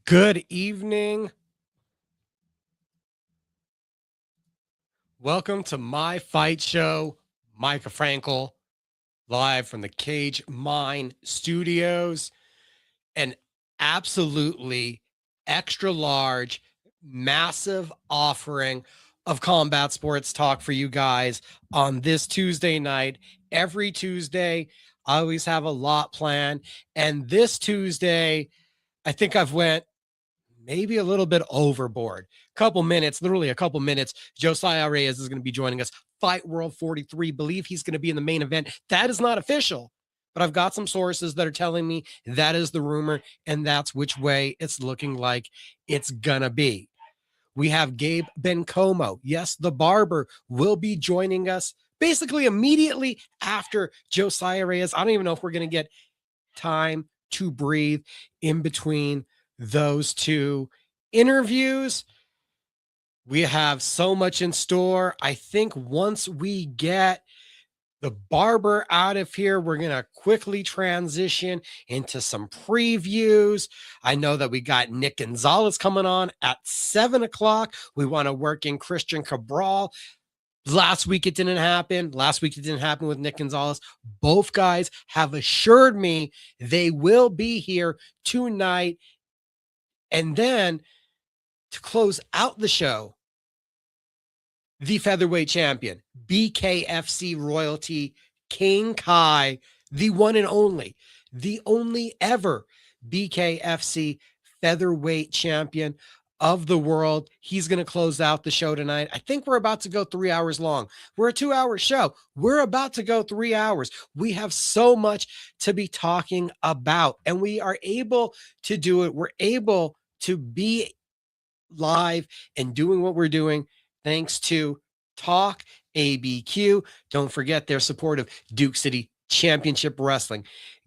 Good evening. Welcome to my fight show, Mika Frankl, live from the Cage Mine Studios. An absolutely extra large, massive offering of combat sports talk for you guys on this Tuesday night. Every Tuesday, I always have a lot planned. And this Tuesday, I think I've went maybe a little bit overboard. Couple minutes, literally a couple minutes. Josiah Reyes is going to be joining us. Fight World 43. Believe he's going to be in the main event. That is not official, but I've got some sources that are telling me that is the rumor, and that's which way it's looking like it's going to be. We have Gabe Bencomo. Yes, the barber will be joining us basically immediately after Josiah Reyes. I don't even know if we're going to get time to breathe in between those two interviews. We have so much in store. I think once we get the barber out of here, we're going to quickly transition into some previews. I know that we got Nick Gonzalez coming on at 7 o'clock. We want to work in Cristian Cabral. Last week it didn't happen. Last week it didn't happen with Nick Gonzalez. Both guys have assured me they will be here tonight. And then to close out the show, the featherweight champion, BKFC royalty, King Kai, the one and only ever BKFC featherweight champion of the world. He's going to close out the show tonight. I think we're about to go 3 hours long. We're a 2-hour show. We're about to go 3 hours. We have so much to be talking about, and we are able to do it. We're able to be live and doing what we're doing thanks to Talk ABQ. Don't forget their support of Duke City Championship Wrestling.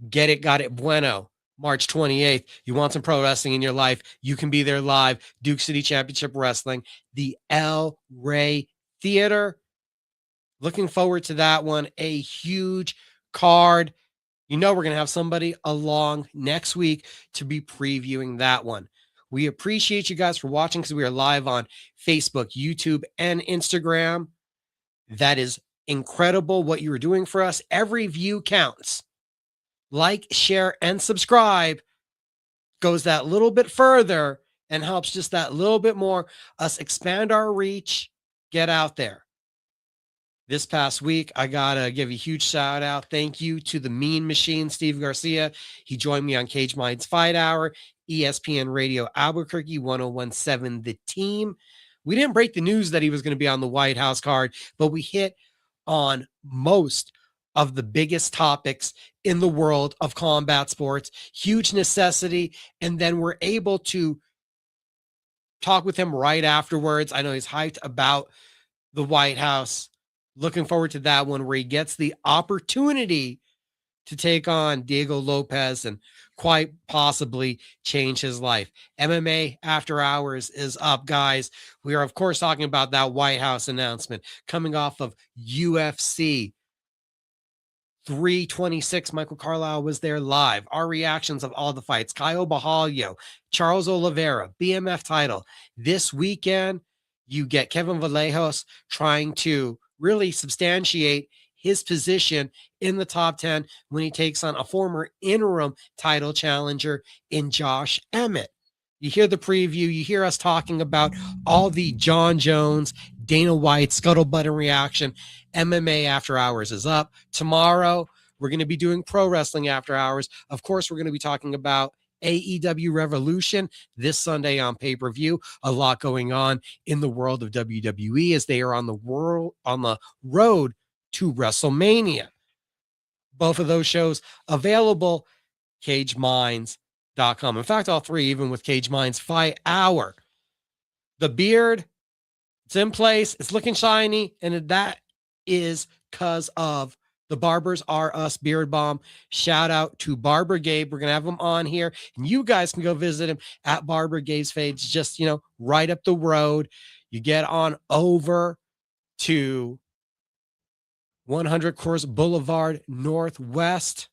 Get it, got it, bueno. March 28th. You want some pro wrestling in your life? You can be there live. Duke City Championship Wrestling, the El Rey Theater. Looking forward to that one. A huge card. You know we're going to have somebody along next week to be previewing that one. We appreciate you guys for watching because we are live on Facebook, YouTube, and Instagram. That is incredible what you are doing for us. Every view counts. Like, share, and subscribe goes that little bit further and helps just that little bit more us expand our reach, get out there. This past week, I got to give a huge shout out. Thank you to the Mean Machine, Steve Garcia. He joined me on Cage Minds Fight Hour, ESPN Radio Albuquerque 1017 The Team. We didn't break the news that he was going to be on the White House card, but we hit on most of the biggest topics in the world of combat sports. Huge necessity. And then we're able to talk with him right afterwards. I know he's hyped about the White House. Looking forward to that one where he gets the opportunity to take on Diego Lopez and quite possibly change his life. MMA After Hours is up, guys. We are, of course, talking about that White House announcement coming off of UFC 326. Michael Carlisle was there live. Our reactions of all the fights. Caio Borralho, Charles Oliveira, BMF title. This weekend, you get Kevin Vallejos trying to really substantiate his position in the top 10 when he takes on a former interim title challenger in Josh Emmett. You hear the preview, you hear us talking about all the John Jones, Dana White, scuttlebutt and reaction. MMA After Hours is up. Tomorrow, we're going to be doing Pro Wrestling After Hours. Of course, we're going to be talking about AEW Revolution this Sunday on pay-per-view. A lot going on in the world of WWE as they are on the road to WrestleMania. Both of those shows available cageminds.com. In fact, all three, even with Cage Minds Fight Hour. The beard, it's in place, it's looking shiny, and that is because of the Barbers Are Us Beard Balm. Shout out to Barber Gabe. We're going to have him on here, and you guys can go visit him at Barber Gabe's Fades, just, right up the road. You get on over to 100 Course Boulevard Northwest,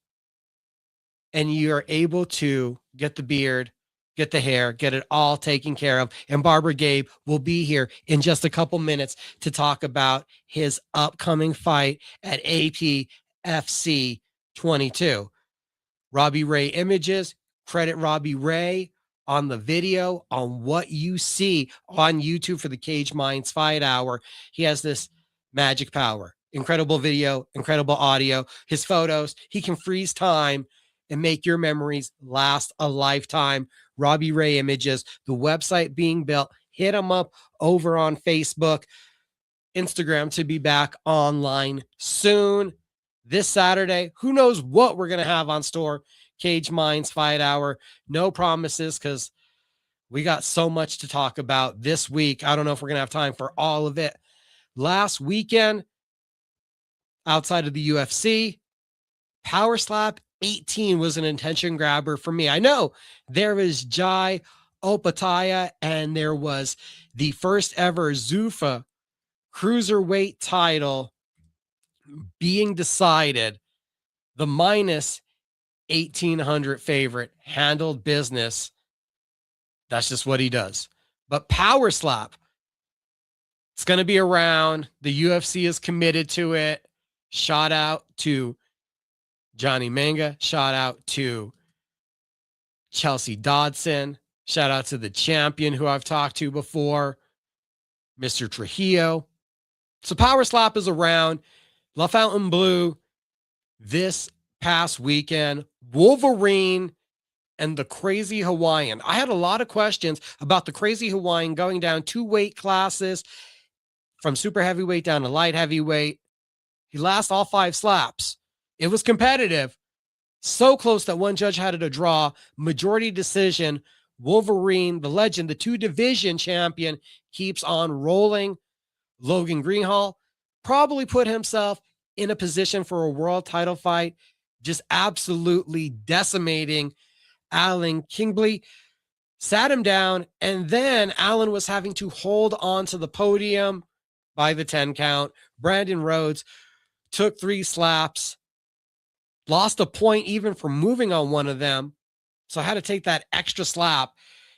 and you're able to get the beard get the hair, get it all taken care of. And Barber Gabe will be here in just a couple minutes to talk about his upcoming fight at APFC 22. Robbie Ray Images, credit Robbie Ray on the video, on what you see on YouTube for the Cage Minds Fight Hour. He has this magic power, incredible video, incredible audio, his photos. He can freeze time and make your memories last a lifetime. Robbie Ray Images, the website being built. Hit him up over on Facebook, Instagram to be back online soon. This Saturday, who knows what we're going to have on store. Cage Minds Fight Hour. No promises because we got so much to talk about this week. I don't know if we're going to have time for all of it. Last weekend, outside of the UFC, PowerSlap 18 was an intention grabber for me. I know there was Jai Opataya and there was the first ever Zuffa cruiserweight title being decided. The minus 1,800 favorite handled business. That's just what he does. But PowerSlap, it's going to be around. The UFC is committed to it. Shout out to Johnny Manga. Shout out to Chelsea Dodson. Shout out to the champion who I've talked to before, Mr. Trujillo. So PowerSlap is around. La Fountain Blue this past weekend. Wolverine and the Crazy Hawaiian. I had a lot of questions about the Crazy Hawaiian going down 2 weight classes from super heavyweight down to light heavyweight. He lost all 5 slaps. It was competitive. So close that one judge had it a draw. Majority decision. Wolverine, the legend, the 2-division champion, keeps on rolling. Logan Greenhall probably put himself in a position for a world title fight, just absolutely decimating Alan Kingley. Sat him down, and then Alan was having to hold on to the podium by the 10 count. Brandon Rhodes took 3 slaps, lost a point even for moving on one of them, so I had to take that extra slap,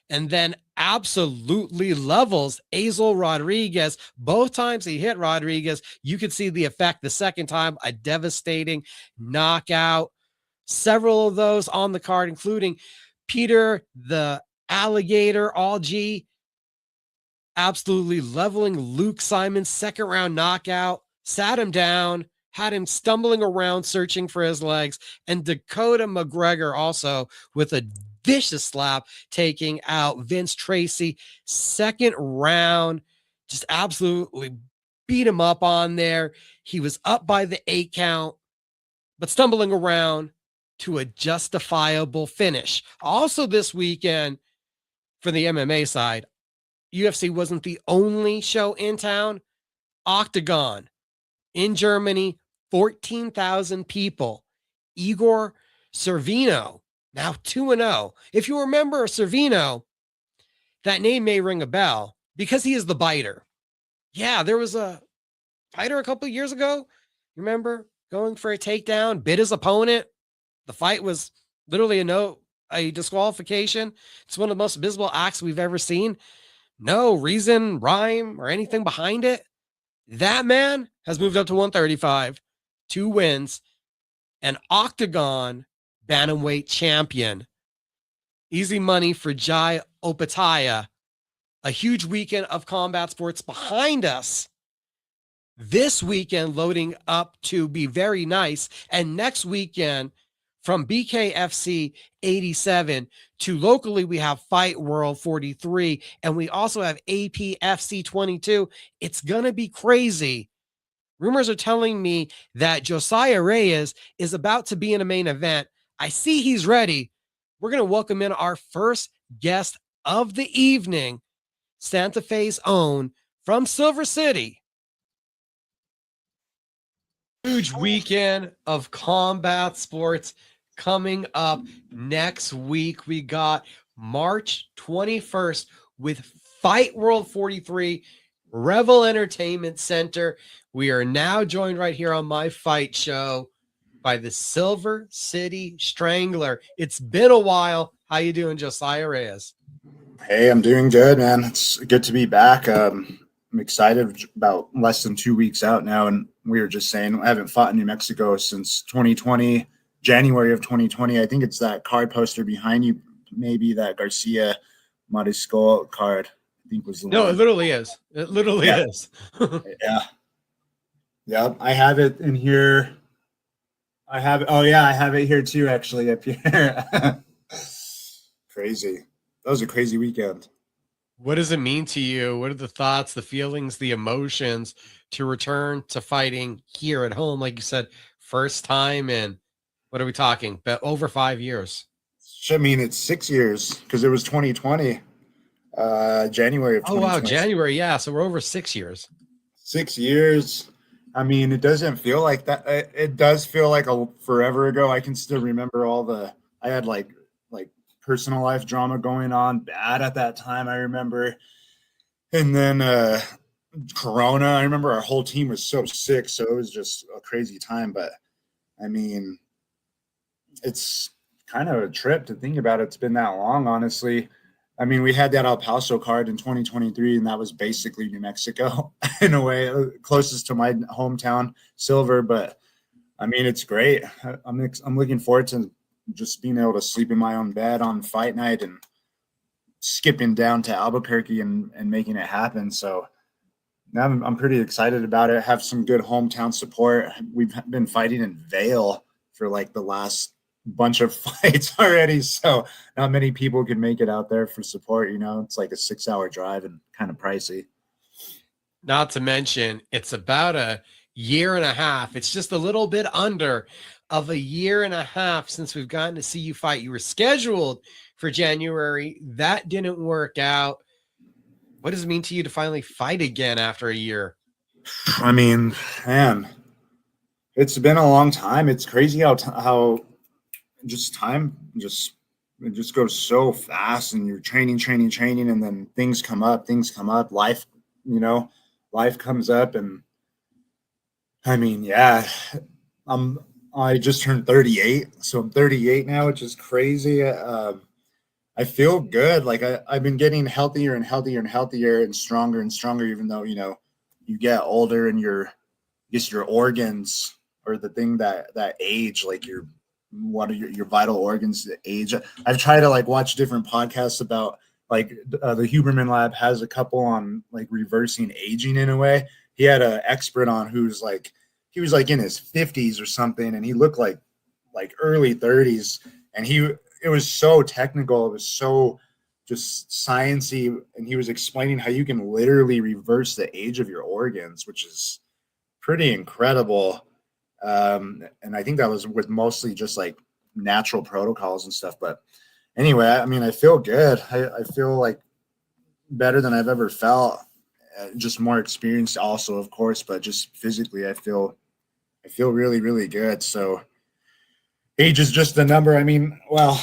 and then absolutely levels Azel Rodriguez. Both times he hit Rodriguez, you could see the effect. The second time, a devastating knockout. Several of those on the card, including Peter the Alligator Algie, absolutely leveling Luke Simon's second round knockout. Sat him down, had him stumbling around searching for his legs, and Dakota McGregor also with a vicious slap, taking out Vince Tracy. Second round, just absolutely beat him up on there. He was up by the 8 count, but stumbling around to a justifiable finish. Also this weekend, for the MMA side, UFC wasn't the only show in town. Octagon in Germany, 14,000 people. Igor Servino, now 2-0. If you remember Servino, that name may ring a bell because he is the biter. Yeah, there was a fighter a couple of years ago, remember, going for a takedown, bit his opponent. The fight was literally a disqualification. It's one of the most abysmal acts we've ever seen. No reason, rhyme, or anything behind it. That man has moved up to 135, 2 wins, an Octagon bantamweight champion. Easy money for Jai Opataya. A huge weekend of combat sports behind us. This weekend loading up to be very nice. And next weekend, from BKFC 87 to locally, we have Fightworld 43, and we also have APFC 22. It's going to be crazy. Rumors are telling me that Josiah Reyes is about to be in a main event. I see he's ready. We're going to welcome in our first guest of the evening, Santa Fe's own, from Silver City. Huge weekend of combat sports coming up next week. We got March 21st with Fight World 43, Revel Entertainment Center. We are now joined right here on my fight show by the Silver City Strangler. It's been a while. How you doing, Josiah Reyes? Hey, I'm doing good, man. It's good to be back. I'm excited about less than 2 weeks out now. And we were just saying, I haven't fought in New Mexico since 2020, January of 2020. I think it's that card poster behind you, maybe that Garcia Mariscal card, I think was the No, it one. literally is. It literally Yeah. is. Yeah. Yeah. I have it in here. I have, oh, yeah, I have it here too, actually, up here. Crazy. That was a crazy weekend. What does it mean to you? What are the thoughts, the feelings, the emotions to return to fighting here at home? Like you said, first time in, what are we talking? But over 5 years. I mean, it's 6 years because it was 2020, January of Oh, wow. 2020. January. Yeah. So we're over 6 years. 6 years. I mean, it doesn't feel like that. It does feel like a forever ago. I can still remember I had like personal life drama going on bad at that time. I remember. And then Corona. I remember our whole team was so sick. So it was just a crazy time. But I mean, it's kind of a trip to think about. It's been that long, honestly. I mean, we had that El Paso card in 2023, and that was basically New Mexico in a way, closest to my hometown, Silver. But I mean, it's great. I'm looking forward to just being able to sleep in my own bed on fight night and skipping down to Albuquerque and making it happen. So now I'm pretty excited about it. Have some good hometown support. We've been fighting in Vail for like the last bunch of fights already, so not many people can make it out there for support. It's like a 6-hour drive and kind of pricey. Not to mention, it's about a year and a half. It's just a little bit under of a year and a half since we've gotten to see you fight. You were scheduled for January. That didn't work out. What does it mean to you to finally fight again after a year? I mean, man, it's been a long time. It's crazy how just time it just goes so fast, and you're training, and then things come up, life, life comes up. And I mean, yeah, I just turned 38, so I'm 38 now, which is crazy. I feel good. Like I've been getting healthier and healthier and healthier and stronger, even though, you get older and I guess your organs or the thing that age, like what are your vital organs that age. I've tried to like watch different podcasts about like the Huberman Lab has a couple on like reversing aging in a way. He had an expert on he was like in his 50s or something, and he looked like early 30s, and it was so technical. It was so just sciencey, and he was explaining how you can literally reverse the age of your organs, which is pretty incredible. And I think that was with mostly just like natural protocols and stuff. But anyway, I mean, I feel good. I feel like better than I've ever felt. Just more experienced, also, of course, but just physically, I feel really, really good. So age is just a number. I mean, well,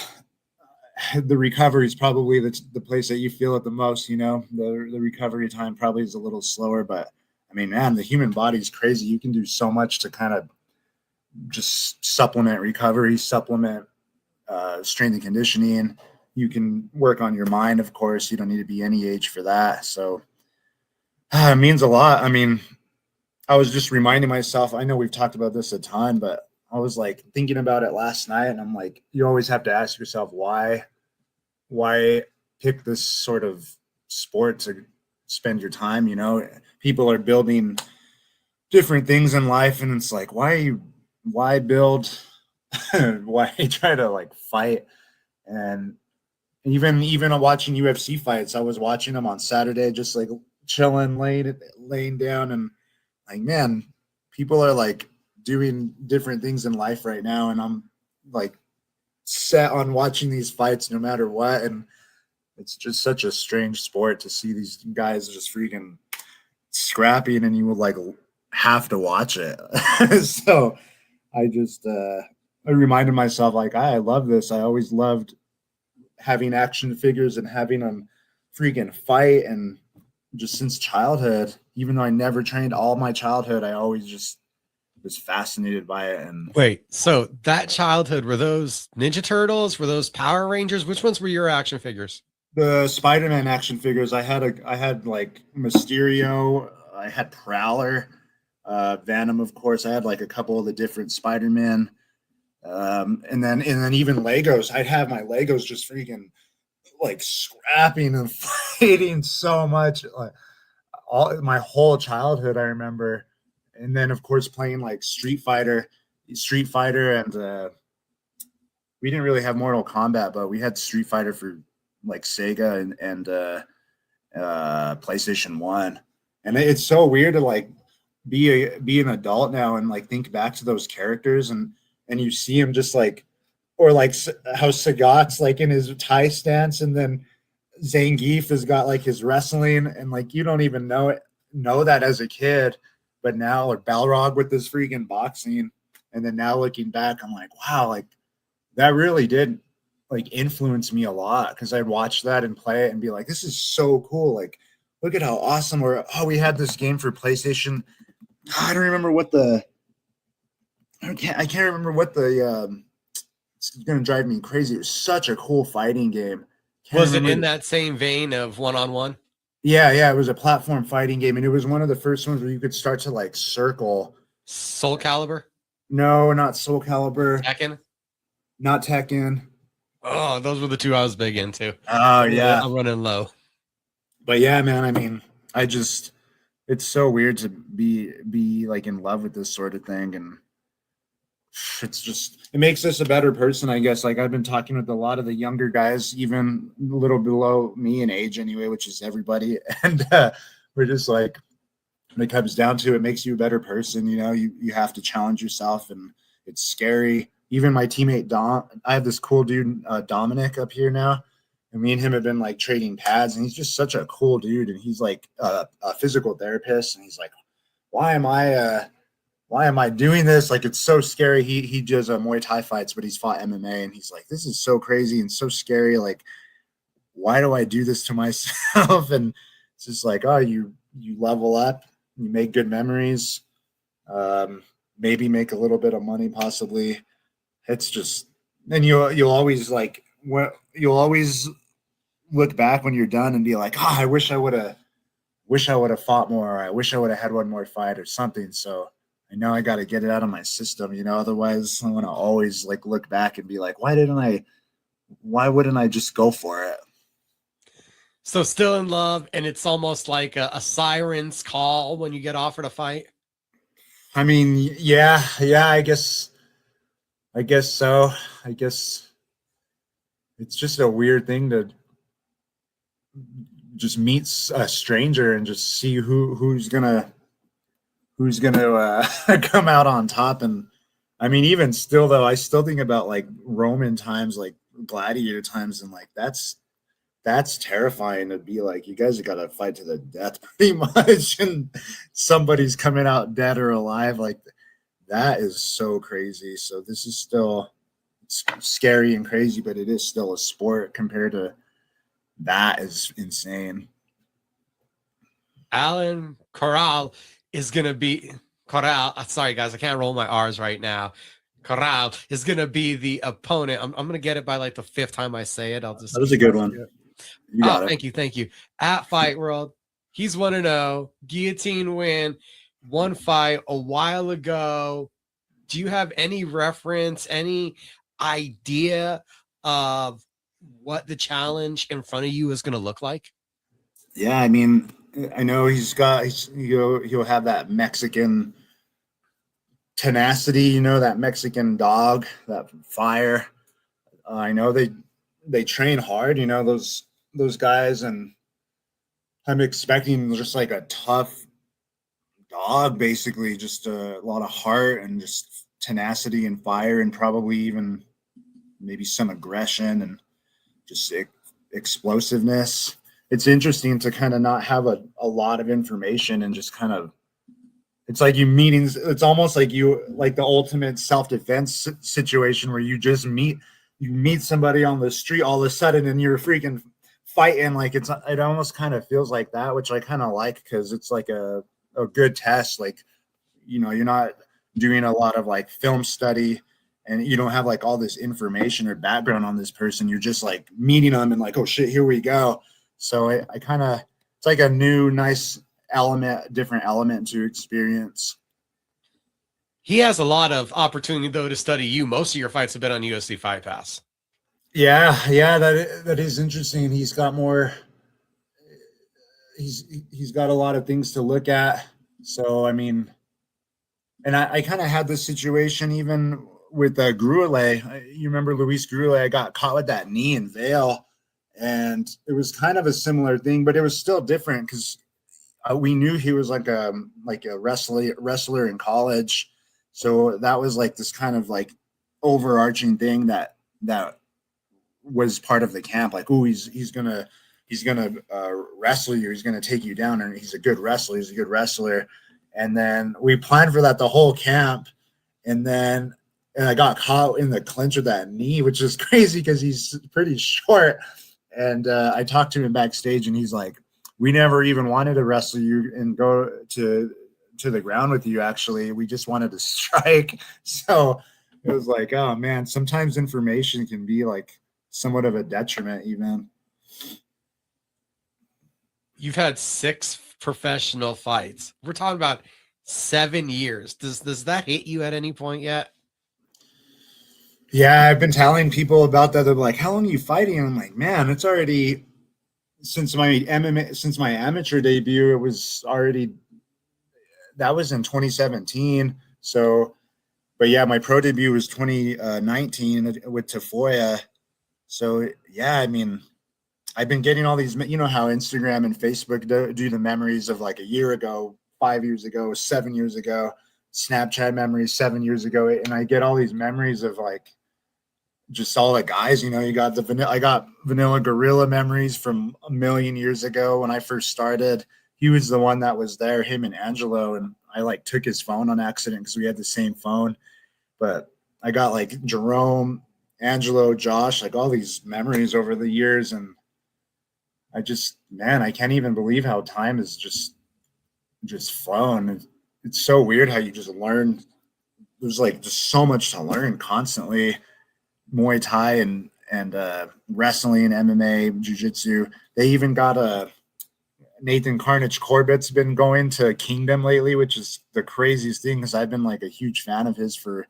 the recovery is probably the place that you feel it the most. The recovery time probably is a little slower, but I mean, man, the human body is crazy. You can do so much to kind of just supplement recovery, supplement strength and conditioning. You can work on your mind, of course. You don't need to be any age for that. So it means a lot. I mean, I was just reminding myself, I know we've talked about this a ton, but I was like thinking about it last night, and I'm like, you always have to ask yourself why pick this sort of sport to spend your time. People are building different things in life, and it's like, why build why try to like fight? And even watching UFC fights, I was watching them on Saturday, just like chilling, laying down, and like, man, people are like doing different things in life right now, and I'm like set on watching these fights no matter what. And it's just such a strange sport to see these guys just freaking scrapping, and you would like have to watch it. So I just I reminded myself, like, I love this. I always loved having action figures and having them freaking fight. And just since childhood, even though I never trained all my childhood, I always just just fascinated by it. And wait, so that childhood, were those Ninja Turtles? Were those Power Rangers? Which ones were your action figures? the Spider-Man action figures, I had like Mysterio, I had Prowler, Venom, of course. I had like a couple of the different Spider-Man, and then even Legos. I'd have my Legos just freaking like scrapping and fighting so much, like all my whole childhood, I remember. And then of course playing like Street Fighter, and we didn't really have Mortal Kombat, but we had Street Fighter for like Sega and PlayStation 1. And it's so weird to like be an adult now and like think back to those characters, and you see him just like, or like how Sagat's like in his Thai stance, and then Zangief has got like his wrestling, and like you don't even know that as a kid, but now, or Balrog with this freaking boxing, and then now looking back, I'm like, wow, like that really did like influence me a lot, because I'd watch that and play it and be like, this is so cool, like look at how awesome. Or we had this game for PlayStation. I don't remember what the I can't remember what the it's gonna drive me crazy. It was such a cool fighting game. Was it in that same vein of one-on-one? Yeah, it was a platform fighting game, and it was one of the first ones where you could start to like circle. Soul Calibur? No, not Soul Calibur. Tekken? Not Tekken. Oh, those were the two I was big into. Oh yeah, I'm running low. But yeah, man, I mean, it's so weird to be like in love with this sort of thing, and it makes us a better person, I guess. Like I've been talking with a lot of the younger guys, even a little below me in age anyway, which is everybody. And we're just like, when it comes down to it, makes you a better person. You know, you have to challenge yourself, and it's scary. Even my teammate, I have this cool dude, Dominic, up here now. And me and him have been like trading pads, and he's just such a cool dude. And he's like a physical therapist. And he's like, why am I doing this? Like, it's so scary. He does Muay Thai fights, but he's fought MMA, and he's like, this is so crazy and so scary. Like, why do I do this to myself? And it's just like, oh, you level up, you make good memories, maybe make a little bit of money, possibly. It's just, and you'll always like, you'll always look back when you're done and be like, oh, I wish I would have fought more, or I wish I would have had one more fight or something. So I know I got to get it out of my system, you know, otherwise I'm going to always like look back and be like, why wouldn't I just go for it? So still in love, and it's almost like a siren's call when you get offered a fight. I mean, yeah, I guess so. I guess it's just a weird thing to just meet a stranger and just see who's gonna come out on top. And I mean, even still though, I still think about like Roman times, like gladiator times, and like that's terrifying to be like, you guys have got to fight to the death pretty much, and somebody's coming out dead or alive. Like that is so crazy. So this is still, it's scary and crazy, but it is still a sport compared to that. Is insane. Alan Corral is going to be sorry guys, I can't roll my R's right now. Corral is going to be the opponent. I'm going to get it by like the fifth time I say it. That was a good one. You got it. Thank you. At Fight World, he's 1-0, guillotine win, one fight a while ago. Do you have any reference, any idea of what the challenge in front of you is going to look like? Yeah, I mean, I know he'll have that Mexican tenacity, you know, that Mexican dog, that fire. I know they train hard, you know, those guys, and I'm expecting just like a tough dog, basically, just a lot of heart and just tenacity and fire, and probably even maybe some aggression and just explosiveness. It's interesting to kind of not have a lot of information and just kind of, it's like it's almost like the ultimate self-defense situation where you meet somebody on the street all of a sudden and you're freaking fighting. Like it almost kind of feels like that, which I kind of like, because it's like a good test. Like, you know, you're not doing a lot of like film study, and you don't have like all this information or background on this person. You're just like meeting them and like, oh shit, here we go. So I kind of, it's like a new, nice element, different element to experience. He has a lot of opportunity though to study you. Most of your fights have been on UFC Fight Pass. Yeah, that is interesting. He's got more. He's got a lot of things to look at. So I mean, and I kind of had this situation even with Gruele. You remember Luis Gruele? I got caught with that knee in Vail, and it was kind of a similar thing, but it was still different because we knew he was like a wrestler in college. So that was like this kind of like overarching thing that was part of the camp. Like, oh, he's gonna wrestle you. He's gonna take you down, and he's a good wrestler. He's a good wrestler. And then we planned for that the whole camp, and I got caught in the clinch with that knee, which is crazy because he's pretty short. And I talked to him backstage, and he's like, "We never even wanted to wrestle you and go to the ground with you. Actually, we just wanted to strike." So it was like, oh man, sometimes information can be like somewhat of a detriment even. You've had 6 professional fights. We're talking about 7 years. Does that hit you at any point yet? Yeah, I've been telling people about that. They're like, "How long are you fighting?" And I'm like, "Man, it's already since my amateur debut. It was already that was in 2017. So, but yeah, my pro debut was 2019 with Tafoya. So yeah, I mean, I've been getting all these, you know how Instagram and Facebook do the memories of like a year ago, 5 years ago, 7 years ago, Snapchat memories 7 years ago. And I get all these memories of like just all the guys, you know, I got Vanilla Gorilla memories from a million years ago when I first started. He was the one that was there, him and Angelo. And I like took his phone on accident because we had the same phone. But I got like Jerome, Angelo, Josh, like all these memories over the years. And I can't even believe how time is just flown. It's so weird how you just learn. There's like just so much to learn constantly. Muay Thai and wrestling, MMA, jiu-jitsu. They even got Nathan Carnage Corbett's been going to Kingdom lately, which is the craziest thing because I've been like a huge fan of his for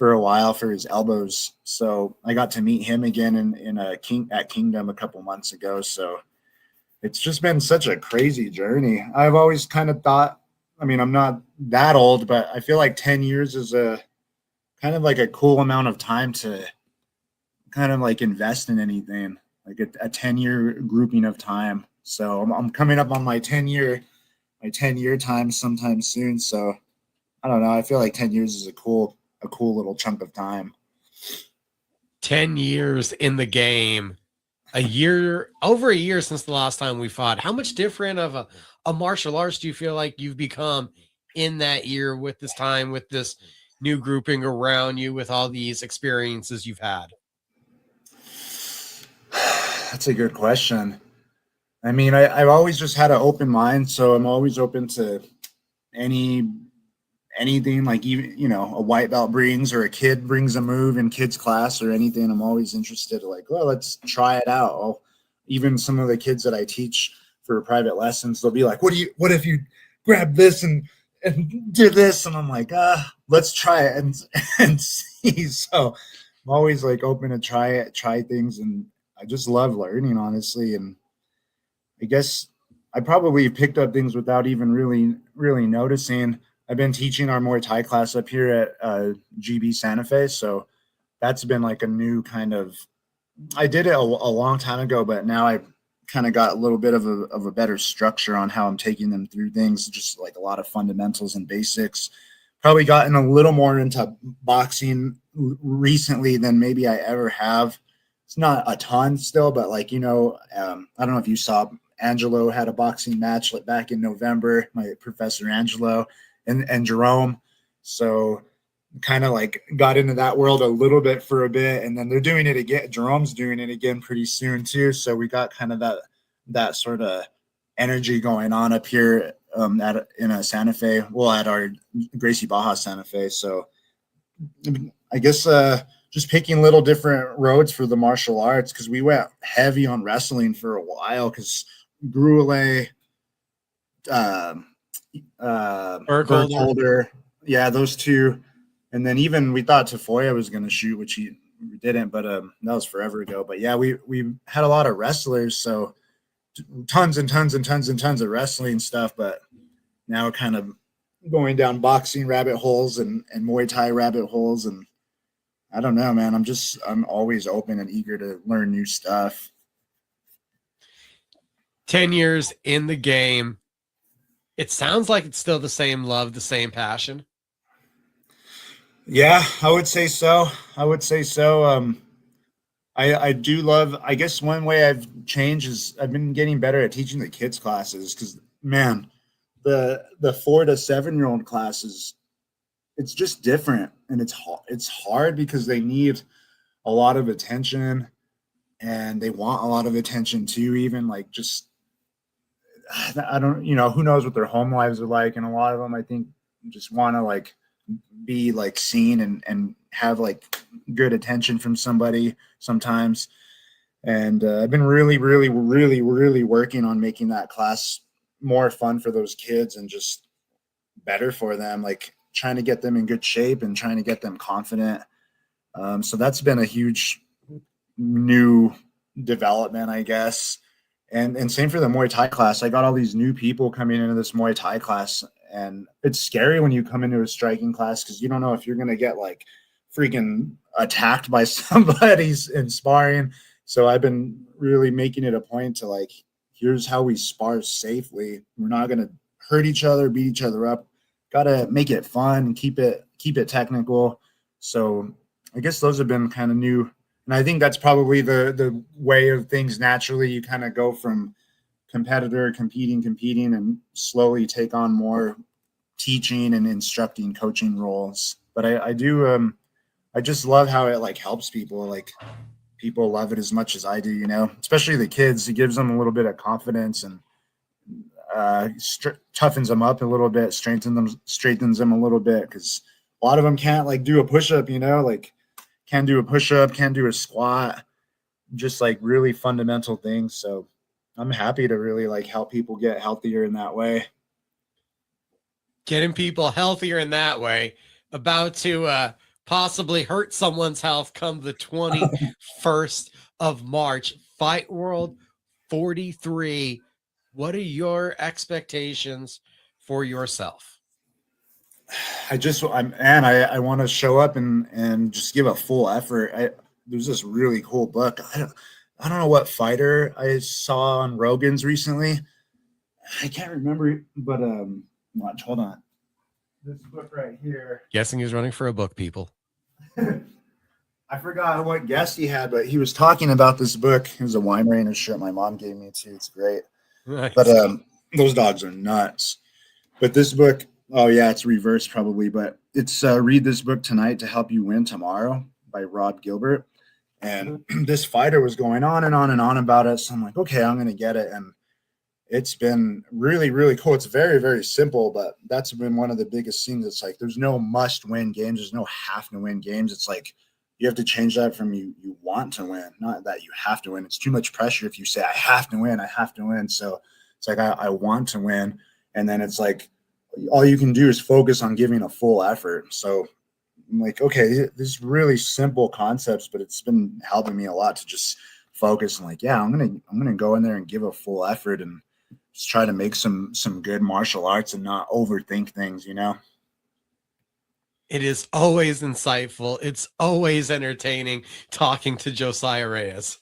a while for his elbows. So I got to meet him again at Kingdom a couple months ago. So it's just been such a crazy journey. I've always kind of thought, I mean, I'm not that old, but I feel like 10 years is a kind of like a cool amount of time to kind of like invest in anything, like a 10-year grouping of time. So I'm coming up on my 10-year time sometime soon. So I don't know. I feel like 10 years is a cool little chunk of time. 10 years in the game, over a year since the last time we fought. How much different of a martial arts do you feel like you've become in that year with this time, with this new grouping around you, with all these experiences you've had? That's a good question. I mean, I've always just had an open mind, so I'm always open to anything, like even, you know, a white belt brings or a kid brings a move in kids class or anything. I'm always interested, like, well, let's try it out. Even some of the kids that I teach for private lessons, they'll be like, what if you grab this and do this? And I'm like, let's try it and see. So I'm always like open to try things. And I just love learning, honestly. And I guess I probably picked up things without even really noticing. I've been teaching our Muay Thai class up here at GB Santa Fe. So that's been like a new kind of, I did it a long time ago, but now I kind of got a little bit of a better structure on how I'm taking them through things, just like a lot of fundamentals and basics. Probably gotten a little more into boxing recently than maybe I ever have. It's not a ton still, but like, you know, I don't know if you saw, Angelo had a boxing match back in November, my Professor Angelo and Jerome. So kind of like got into that world a little bit for a bit, and then they're doing it again. Jerome's doing it again pretty soon too. So we got kind of that sort of energy going on up here in a Santa Fe, well, at our Gracie Baja Santa Fe. So I guess just picking little different roads for the martial arts, because we went heavy on wrestling for a while, because Gruele, Burkholder, yeah, those two. And then even we thought Tafoya was going to shoot, which he didn't, but that was forever ago. But yeah, we had a lot of wrestlers, so tons and tons and tons and tons of wrestling stuff. But now we're kind of going down boxing rabbit holes and Muay Thai rabbit holes. And I don't know, man. I'm always open and eager to learn new stuff. 10 years in the game. It sounds like it's still the same love, the same passion. Yeah, I would say so. I do love, I guess one way I've changed is I've been getting better at teaching the kids classes, because, man, the 4 to 7-year-old classes, it's just different, and it's hard because they need a lot of attention, and they want a lot of attention too, even like just, I don't, who knows what their home lives are like, and a lot of them, I think, just want to like be like seen and have like good attention from somebody sometimes. And I've been really working on making that class more fun for those kids and just better for them, like trying to get them in good shape and trying to get them confident. So that's been a huge new development, I guess. And same for the Muay Thai class. I got all these new people coming into this Muay Thai class, and it's scary when you come into a striking class, because you don't know if you're going to get like freaking attacked by somebody's in sparring. So I've been really making it a point to like, here's how we spar safely. We're not going to hurt each other, beat each other up. Got to make it fun and keep it technical. So I guess those have been kind of new. And I think that's probably the way of things naturally. You kind of go from competitor, competing, and slowly take on more teaching and instructing, coaching roles. But I do, I just love how it like helps people. Like people love it as much as I do, especially the kids. It gives them a little bit of confidence and toughens them up a little bit, straightens them a little bit, because a lot of them can't like do a push-up, like can't do a push-up, can't do a squat, just like really fundamental things. So I'm happy to really like help people get healthier in that way. Getting people healthier in that way, about to possibly hurt someone's health come the 21st of March. Fightworld 43. What are your expectations for yourself? I want to show up and just give a full effort. There's this really cool book. I don't know what fighter I saw on Rogan's recently. I can't remember, but watch, hold on. This book right here. Guessing he's running for a book, people. I forgot what guest he had, but he was talking about this book. It was a Weimaraner shirt my mom gave me too. It's great. Nice. But those dogs are nuts. But this book, oh yeah, it's reversed probably, but it's Read This Book Tonight to Help You Win Tomorrow by Rob Gilbert. And this fighter was going on and on and on about it. So I'm like, okay, I'm going to get it. And it's been really, really cool. It's very, very simple, but that's been one of the biggest things. It's like, there's no must win games. There's no have to win games. It's like, you have to change that from you want to win, not that you have to win. It's too much pressure if you say, I have to win. So it's like, I want to win. And then it's like, all you can do is focus on giving a full effort. So I'm like, okay, this is really simple concepts, but it's been helping me a lot to just focus and like, yeah, I'm gonna go in there and give a full effort and just try to make some good martial arts and not overthink things, It is always insightful. It's always entertaining talking to Josiah Reyes.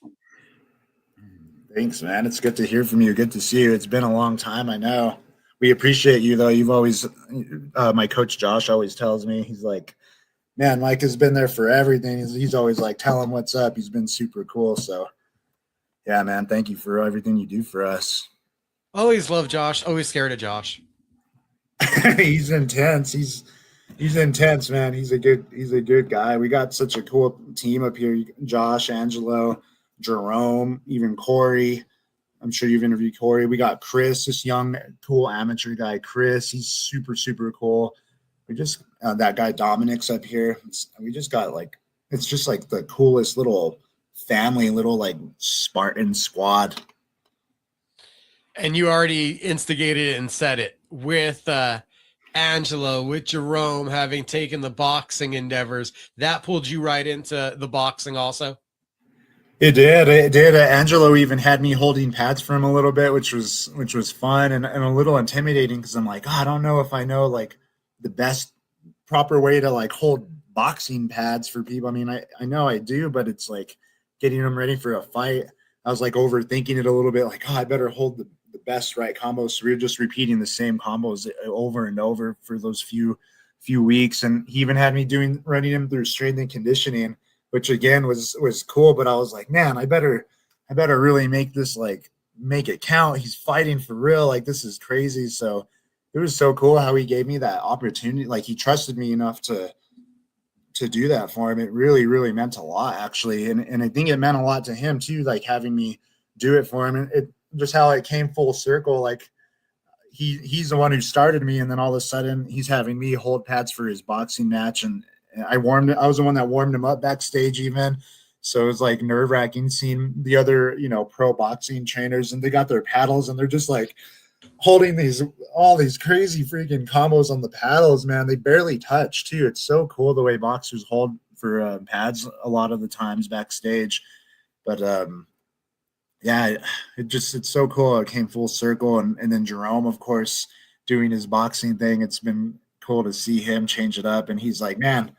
Thanks, man. It's good to hear from you. Good to see you. It's been a long time, I know. We appreciate you, though. You've always, my coach Josh always tells me, he's like, man, Mike has been there for everything. He's always like, tell him what's up. He's been super cool. So, yeah, man, thank you for everything you do for us. Always love Josh. Always scared of Josh. He's intense. He's intense, man. He's a good guy. We got such a cool team up here. Josh, Angelo, Jerome, even Corey. I'm sure you've interviewed Corey. We got Chris, this young, cool amateur guy, Chris. He's super, super cool. We just, that guy Dominic's up here. We just got like, it's just like the coolest little family, little like Spartan squad. And you already instigated it and said it with Angelo, with Jerome having taken the boxing endeavors. That pulled you right into the boxing also? It did. It did. Angelo even had me holding pads for him a little bit, which was fun and a little intimidating because I'm like, oh, I don't know if I know like the best proper way to like hold boxing pads for people. I mean, I know I do, but it's like getting them ready for a fight. I was like overthinking it a little bit, like, oh, I better hold the best right combos. So we were just repeating the same combos over and over for those few weeks. And he even had me running him through strength and conditioning, which again was cool. But I was like, man, I better really make this, like, make it count. He's fighting for real. Like, this is crazy. So it was so cool how he gave me that opportunity. Like, he trusted me enough to do that for him. It really, really meant a lot, actually. And I think it meant a lot to him too, like having me do it for him. And it just how it came full circle. Like, he's the one who started me, and then all of a sudden he's having me hold pads for his boxing match. And I was the one that warmed him up backstage even. So it was like nerve-wracking seeing the other, pro boxing trainers, and they got their paddles and they're just like holding all these crazy freaking combos on the paddles, man. They barely touch too. It's so cool the way boxers hold for pads a lot of the times backstage. But yeah, it's so cool. It came full circle. And then Jerome, of course, doing his boxing thing. It's been cool to see him change it up. And he's like, man,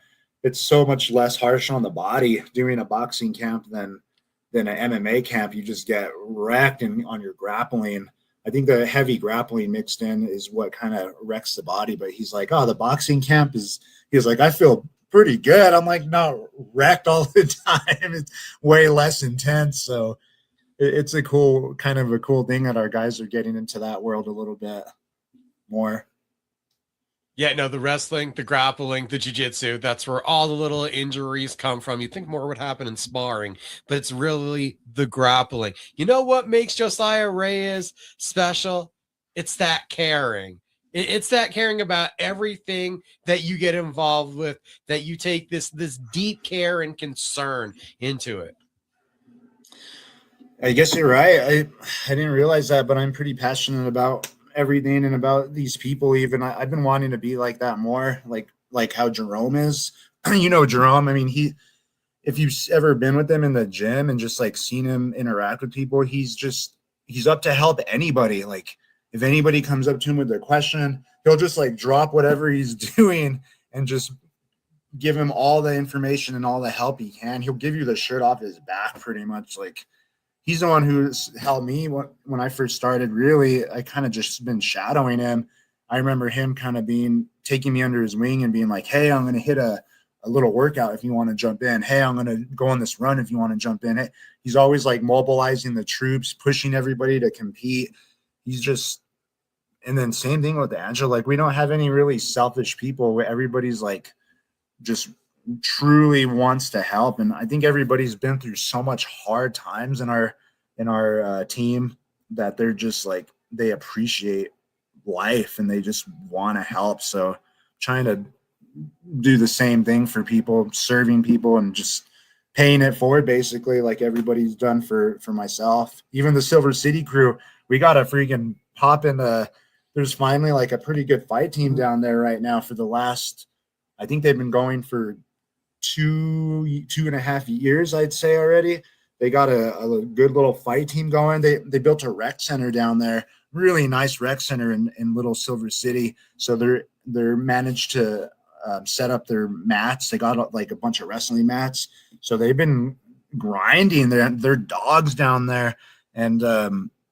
it's so much less harsh on the body doing a boxing camp than an MMA camp. You just get wrecked on your grappling. I think the heavy grappling mixed in is what kind of wrecks the body. But he's like, oh, the boxing camp he's like, I feel pretty good. I'm like, not wrecked all the time. It's way less intense. So it's a cool thing that our guys are getting into that world a little bit more. Yeah, no, the wrestling, the grappling, the jiu-jitsu, that's where all the little injuries come from. You think more would happen in sparring, but it's really the grappling. You know what makes Josiah Reyes special? It's that caring. It's that caring about everything that you get involved with, that you take this deep care and concern into it. I guess you're right. I didn't realize that, but I'm pretty passionate about everything and about these people. Even I've been wanting to be like that more, like how Jerome is. Jerome, I mean, if you've ever been with him in the gym and just like seen him interact with people, he's up to help anybody. Like, if anybody comes up to him with a question, he'll just like drop whatever he's doing and just give him all the information and all the help he can. He'll give you the shirt off his back pretty much. Like, he's the one who's helped me when I first started. Really, I kind of just been shadowing him. I remember him kind of taking me under his wing and being like, hey, I'm going to hit a little workout if you want to jump in. Hey, I'm going to go on this run if you want to jump in. He's always like mobilizing the troops, pushing everybody to compete. And then same thing with Angela. Like, we don't have any really selfish people where everybody's like just truly wants to help. And I think everybody's been through so much hard times in our team that they're just like, they appreciate life and they just want to help. So trying to do the same thing for people, serving people and just paying it forward, basically, like everybody's done for myself. Even the Silver City crew, we got a freaking pop in there's finally like a pretty good fight team down there right now for the last, I think they've been going for 2.5 years, I'd say already. They got a good little fight team going. They built a rec center down there, really nice rec center in Little Silver City. So they're managed to set up their mats. They got like a bunch of wrestling mats. So they've been grinding their dogs down there. And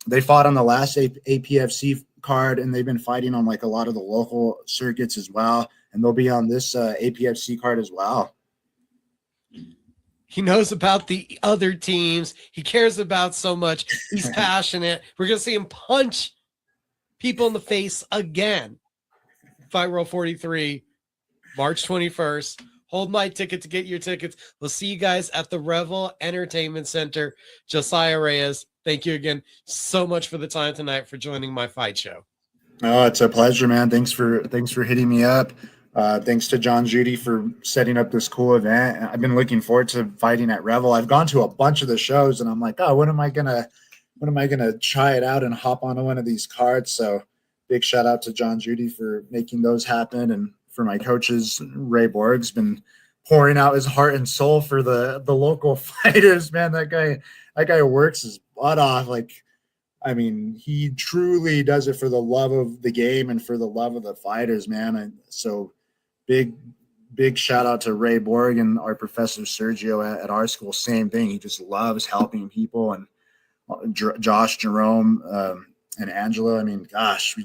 they fought on the last APFC card, and they've been fighting on like a lot of the local circuits as well. And they'll be on this APFC card as well. He knows about the other teams. He cares about so much. He's passionate. We're going to see him punch people in the face again. Fightworld 43, March 21st. Hold my ticket to get your tickets. We'll see you guys at the Revel Entertainment Center. Josiah Reyes, Thank you again so much for the time tonight for joining my fight show. Oh, it's a pleasure, man. Thanks for hitting me up. Thanks to John Judy for setting up this cool event. I've been looking forward to fighting at Revel. I've gone to a bunch of the shows, and I'm like, oh, when am I gonna try it out and hop onto one of these cards? So, big shout out to John Judy for making those happen, and for my coaches. Ray Borg's been pouring out his heart and soul for the local fighters. Man, that guy works his butt off. Like, I mean, he truly does it for the love of the game and for the love of the fighters, man. And so big shout out to Ray Borg and our professor Sergio at our school. Same thing. He just loves helping people. And Josh, Jerome, and Angela. I mean, gosh,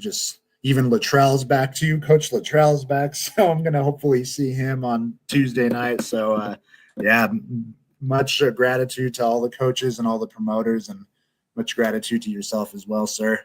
even Luttrell's back too. Coach Luttrell's back. So I'm going to hopefully see him on Tuesday night. So, yeah, much gratitude to all the coaches and all the promoters, and much gratitude to yourself as well, sir.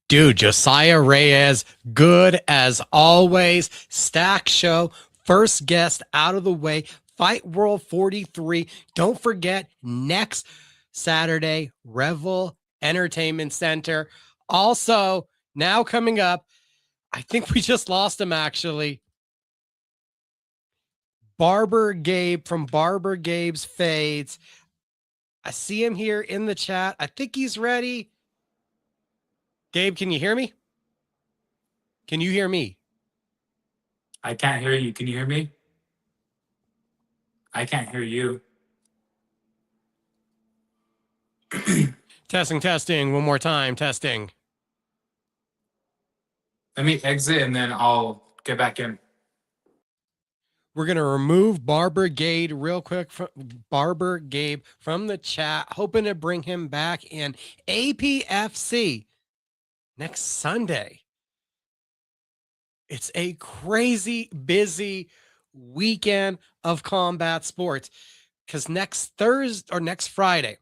Dude, Josiah Reyes, good as always. Stack Show, first guest out of the way. Fight World 43. Don't forget, next Saturday, Revel Entertainment Center. Also, now coming up, I think we just lost him actually. Barber Gabe from Barber Gabe's Fades. I see him here in the chat. I think he's ready. Gabe, can you hear me? Can you hear me? I can't hear you. Can you hear me? I can't hear you. Testing. One more time. Testing. Let me exit and then I'll get back in. We're going to remove Barber Gabe real quick. Barber Gabe from the chat. Hoping to bring him back in APFC next Sunday. It's a crazy busy weekend of combat sports, because next Thursday or next Friday,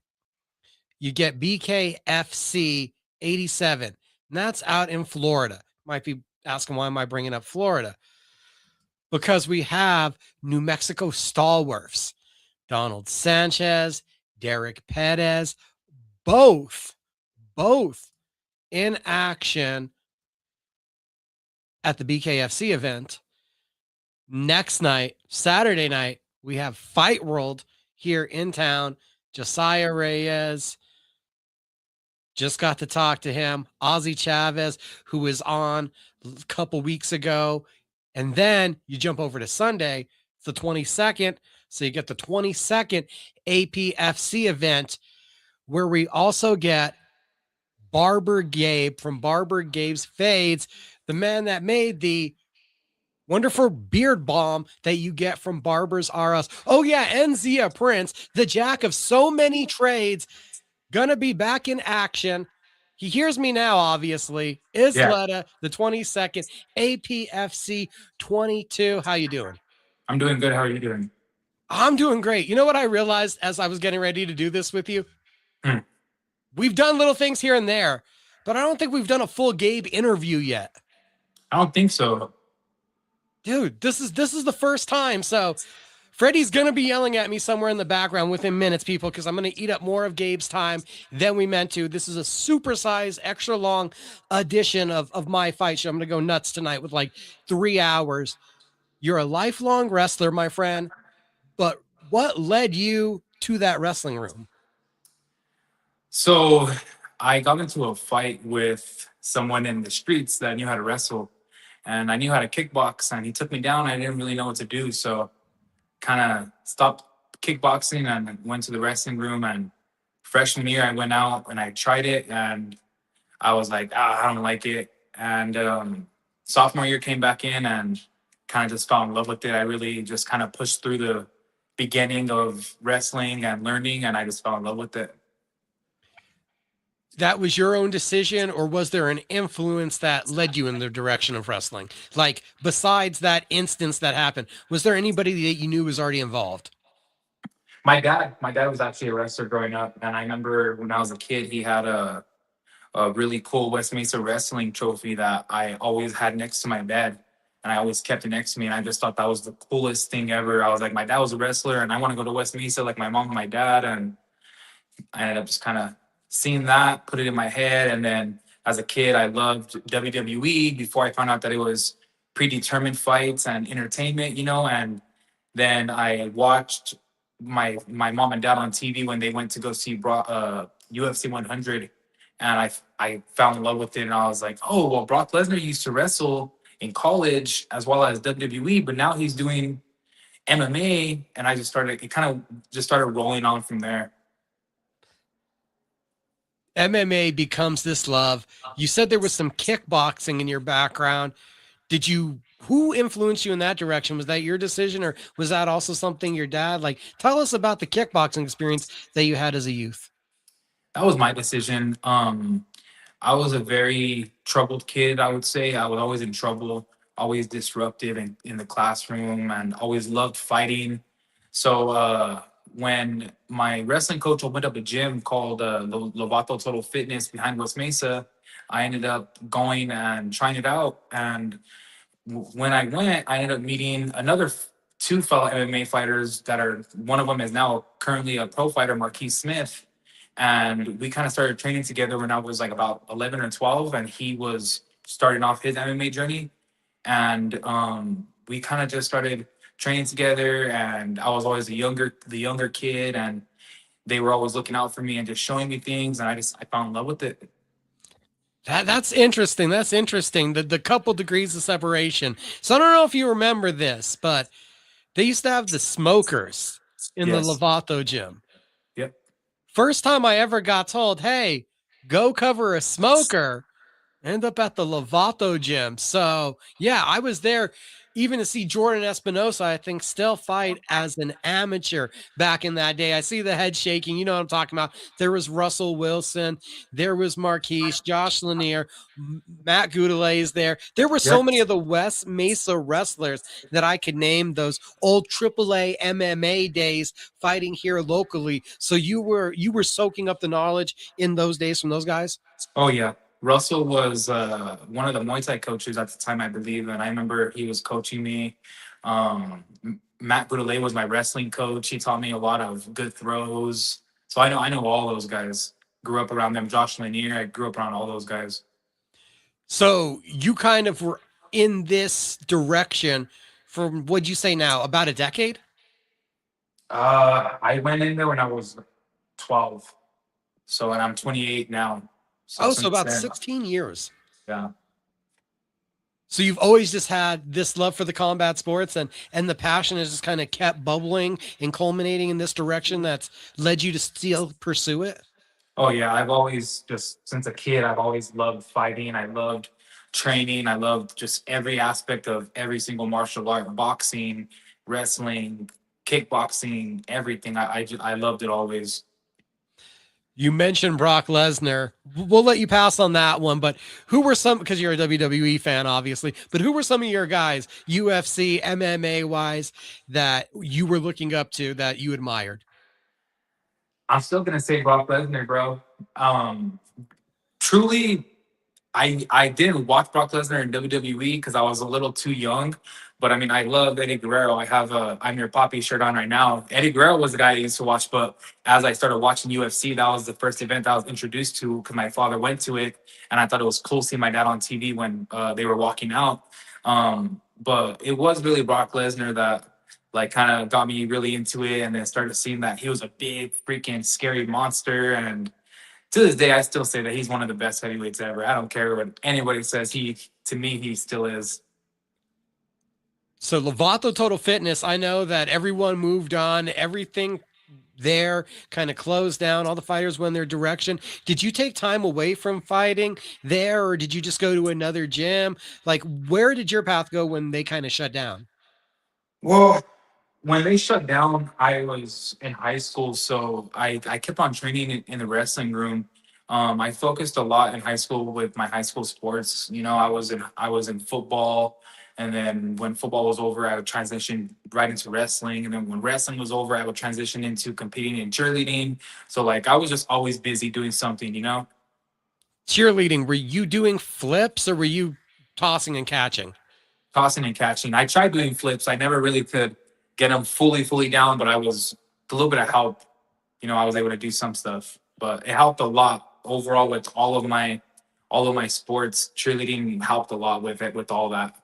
you get BKFC 87. And that's out in Florida. Might be asking, why am I bringing up Florida? Because we have New Mexico stalwarts, Donald Sanchez, Derek Perez, both in action at the BKFC event. Next night, Saturday night, we have Fight World here in town. Josiah Reyes, just got to talk to him. Ozzy Chavez, who was on a couple weeks ago. And then you jump over to Sunday, it's the 22nd. So you get the 22nd APFC event, where we also get Barber Gabe from Barber Gabe's Fades, the man that made the wonderful beard balm that you get from Barbers R Us. Oh, yeah, and Zia Prince, the jack of so many trades, gonna be back in action. He hears me now, obviously. Isleta, the 22nd, APFC 22. How you doing? I'm doing good. How are you doing? I'm doing great. You know what I realized as I was getting ready to do this with you? We've done little things here and there, but I don't think we've done a full Gabe interview yet. I don't think so. Dude, this is the first time. So Freddie's going to be yelling at me somewhere in the background within minutes, people, because I'm going to eat up more of Gabe's time than we meant to. This is a supersized, extra long edition of my fight show. I'm going to go nuts tonight with like 3 hours. You're a lifelong wrestler, my friend, but what led you to that wrestling room? So I got into a fight with someone in the streets that knew how to wrestle, and I knew how to kickbox, and he took me down. I didn't really know what to do, so kind of stopped kickboxing and went to the wrestling room. And freshman year, I went out and I tried it, and I was like, I don't like it. And sophomore year came back in and kind of just fell in love with it. I really just kind of pushed through the beginning of wrestling and learning, and I just fell in love with it. that was your own decision, or was there an influence that led you in the direction of wrestling? Like, besides that instance that happened, was there anybody that you knew was already involved? My dad was actually a wrestler growing up, and I remember when I was a kid, he had a really cool West Mesa wrestling trophy that I always had next to my bed. And I always kept it next to me. And I just thought that was the coolest thing ever. I was like, my dad was a wrestler and I want to go to West Mesa like my mom and my dad. And I ended up just kind of seeing that, put it in my head. And then as a kid, I loved WWE before I found out that it was predetermined fights and entertainment, And then I watched my mom and dad on TV when they went to go see UFC 100, and I fell in love with it. And I was like, oh well, Brock Lesnar used to wrestle in college as well as WWE, but now he's doing MMA, and I just started. It kind of just started rolling on from there. MMA becomes this love. You said there was some kickboxing in your background. Who influenced you in that direction? Was that your decision, or was that also something your dad? Like, tell us about the kickboxing experience that you had as a youth. That was my decision. I was a very troubled kid, I would say. I was always in trouble, always disruptive in the classroom, and always loved fighting. So when my wrestling coach opened up a gym called Lovato Total Fitness behind West Mesa, I ended up going and trying it out. And when I went, I ended up meeting two fellow MMA fighters that are, one of them is now currently a pro fighter, Marquise Smith. And we kind of started training together when I was like about 11 or 12, and he was starting off his MMA journey. And we kind of just started training together, and I was always the younger kid, and they were always looking out for me and just showing me things, and I fell in love with it. That's interesting. That's interesting. The couple degrees of separation. So I don't know if you remember this, but they used to have the smokers in the Yes. Lovato gym. Yep. First time I ever got told, hey, go cover a smoker, end up at the Lovato gym. So yeah, I was there even to see Jordan Espinosa, I think, still fight as an amateur back in that day. I see the head shaking. You know what I'm talking about. There was Russell Wilson. There was Marquise, Josh Lanier, Matt Goudelet's there. There were so Yep. many of the West Mesa wrestlers that I could name, those old AAA MMA days fighting here locally. So you were soaking up the knowledge in those days from those guys? Oh yeah, Russell was one of the Muay Thai coaches at the time, I believe, and I remember he was coaching me. Matt Goudelet was my wrestling coach. He taught me a lot of good throws. So I know all those guys. Grew up around them. Josh Lanier, I grew up around all those guys. So you kind of were in this direction from, what'd you say now, about a decade? I went in there when I was 12, so and I'm 28 now. So Oh, so since about then, 16 years. yeah. So you've always just had this love for the combat sports, and the passion has just kind of kept bubbling and culminating in this direction that's led you to still pursue it. Oh yeah, I've always just since a kid, I've always loved fighting. I loved training. I loved just every aspect of every single martial art, boxing, wrestling, kickboxing, everything. I loved it always. You mentioned Brock Lesnar. We'll let you pass on that one, but who were some, because you're a WWE fan, obviously, but who were some of your guys, UFC, MMA wise, that you were looking up to that you admired? I'm still gonna say Brock Lesnar, bro. Truly, I didn't watch Brock Lesnar in WWE because I was a little too young. But I mean, I love Eddie Guerrero. I have a I'm Your Poppy shirt on right now. Eddie Guerrero was the guy I used to watch, but as I started watching UFC, that was the first event I was introduced to because my father went to it, and I thought it was cool seeing my dad on TV when they were walking out. But it was really Brock Lesnar that like kind of got me really into it, and then started seeing that he was a big freaking scary monster. And to this day, I still say that he's one of the best heavyweights ever. I don't care what anybody says. To me, he still is. So Lovato Total Fitness, I know that everyone moved on, everything there kind of closed down, all the fighters went their direction. Did you take time away from fighting there, or did you just go to another gym? Like, where did your path go when they kind of shut down? Well, when they shut down, I was in high school, so I kept on training in the wrestling room. I focused a lot in high school with my high school sports. You know, I was in football, and then when football was over, I would transition right into wrestling, and then when wrestling was over, I would transition into competing in cheerleading. So like I was just always busy doing something, you know. Cheerleading, were you doing flips or were you tossing and catching? Tossing and catching. I tried doing flips. I never really could get them fully down, but I was a little bit of help. You know, I was able to do some stuff, but it helped a lot overall with all of my sports. Cheerleading helped a lot with it, with all that.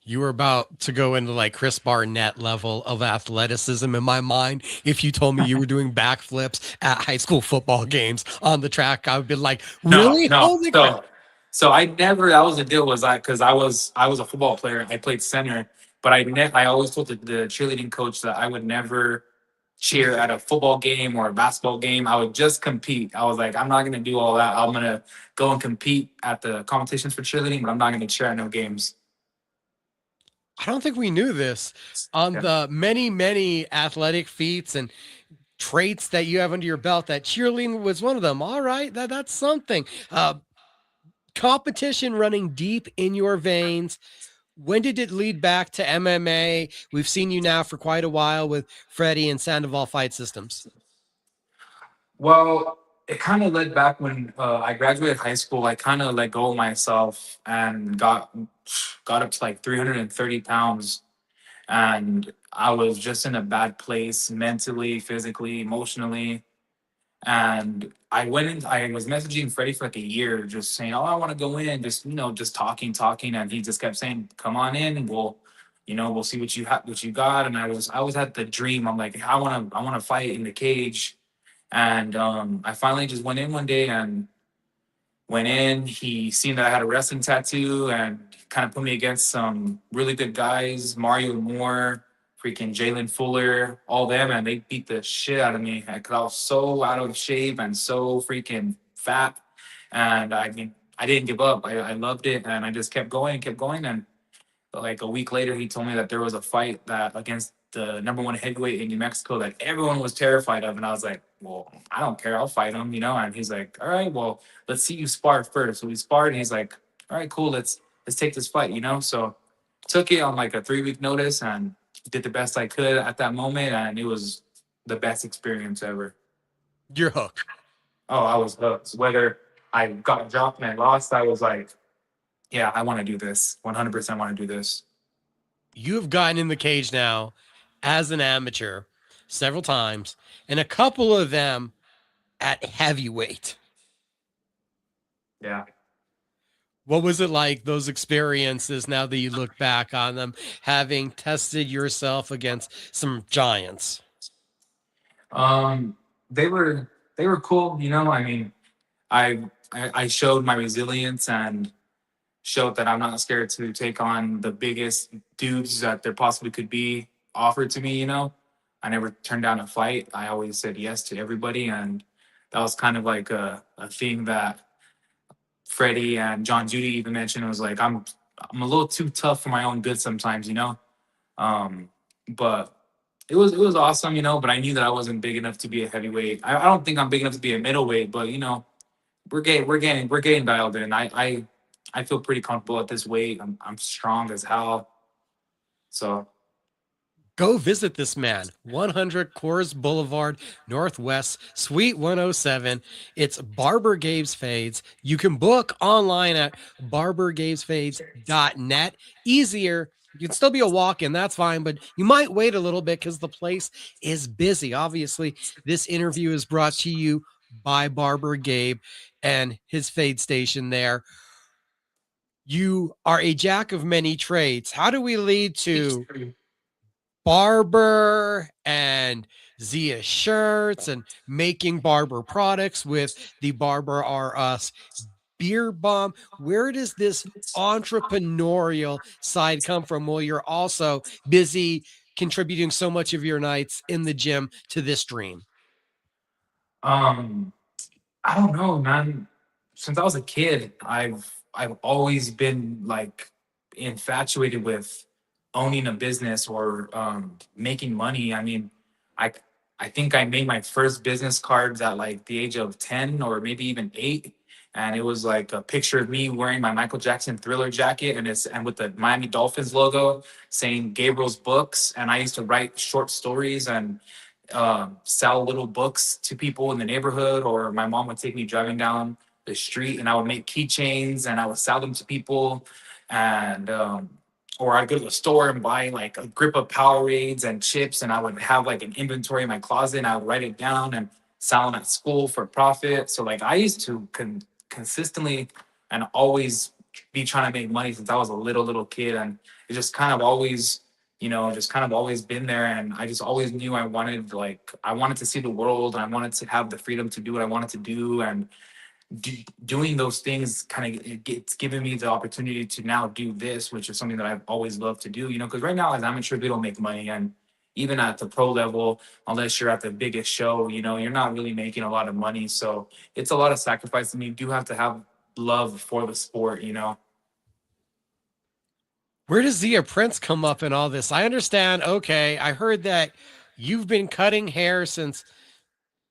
You were about to go into like Chris Barnett level of athleticism in my mind. If you told me you were doing backflips at high school football games on the track, I would be like, No, really? no. Holy crap. So I never. That was the deal. Was I because I was a football player. I played center, but I always told the cheerleading coach that I would never cheer at a football game or a basketball game. I would just compete. I was like, I'm not gonna do all that. I'm gonna go and compete at the competitions for cheerleading, but I'm not gonna cheer at no games. I don't think we knew this. On Yeah. the many, many athletic feats and traits that you have under your belt, that cheerleading was one of them. All right, that's something. Competition running deep in your veins. When did it lead back to MMA? We've seen you now for quite a while with Freddie and Sandoval Fight Systems. Well, it kind of led back when I graduated high school. I kind of let go of myself and got up to like 330 pounds, and I was just in a bad place mentally, physically, emotionally. And I was messaging Freddie for like a year, just saying, "Oh, I want to go in," just just talking, and he just kept saying, "Come on in, and we'll see what you got." And I was at the dream. I'm like, I want to fight in the cage, and I finally just went in one day and went in. He seen that I had a wrestling tattoo and kind of put me against some really good guys, Mario Moore, freaking Jalen Fuller, all them, and they beat the shit out of me because I was so out of shape and so freaking fat. And I mean, I didn't give up. I loved it, and I just kept going, and like a week later, he told me that there was a fight that against the number one heavyweight in New Mexico that everyone was terrified of, and I was like, "Well, I don't care. I'll fight him," you know. And he's like, "All right, well, let's see you spar first." So we sparred, and he's like, "All right, cool. Let's take this fight," you know. So took it on like a 3 week notice and did the best I could at that moment, and it was the best experience ever. You're hooked. Oh, I was hooked. Whether I got dropped and I lost, I was like, "Yeah, I want to do this. 100% want to do this." You have gotten in the cage now as an amateur several times, and a couple of them at heavyweight. Yeah. What was it like, those experiences, now that you look back on them, having tested yourself against some giants? Um, they were cool, you know. I mean, I showed my resilience and showed that I'm not scared to take on the biggest dudes that there possibly could be offered to me. You know, I never turned down a fight. I always said yes to everybody, and that was kind of like a thing that Freddie and John Judy even mentioned. It was like I'm a little too tough for my own good sometimes, you know. But it was awesome, you know. But I knew that I wasn't big enough to be a heavyweight. I don't think I'm big enough to be a middleweight, but you know, we're getting dialed in. I feel pretty comfortable at this weight. I'm strong as hell. So Go visit this man, 100 Coors Boulevard, Northwest, Suite 107. It's Barber Gabe's Fades. You can book online at barbergabesfades.net. Easier. You can still be a walk-in, that's fine, but you might wait a little bit because the place is busy. Obviously, this interview is brought to you by Barber Gabe and his fade station there. You are a jack of many trades. How do we lead to barber and Zia shirts and making barber products with the Barber R Us beer bomb? Where does this entrepreneurial side come from? Well, you're also busy contributing so much of your nights in the gym to this dream. um I don't know, man. Since I was a kid, I've always been like infatuated with owning a business or making money. I mean, I I think I made my first business cards at like the age of 10 or maybe even 8. And it was like a picture of me wearing my Michael Jackson Thriller jacket and with the Miami Dolphins logo saying Gabriel's Books. And I used to write short stories and sell little books to people in the neighborhood, or my mom would take me driving down the street and I would make keychains and I would sell them to people. And or I'd go to the store and buy like a grip of Powerades and chips, and I would have like an inventory in my closet and I would write it down and sell them at school for profit. So like I used to consistently and always be trying to make money since I was a little kid, and it just kind of always, just kind of always been there. And I just always knew I wanted to see the world, and I wanted to have the freedom to do what I wanted to do. And doing those things kind of it's given me the opportunity to now do this, which is something that I've always loved to do, because right now as amateurs, we don't make money. And even at the pro level, unless you're at the biggest show, you're not really making a lot of money. So it's a lot of sacrifice, and you do have to have love for the sport. Where does Zia Prince come up in all this? I understand. Okay. I heard that you've been cutting hair since,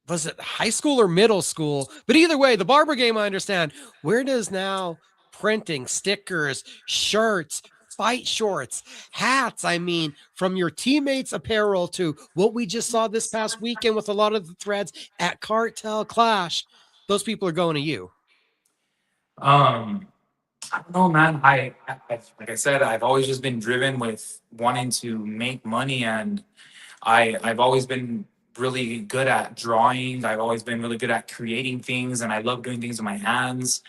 was it high school or middle school? But either way, the barber game, I understand. Where does now printing, stickers, shirts, fight shorts, hats, I mean, from your teammates' apparel to what we just saw this past weekend with a lot of the threads at Cartel Clash, those people are going to you. I don't know, man. Like I said, I've always just been driven with wanting to make money, and I've always been really good at drawing. I've always been really good at creating things, and I love doing things with my hands.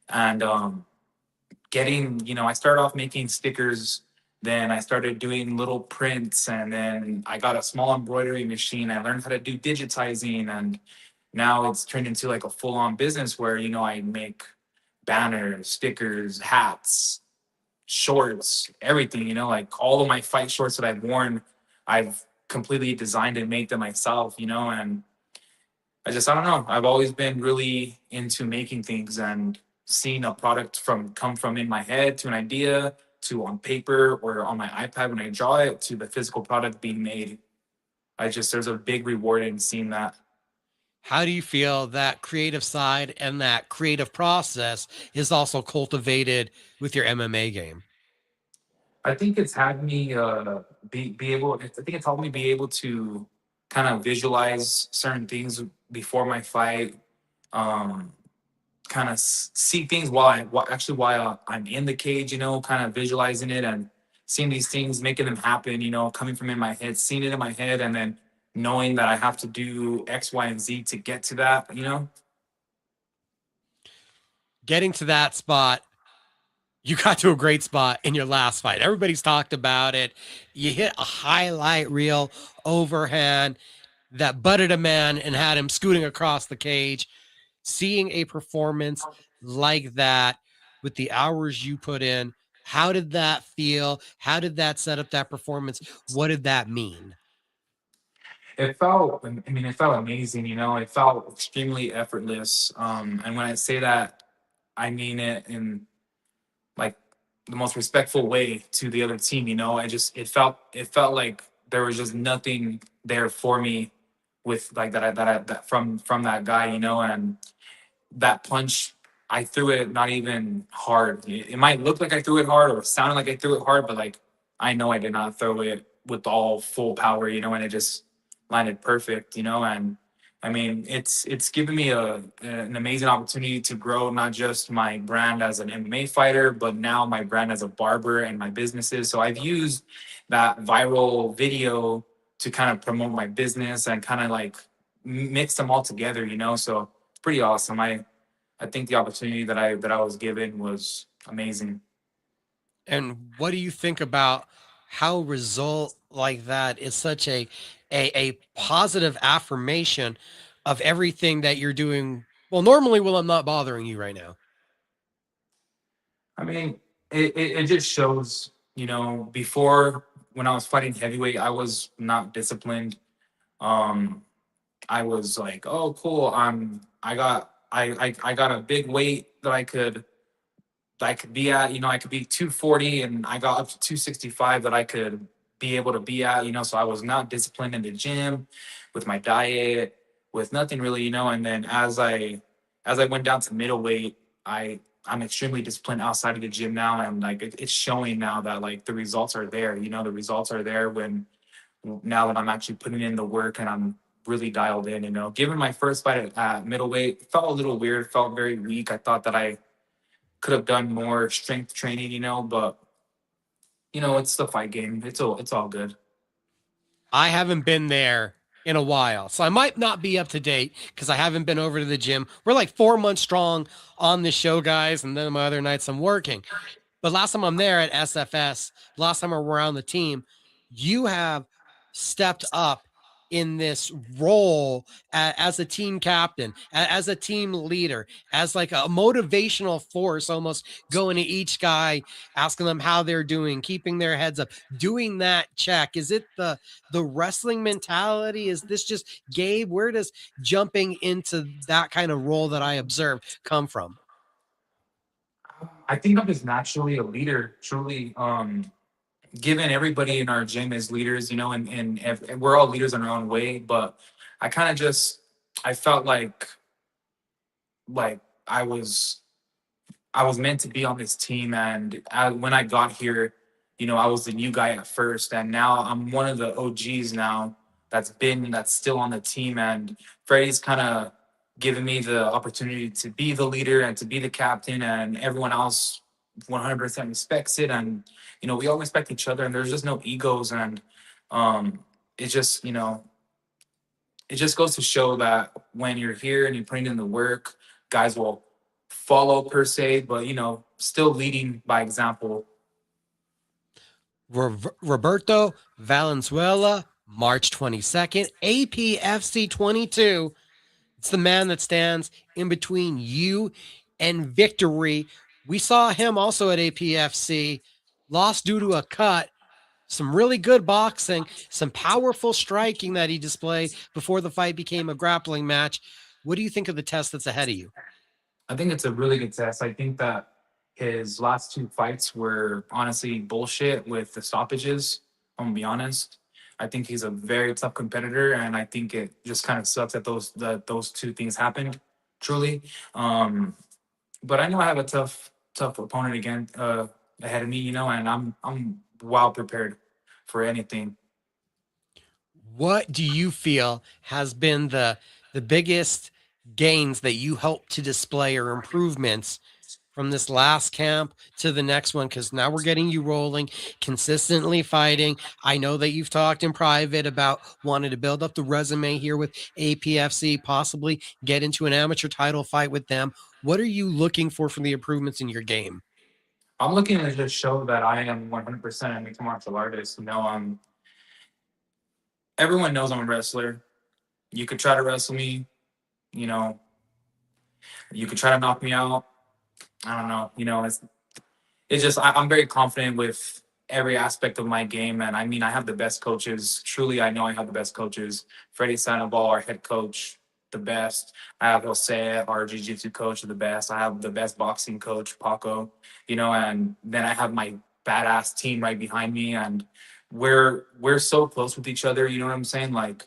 And I started off making stickers. Then I started doing little prints, and then I got a small embroidery machine. I learned how to do digitizing, and now it's turned into like a full-on business where I make banners, stickers, hats, shorts, everything. Like all of my fight shorts that I've worn, I've completely designed and made them myself. And I don't know. I've always been really into making things and seeing a product come from in my head to an idea to on paper or on my iPad when I draw it to the physical product being made. There's a big reward in seeing that. How do you feel that creative side and that creative process is also cultivated with your MMA game? I think it's had me be able. I think it's helped me be able to kind of visualize certain things before my fight. Um, Kind of see things while I'm in the cage. Kind of visualizing it and seeing these things, making them happen. Coming from in my head, seeing it in my head, and then knowing that I have to do X, Y, and Z to get to that. Getting to that spot, you got to a great spot in your last fight. Everybody's talked about it. You hit a highlight reel overhand that butted a man and had him scooting across the cage. Seeing a performance like that with the hours you put in, how did that feel? How did that set up that performance? What did that mean? It felt, I mean, it felt amazing. It felt extremely effortless. And when I say that, I mean it in like the most respectful way to the other team. It felt like there was just nothing there for me with like that from that guy. And that punch, I threw it not even hard. It might look like I threw it hard or sounded like I threw it hard, but like I know I did not throw it with all full power. And it just landed perfect. And I mean, it's given me an amazing opportunity to grow not just my brand as an MMA fighter, but now my brand as a barber and my businesses. So I've used that viral video to kind of promote my business and kind of like mix them all together. So it's pretty awesome. I think the opportunity that I was given was amazing. And what do you think about how result like that is such a positive affirmation of everything that you're doing? Well, normally, I'm not bothering you right now. I mean, it just shows, before when I was fighting heavyweight, I was not disciplined. Um, I was like, oh, cool. I got a big weight that I could be at. I could be 240, and I got up to 265 that I could be able to be at. So I was not disciplined in the gym. with my diet, with nothing really, And then as I went down to middleweight, I'm extremely disciplined outside of the gym now, and like it's showing now that like the results are there. The results are there when now that I'm actually putting in the work and I'm really dialed in. Given my first fight at middleweight, it felt a little weird, felt very weak. I thought that I could have done more strength training, but it's the fight game. It's all good. I haven't been there in a while, so I might not be up to date because I haven't been over to the gym. We're like 4 months strong on this show, guys, and then my other nights I'm working. But last time I'm there at SFS, last time we're around the team, you have stepped up in this role as a team captain, as a team leader, as like a motivational force, almost going to each guy, asking them how they're doing, keeping their heads up, doing that check. Is it the wrestling mentality? Is this just Gabe? Where does jumping into that kind of role that I observed come from? I think I'm just naturally a leader, truly. Given everybody in our gym is leaders, and we're all leaders in our own way. But I kind of I felt like I was meant to be on this team, and when I got here, I was the new guy at first, and now I'm one of the OGs now that's still on the team, and Freddie's kind of given me the opportunity to be the leader and to be the captain, and everyone else 100% respects it, and we all respect each other, and there's just no egos, and it just it just goes to show that when you're here and you're putting in the work, guys will follow per se, but still leading by example. Roberto Valenzuela, March 22nd, APFC 22. It's the man that stands in between you and victory. We saw him also at APFC, lost due to a cut. Some really good boxing, some powerful striking that he displayed before the fight became a grappling match. What do you think of the test that's ahead of you? I think it's a really good test. I think that his last 2 fights were honestly bullshit with the stoppages. I'm gonna be honest. I think he's a very tough competitor, and I think it just kind of sucks that those 2 things happened. Truly, but I know I have a tough opponent again ahead of me, and I'm well prepared for anything. What do you feel has been the biggest gains that you hope to display or improvements from this last camp to the next one? Because now we're getting you rolling, consistently fighting. I know that you've talked in private about wanting to build up the resume here with APFC, possibly get into an amateur title fight with them. What are you looking for from the improvements in your game? I'm looking to just show that I am 100% a mixed martial artist. Everyone knows I'm a wrestler. You could try to wrestle me, you know, you could try to knock me out. I don't know, it's just I'm very confident with every aspect of my game, and I mean I have the best coaches. Truly, I know I have the best coaches. Freddie Sandoval, our head coach, the best. I have Jose, our jiu-jitsu coach, the best. I have the best boxing coach, Paco. And then I have my badass team right behind me, and we're so close with each other. You know what I'm saying? Like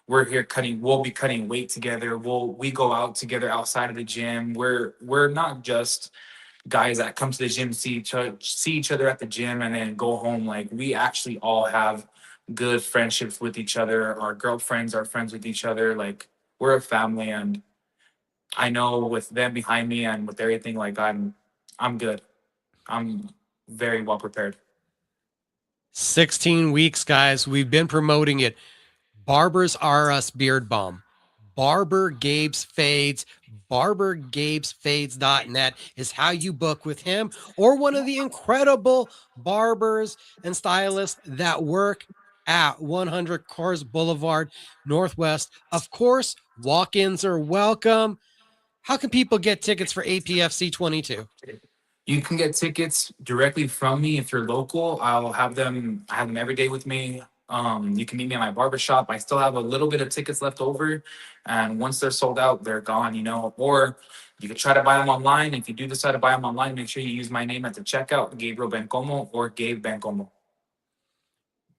we're here we'll be cutting weight together. We go out together outside of the gym. We're not just guys that come to the gym, see each other at the gym, and then go home. Like we actually all have good friendships with each other. Our girlfriends are friends with each other. Like we're a family, and I know with them behind me and with everything, like I'm good. I'm very well prepared. 16 weeks, guys. We've been promoting it. Barbers R Us Beard Balm. Barber Gabe's Fades. BarberGabesFades.net is how you book with him or one of the incredible barbers and stylists that work at 100 Coors Boulevard Northwest. Of course, walk-ins are welcome. How can people get tickets for APFC 22? You can get tickets directly from me if you're local. I have them every day with me. You can meet me at my barbershop. I still have a little bit of tickets left over, and once they're sold out, they're gone. Or you could try to buy them online. If you do decide to buy them online, make sure you use my name at the checkout, Gabriel Bencomo or Gabe Bencomo.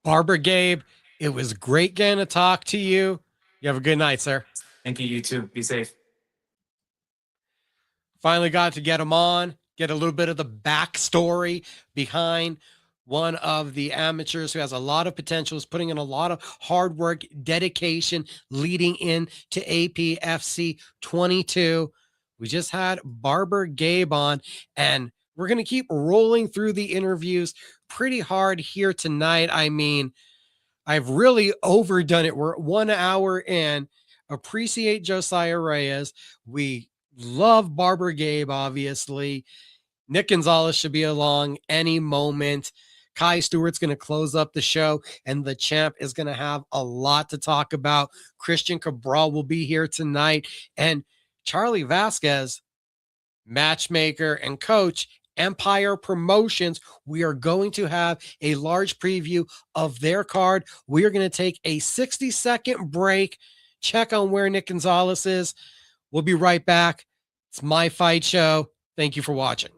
Barber Gabe, it was great getting to talk to you. You have a good night, sir. Thank you. You too. Be safe. Finally got to get him on, get a little bit of the backstory behind one of the amateurs who has a lot of potential, is putting in a lot of hard work, dedication, leading in to APFC 22. We just had Barber Gabe on, and we're going to keep rolling through the interviews pretty hard here tonight. I mean, I've really overdone it. We're 1 hour in. Appreciate Josiah Reyes. We love Barber Gabe, obviously. Nick Gonzalez should be along any moment. Kai Stewart's going to close up the show, and the champ is going to have a lot to talk about. Cristian Cabral will be here tonight, and Charlie Vasquez, matchmaker and coach, Empire Promotions. We are going to have a large preview of their card. We are going to take a 60-second break, check on where Nick Gonzalez is. We'll be right back. It's My Fight Show. Thank you for watching.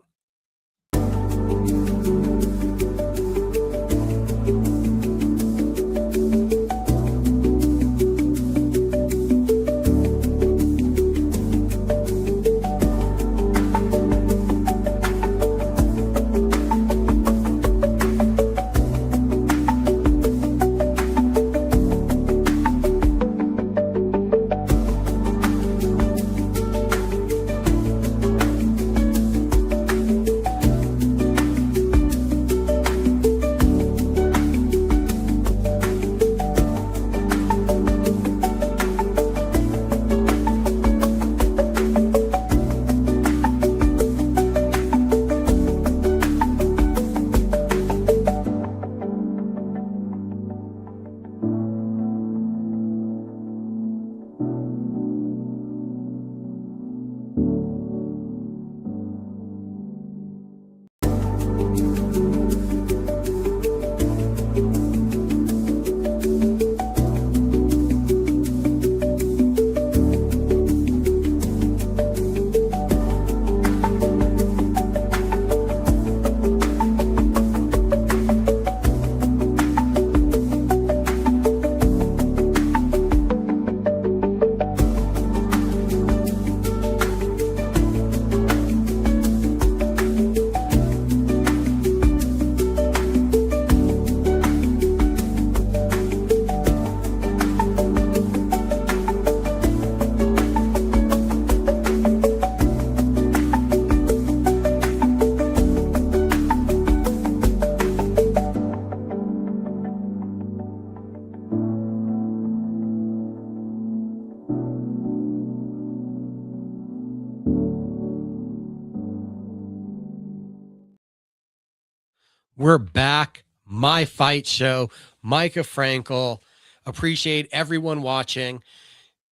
We're back. My Fight Show. Mika Frankl. Appreciate everyone watching.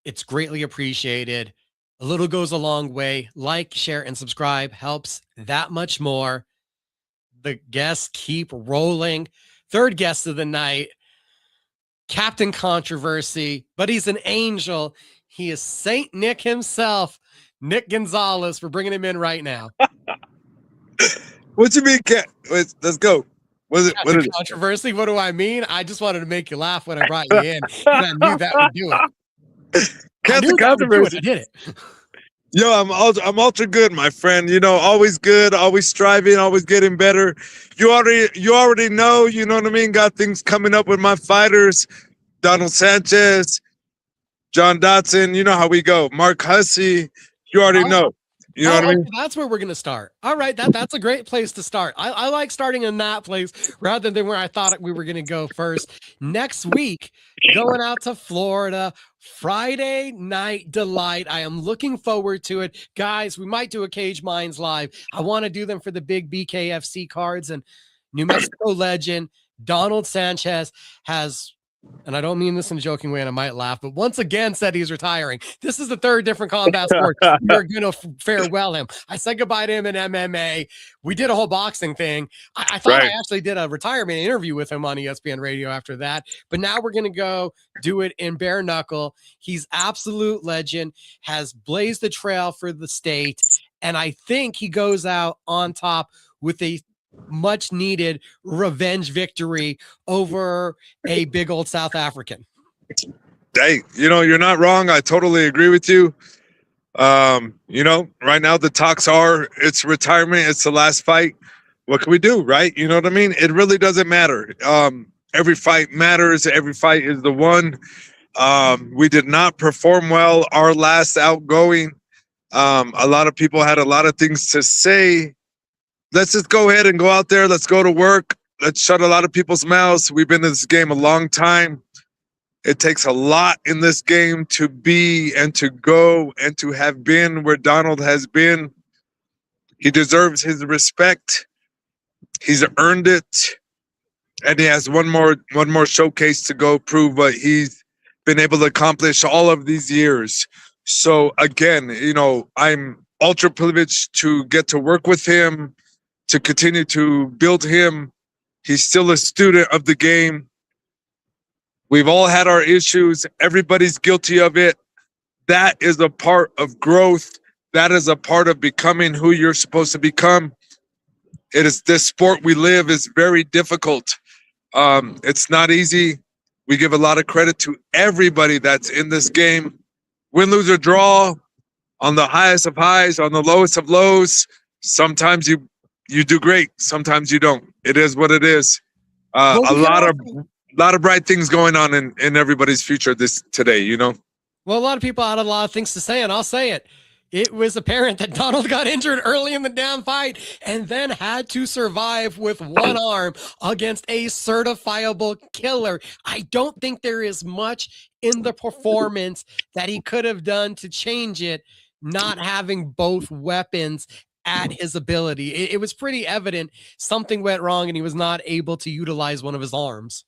It's greatly appreciated. A little goes a long way. Like, share, and subscribe helps that much more. The guests keep rolling. Third guest of the night, Captain Controversy, but he's an angel. He is Saint Nick himself, Nick Gonzalez. We're bringing him in right now. What you mean, cat? Wait, let's go. What is it? What is it? Controversy? What do I mean? I just wanted to make you laugh when I brought you in. I knew that would do it. Captain Controversy. I did it. Yo, I'm ultra good, my friend. You know, always good, always striving, always getting better. You already know. You know what I mean. Got things coming up with my fighters. Donald Sanchez, John Dotson. You know how we go. Mark Hussey. You already know. You know what I mean? That's where we're going to start. All right. That's a great place to start. I like starting in that place rather than where I thought we were going to go first. Next week, going out to Florida, Friday Night Delight. I am looking forward to it. Guys, we might do a Cage Minds live. I want to do them for the big BKFC cards, and New Mexico legend Donald Sanchez has, and I don't mean this in a joking way and I might laugh, but once again said he's retiring. This is the third different combat sport we're going to farewell him. I said goodbye to him in MMA. We did a whole boxing thing. I thought I actually did a retirement interview with him on ESPN radio after that, but now we're going to go do it in Bare Knuckle. He's absolute legend, has blazed the trail for the state, and I think he goes out on top with a much needed revenge victory over a big old South African. Hey, you're not wrong. I totally agree with you. Right now the talks are it's retirement. It's the last fight. What can we do, right? You know what I mean? It really doesn't matter. Every fight matters. Every fight is the one. We did not perform well our last outgoing. A lot of people had a lot of things to say. Let's just go ahead and go out there. Let's go to work. Let's shut a lot of people's mouths. We've been in this game a long time. It takes a lot in this game to be and to go and to have been where Donald has been. He deserves his respect. He's earned it. And he has one more showcase to go prove what he's been able to accomplish all of these years. So again, I'm ultra privileged to get to work with him, to continue to build him. He's still a student of the game. We've all had our issues. Everybody's guilty of it. That is a part of growth. That is a part of becoming who you're supposed to become. It is this sport we live is very difficult. It's not easy. We give a lot of credit to everybody that's in this game. Win, lose, or draw, on the highest of highs, on the lowest of lows. Sometimes you do great. Sometimes you don't. It is what it is. A lot of bright things going on in everybody's future today. Well, a lot of people had a lot of things to say, and I'll say it. It was apparent that Donald got injured early in the damn fight and then had to survive with one arm against a certifiable killer. I don't think there is much in the performance that he could have done to change it, not having both weapons at his ability. It was pretty evident something went wrong and he was not able to utilize one of his arms.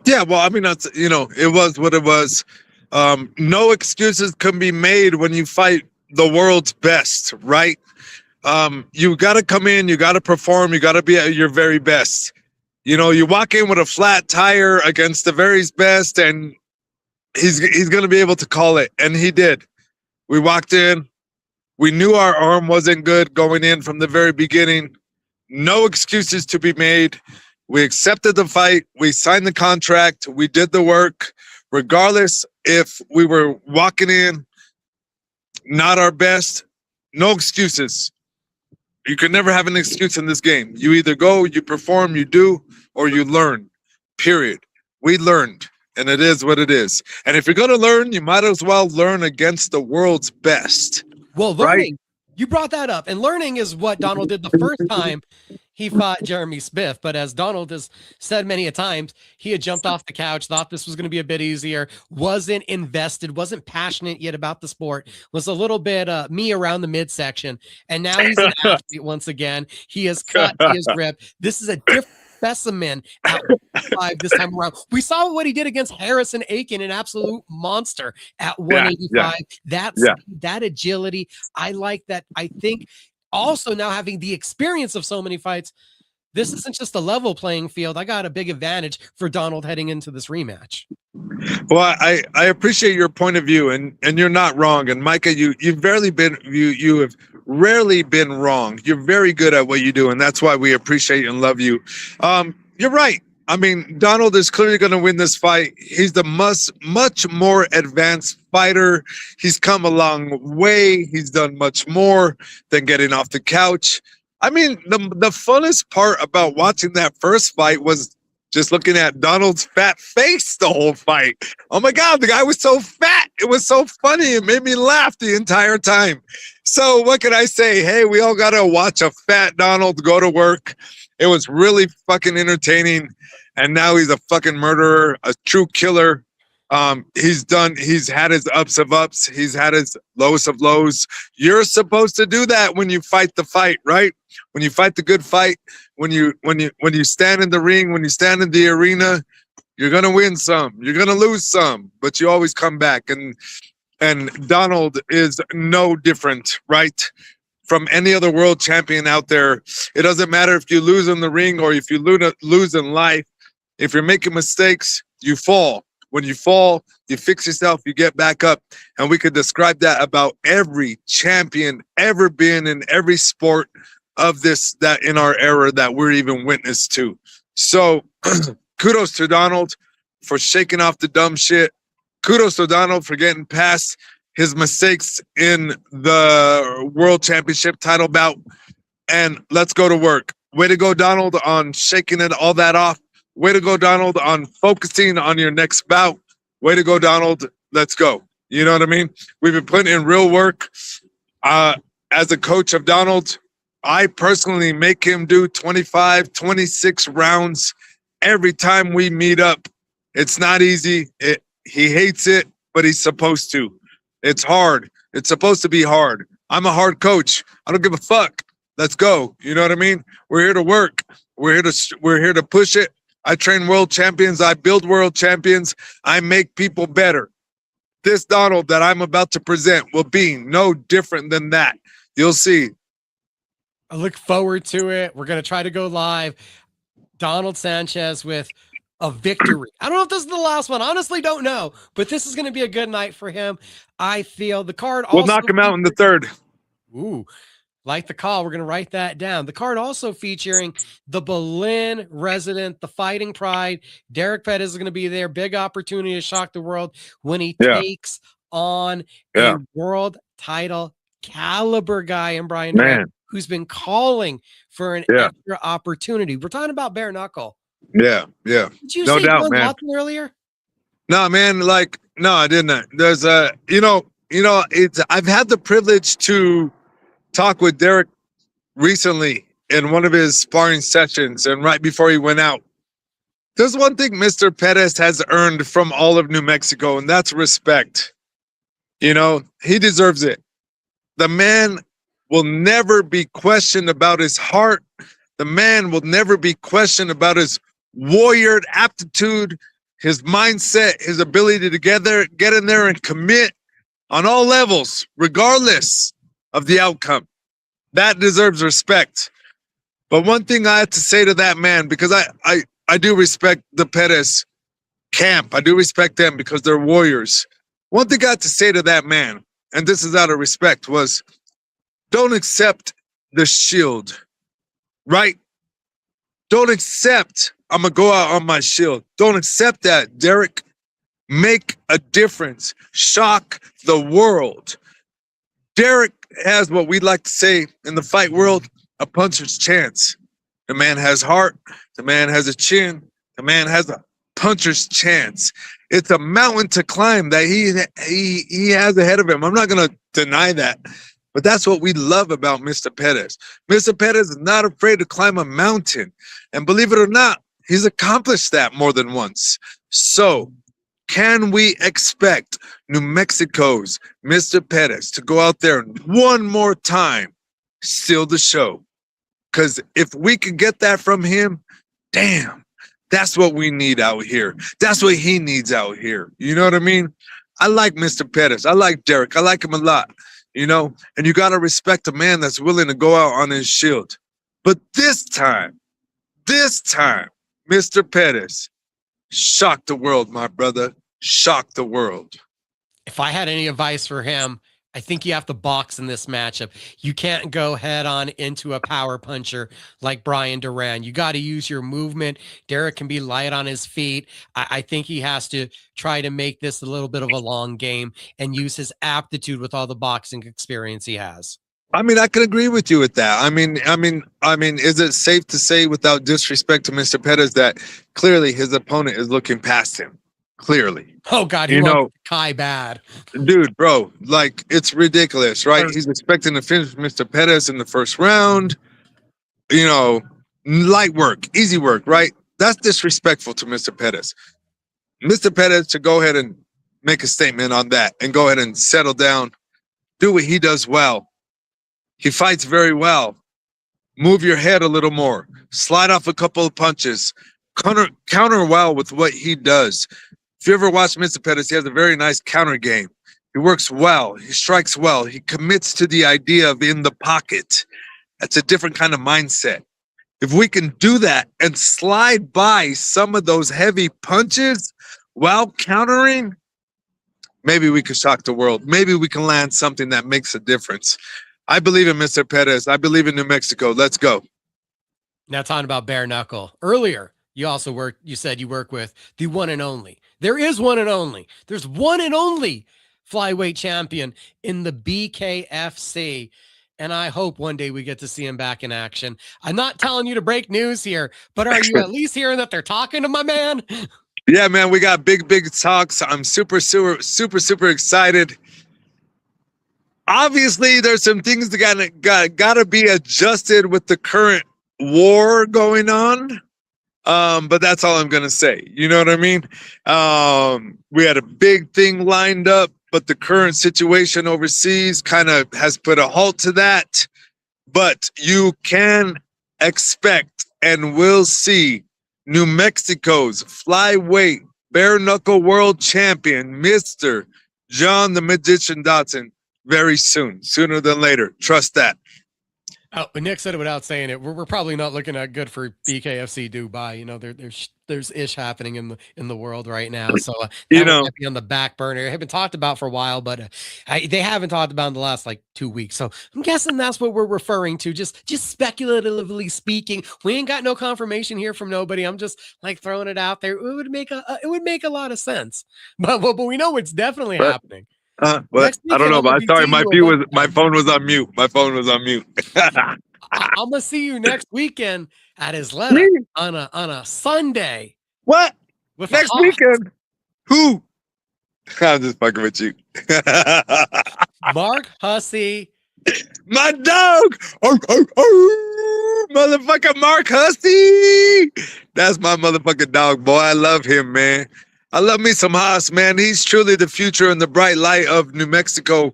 Yeah, well, I mean, that's, it was what it was. No excuses can be made when you fight the world's best, right? You got to come in, you got to perform, you got to be at your very best. You walk in with a flat tire against the very best, and he's going to be able to call it, and he did. We walked in, we knew our arm wasn't good going in from the very beginning. No excuses to be made. We accepted the fight, we signed the contract, we did the work, regardless if we were walking in not our best. No excuses. You can never have an excuse in this game. You either go, you perform, you do, or you learn. Period. We learned, and it is what it is. And if you're going to learn, you might as well learn against the world's best. Well, learning, you brought that up, and learning is what Donald did the first time he fought Jeremy Smith. But as Donald has said many a times, he had jumped off the couch, thought this was going to be a bit easier, wasn't invested, wasn't passionate yet about the sport, was a little bit me around the midsection. And now he's an athlete once again. He has cut, he has ripped. This is a different specimen at 185 this time around. We saw what he did against Harrison Aiken, an absolute monster at 185. That agility, I like that. I think also now having the experience of so many fights, this isn't just a level playing field. I got a big advantage for Donald heading into this rematch. Well, I appreciate your point of view, and you're not wrong. And Micah, you've rarely been you have rarely been wrong. You're very good at what you do, and that's why we appreciate and love you. You're right. I mean, Donald is clearly going to win this fight. He's the much more advanced fighter. He's come a long way. He's done much more than getting off the couch. I mean, the funnest part about watching that first fight was just looking at Donald's fat face the whole fight. Oh my God, the guy was so fat. It was so funny. It made me laugh the entire time. So what can I say? Hey, we all got to watch a fat Donald go to work. It was really fucking entertaining. And now he's a fucking murderer, a true killer. He's had his ups of ups. He's had his lowest of lows. You're supposed to do that when you fight the fight, right? When you fight the good fight, when you stand in the ring, when you stand in the arena, you're going to win some, you're going to lose some, but you always come back. And Donald is no different, right? From any other world champion out there. It doesn't matter if you lose in the ring or if you lose in life. If you're making mistakes, you fall. When you fall, you fix yourself, you get back up. And we could describe that about every champion ever been in every sport of that in our era that we're even witness to. So kudos to Donald for shaking off the dumb shit, kudos to Donald for getting past his mistakes in the World Championship title bout. And let's go to work. Way to go, Donald, on shaking all that off. Way to go, Donald, on focusing on your next bout. Way to go, Donald. Let's go. You know what I mean? We've been putting in real work. As a coach of Donald, I personally make him do 25, 26 rounds every time we meet up. It's not easy. He hates it, but he's supposed to. It's hard. It's supposed to be hard. I'm a hard coach. I don't give a fuck. Let's go. You know what I mean? We're here to work. We're here to push it. I train world champions. I build world champions. I make people better. This Donald that I'm about to present will be no different than that. You'll see. I look forward to it. We're going to try to go live. Donald Sanchez with a victory. I don't know if this is the last one. Honestly, don't know. But this is going to be a good night for him. I feel the card also. We'll knock him out in the third. Ooh. Like the call, we're going to write that down. The card also featuring the Berlin resident, the Fighting Pride. Derek Pettis is going to be there. Big opportunity to shock the world when he takes on a world title caliber guy in Brian Durant, who's been calling for an extra opportunity. We're talking about Bare Knuckle. Yeah. Did you say John Watson earlier? No, man. No, I didn't. There's I've had the privilege to talk with Derek recently in one of his sparring sessions, and right before he went out. There's one thing Mr. Pettis has earned from all of New Mexico, and that's respect. You know, he deserves it. The man will never be questioned about his heart. The man will never be questioned about his warrior aptitude, his mindset, his ability to get in there and commit on all levels, regardless of the outcome. That deserves respect. But one thing I have to say to that man, because I do respect the Pettis camp. I do respect them because they're warriors. One thing I have to say to that man, and this is out of respect, was don't accept the shield, right? Don't accept, I'm going to go out on my shield. Don't accept that, Derek. Make a difference. Shock the world. Derek has what we'd like to say in the fight world, a puncher's chance. The man has heart. The man has a chin. The man has a puncher's chance. It's a mountain to climb that he has ahead of him. I'm not going to deny that. But that's what we love about Mr. Pettis. Mr. Pettis is not afraid to climb a mountain. And believe it or not, he's accomplished that more than once. So, can we expect New Mexico's Mr. Pettis to go out there and one more time steal the show? Because if we could get that from him, damn, that's what we need out here. That's what he needs out here. You know what I mean? I like Mr. Pettis. I like Derek. I like him a lot, you know? And you got to respect a man that's willing to go out on his shield. But this time, Mr. Pettis, shock the world, my brother. Shock the world. If I had any advice for him, I think you have to box in this matchup. You can't go head on into a power puncher like Brian Duran. You got to use your movement. Derek can be light on his feet. I think he has to try to make this a little bit of a long game and use his aptitude with all the boxing experience he has. I mean, I can agree with you with that. I mean, is it safe to say, without disrespect to Mr. Pettis, that clearly his opponent is looking past him? Clearly. Oh God, you know, Kai bad. Dude, bro, like, it's ridiculous, right? He's expecting to finish Mr. Pettis in the first round. You know, light work, easy work, right? That's disrespectful to Mr. Pettis. Mr. Pettis should go ahead and make a statement on that and go ahead and settle down. Do what he does well. He fights very well. Move your head a little more. Slide off a couple of punches. Counter well with what he does. If you ever watch Mr. Pettis, he has a very nice counter game. He works well. He strikes well. He commits to the idea of in the pocket. That's a different kind of mindset. If we can do that and slide by some of those heavy punches while countering, maybe we can shock the world. Maybe we can land something that makes a difference. I believe in Mr. Pettis. I believe in New Mexico. Let's go. Now talking about Bare Knuckle. Earlier, You also you said you work with the one and only. There is one and only. There's one and only flyweight champion in the BKFC. And I hope one day we get to see him back in action. I'm not telling you to break news here, but are you at least hearing that they're talking to my man? Yeah, man, we got big talks. I'm super excited. Obviously, there's some things that gotta be adjusted with the current war going on. But that's all I'm gonna say. You know what I mean? We had a big thing lined up, but the current situation overseas kind of has put a halt to that. But you can expect and will see New Mexico's flyweight bare knuckle world champion, Mr. John the Magician Dotson, very soon, sooner than later. Trust that. Oh, Nick said it without saying it. We're probably not looking at good for BKFC Dubai. You know, there's ish happening in the world right now. So that might be on the back burner. It had been talked about for a while, but they haven't talked about in the last like 2 weeks. So I'm guessing that's what we're referring to. Just speculatively speaking, we ain't got no confirmation here from nobody. I'm just like throwing it out there. It would make a lot of sense, but we know it's definitely happening. What? I don't know, but sorry, my phone was on mute. My phone was on mute. I'm gonna see you next weekend at Isleta on a Sunday. What? Next weekend? Who? I'm just fucking with you. Mark Hussey. My dog. Motherfucker Mark Hussey. That's my motherfucking dog, boy. I love him, man. I love me some Haas, man. He's truly the future and the bright light of New Mexico.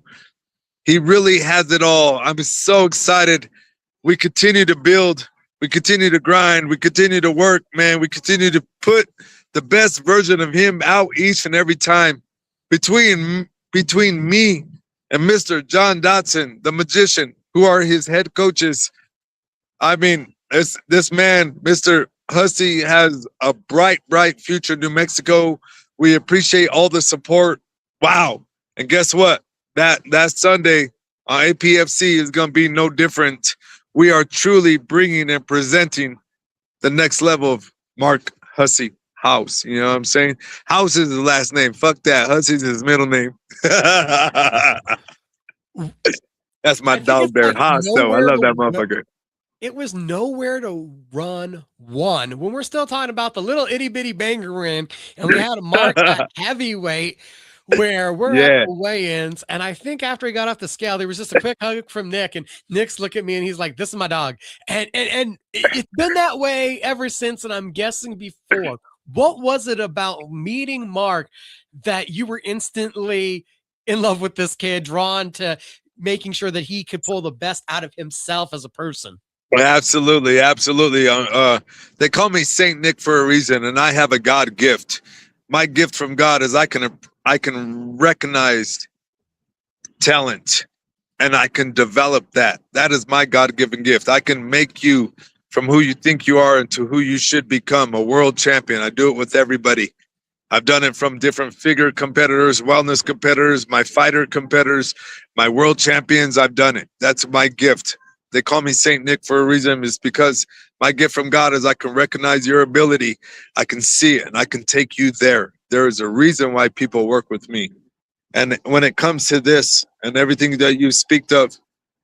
He really has it all. I'm so excited. We continue to build. We continue to grind. We continue to work, man. We continue to put the best version of him out each and every time. Between me and Mr. John Dotson, the magician, who are his head coaches. I mean, this man, Mr. Hussey, has a bright future in New Mexico. We appreciate all the support. Wow. And guess what? That Sunday on APFC is going to be no different. We are truly bringing and presenting the next level of Mark Hussey House. You know what I'm saying? House is his last name. Fuck that. Hussey's his middle name. That's my dog there. Haas, though. I love that motherfucker. It was nowhere to run one when we're still talking about the little itty bitty banger ring, and we had to mark that heavyweight where we're at the weigh-ins. And I think after he got off the scale, there was just a quick hug from Nick, and Nick's look at me and he's like, "This is my dog." And it's been that way ever since. And I'm guessing before. What was it about meeting Mark that you were instantly in love with this kid, drawn to making sure that he could pull the best out of himself as a person? Absolutely. They call me Saint Nick for a reason, and I have a God gift. My gift from God is I can recognize talent, and I can develop that. That is my God-given gift. I can make you from who you think you are into who you should become, a world champion. I do it with everybody. I've done it from different figure competitors, wellness competitors, my fighter competitors, my world champions. I've done it. That's my gift. They call me Saint Nick for a reason. It's because my gift from God is I can recognize your ability. I can see it, and I can take you there. There is a reason why people work with me. And when it comes to this and everything that you speak of,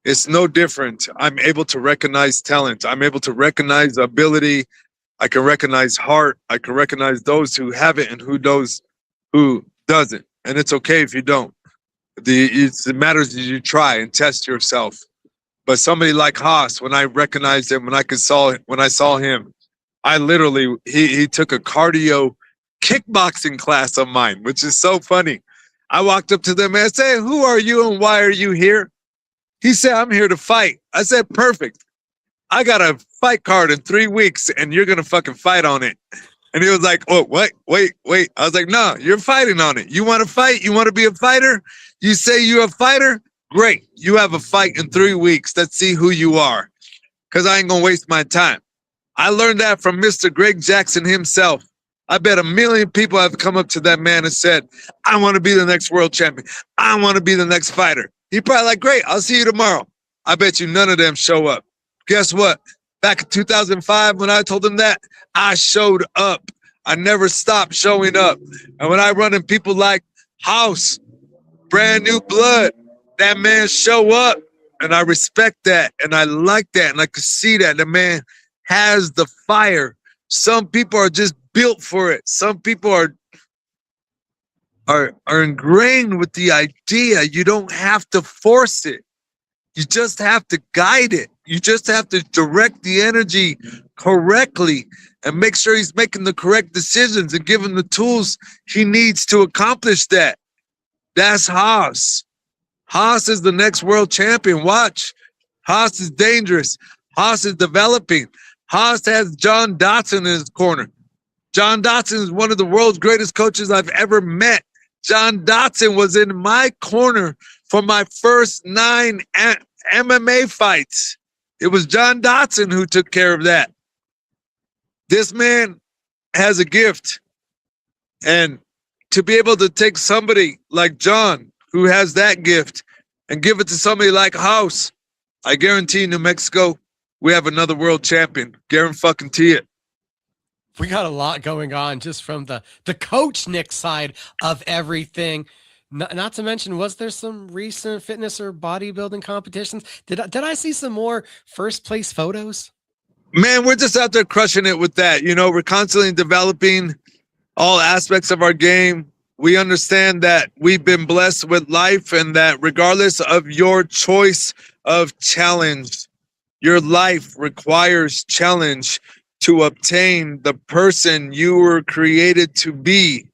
it's no different. I'm able to recognize talent. I'm able to recognize ability. I can recognize heart. I can recognize those who have it and who doesn't. And it's okay if you don't. It matters that you try and test yourself. But somebody like Haas, when I recognized him, when I saw him, I literally, he took a cardio kickboxing class of mine, which is so funny. I walked up to them and I said, "Who are you and why are you here?" He said, "I'm here to fight." I said, "Perfect. I got a fight card in 3 weeks and you're going to fucking fight on it." And he was like, "Oh, what? Wait." I was like, "No, you're fighting on it. You want to fight? You want to be a fighter? You say you're a fighter? Great. You have a fight in 3 weeks. Let's see who you are." Because I ain't going to waste my time. I learned that from Mr. Greg Jackson himself. I bet 1 million people have come up to that man and said, "I want to be the next world champion. I want to be the next fighter." He probably like, "Great, I'll see you tomorrow." I bet you none of them show up. Guess what? Back in 2005, when I told him that, I showed up. I never stopped showing up. And when I run in people like House, Brand New Blood, that man show up. And I respect that. And I like that. And I could see that the man has the fire. Some people are just built for it. Some people are ingrained with the idea. You don't have to force it. You just have to guide it. You just have to direct the energy correctly and make sure he's making the correct decisions and give him the tools he needs to accomplish that. That's Haas. Haas is the next world champion. Watch. Haas is dangerous. Haas is developing. Haas has John Dotson in his corner. John Dotson is one of the world's greatest coaches I've ever met. John Dotson was in my corner for my first 9 MMA fights. It was John Dotson who took care of that. This man has a gift. And to be able to take somebody like John, who has that gift, and give it to somebody like House, I guarantee New Mexico, we have another world champion. Guarantee it. We got a lot going on just from the coach Nick side of everything. Not to mention, was there some recent fitness or bodybuilding competitions? Did I see some more first place photos? Man, we're just out there crushing it with that. You know, we're constantly developing all aspects of our game. We understand that we've been blessed with life and that regardless of your choice of challenge, your life requires challenge to obtain the person you were created to be.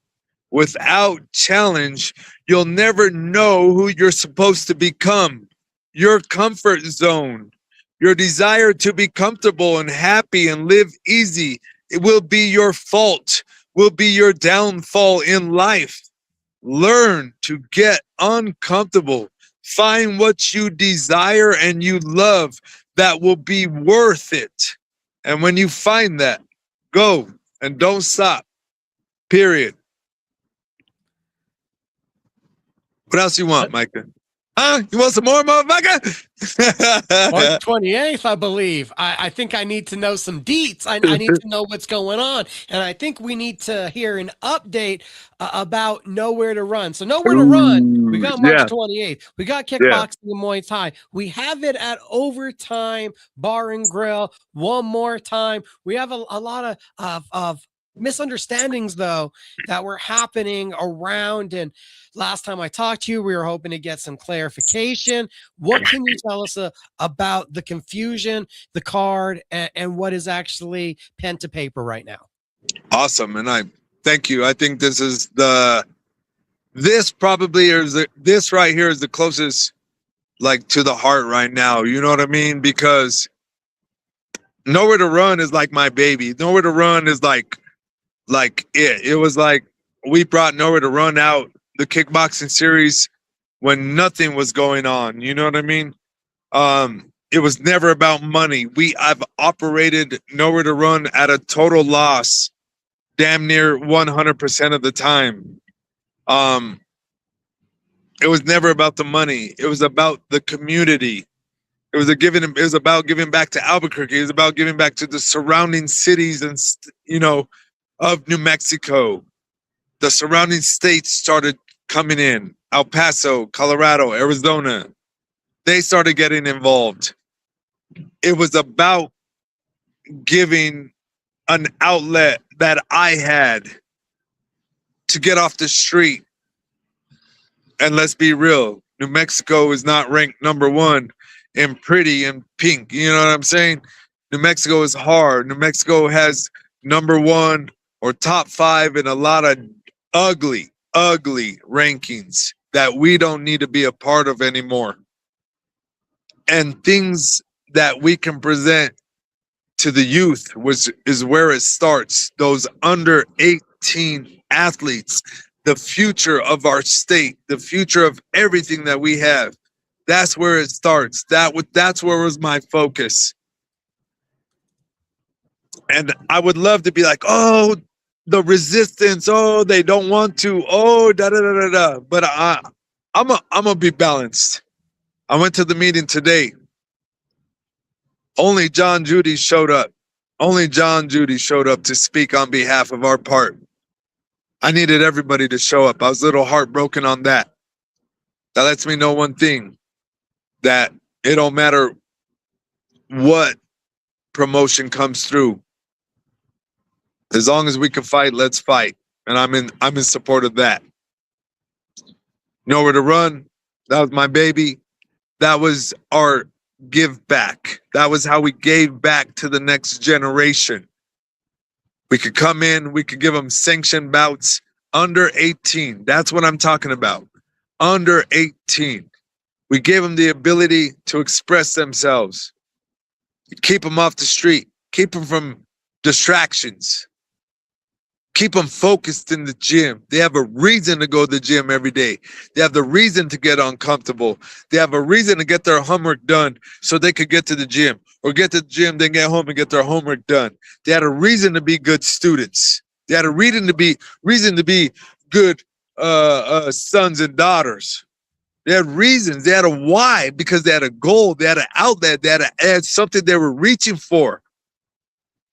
Without challenge, you'll never know who you're supposed to become. Your comfort zone, your desire to be comfortable and happy and live easy, it will be your fault, will be your downfall in life. Learn to get uncomfortable. Find what you desire and you love that will be worth it. And when you find that, go and don't stop. Period. What else you want, Micah? Huh? You want some more, motherfucker? March 28th, I believe. I think I need to know some deets. I need to know what's going on. And I think we need to hear an update about Nowhere to Run. So Nowhere to Run, we got March 28th. We got kickboxing and Muay Thai. We have it at Overtime Bar and Grill one more time. We have a lot of misunderstandings, though, that were happening around. And last time I talked to you, we were hoping to get some clarification. What can you tell us about the confusion, the card, and what is actually pen to paper right now? Awesome. And I thank you. I think this is this right here is the closest like to the heart right now. You know what I mean? Because Nowhere to Run is like my baby. Nowhere to Run is like it was like we brought Nowhere to Run out the kickboxing series when nothing was going on. You know what I mean? It was never about money. I've operated Nowhere to Run at a total loss damn near 100% of the time. It was never about the money. It was about the community. It was about giving back to Albuquerque. It was about giving back to the surrounding cities and, you know, of New Mexico. The surrounding states started coming in. El Paso, Colorado, Arizona. They started getting involved. It was about giving an outlet that I had to get off the street. And let's be real, New Mexico is not ranked number 1 in pretty and pink. You know what I'm saying? New Mexico is hard. New Mexico has number 1 or top 5 in a lot of ugly rankings that we don't need to be a part of anymore. And things that we can present to the youth is where it starts. Those under 18 athletes, the future of our state, the future of everything that we have. That's where it starts. That's where was my focus. And I would love to be like, oh, the resistance, oh, they don't want to, oh, da-da-da-da-da. But I'm gonna be balanced. I went to the meeting today. Only John Judy showed up. Only John Judy showed up to speak on behalf of our part. I needed everybody to show up. I was a little heartbroken on that. That lets me know one thing, that it don't matter what promotion comes through. As long as we can fight, let's fight. And I'm in support of that. Nowhere to Run, that was my baby. That was our give back. That was how we gave back to the next generation. We could come in, we could give them sanctioned bouts under 18. That's what I'm talking about. Under 18. We gave them the ability to express themselves. Keep them off the street. Keep them from distractions. Keep them focused in the gym. They have a reason to go to the gym every day. They have the reason to get uncomfortable. They have a reason to get their homework done so they could get to the gym. Or get to the gym, then get home and get their homework done. They had a reason to be good students. They had a reason to be good sons and daughters. They had reasons. They had a why, because they had a goal. They had an outlet. They had something they were reaching for.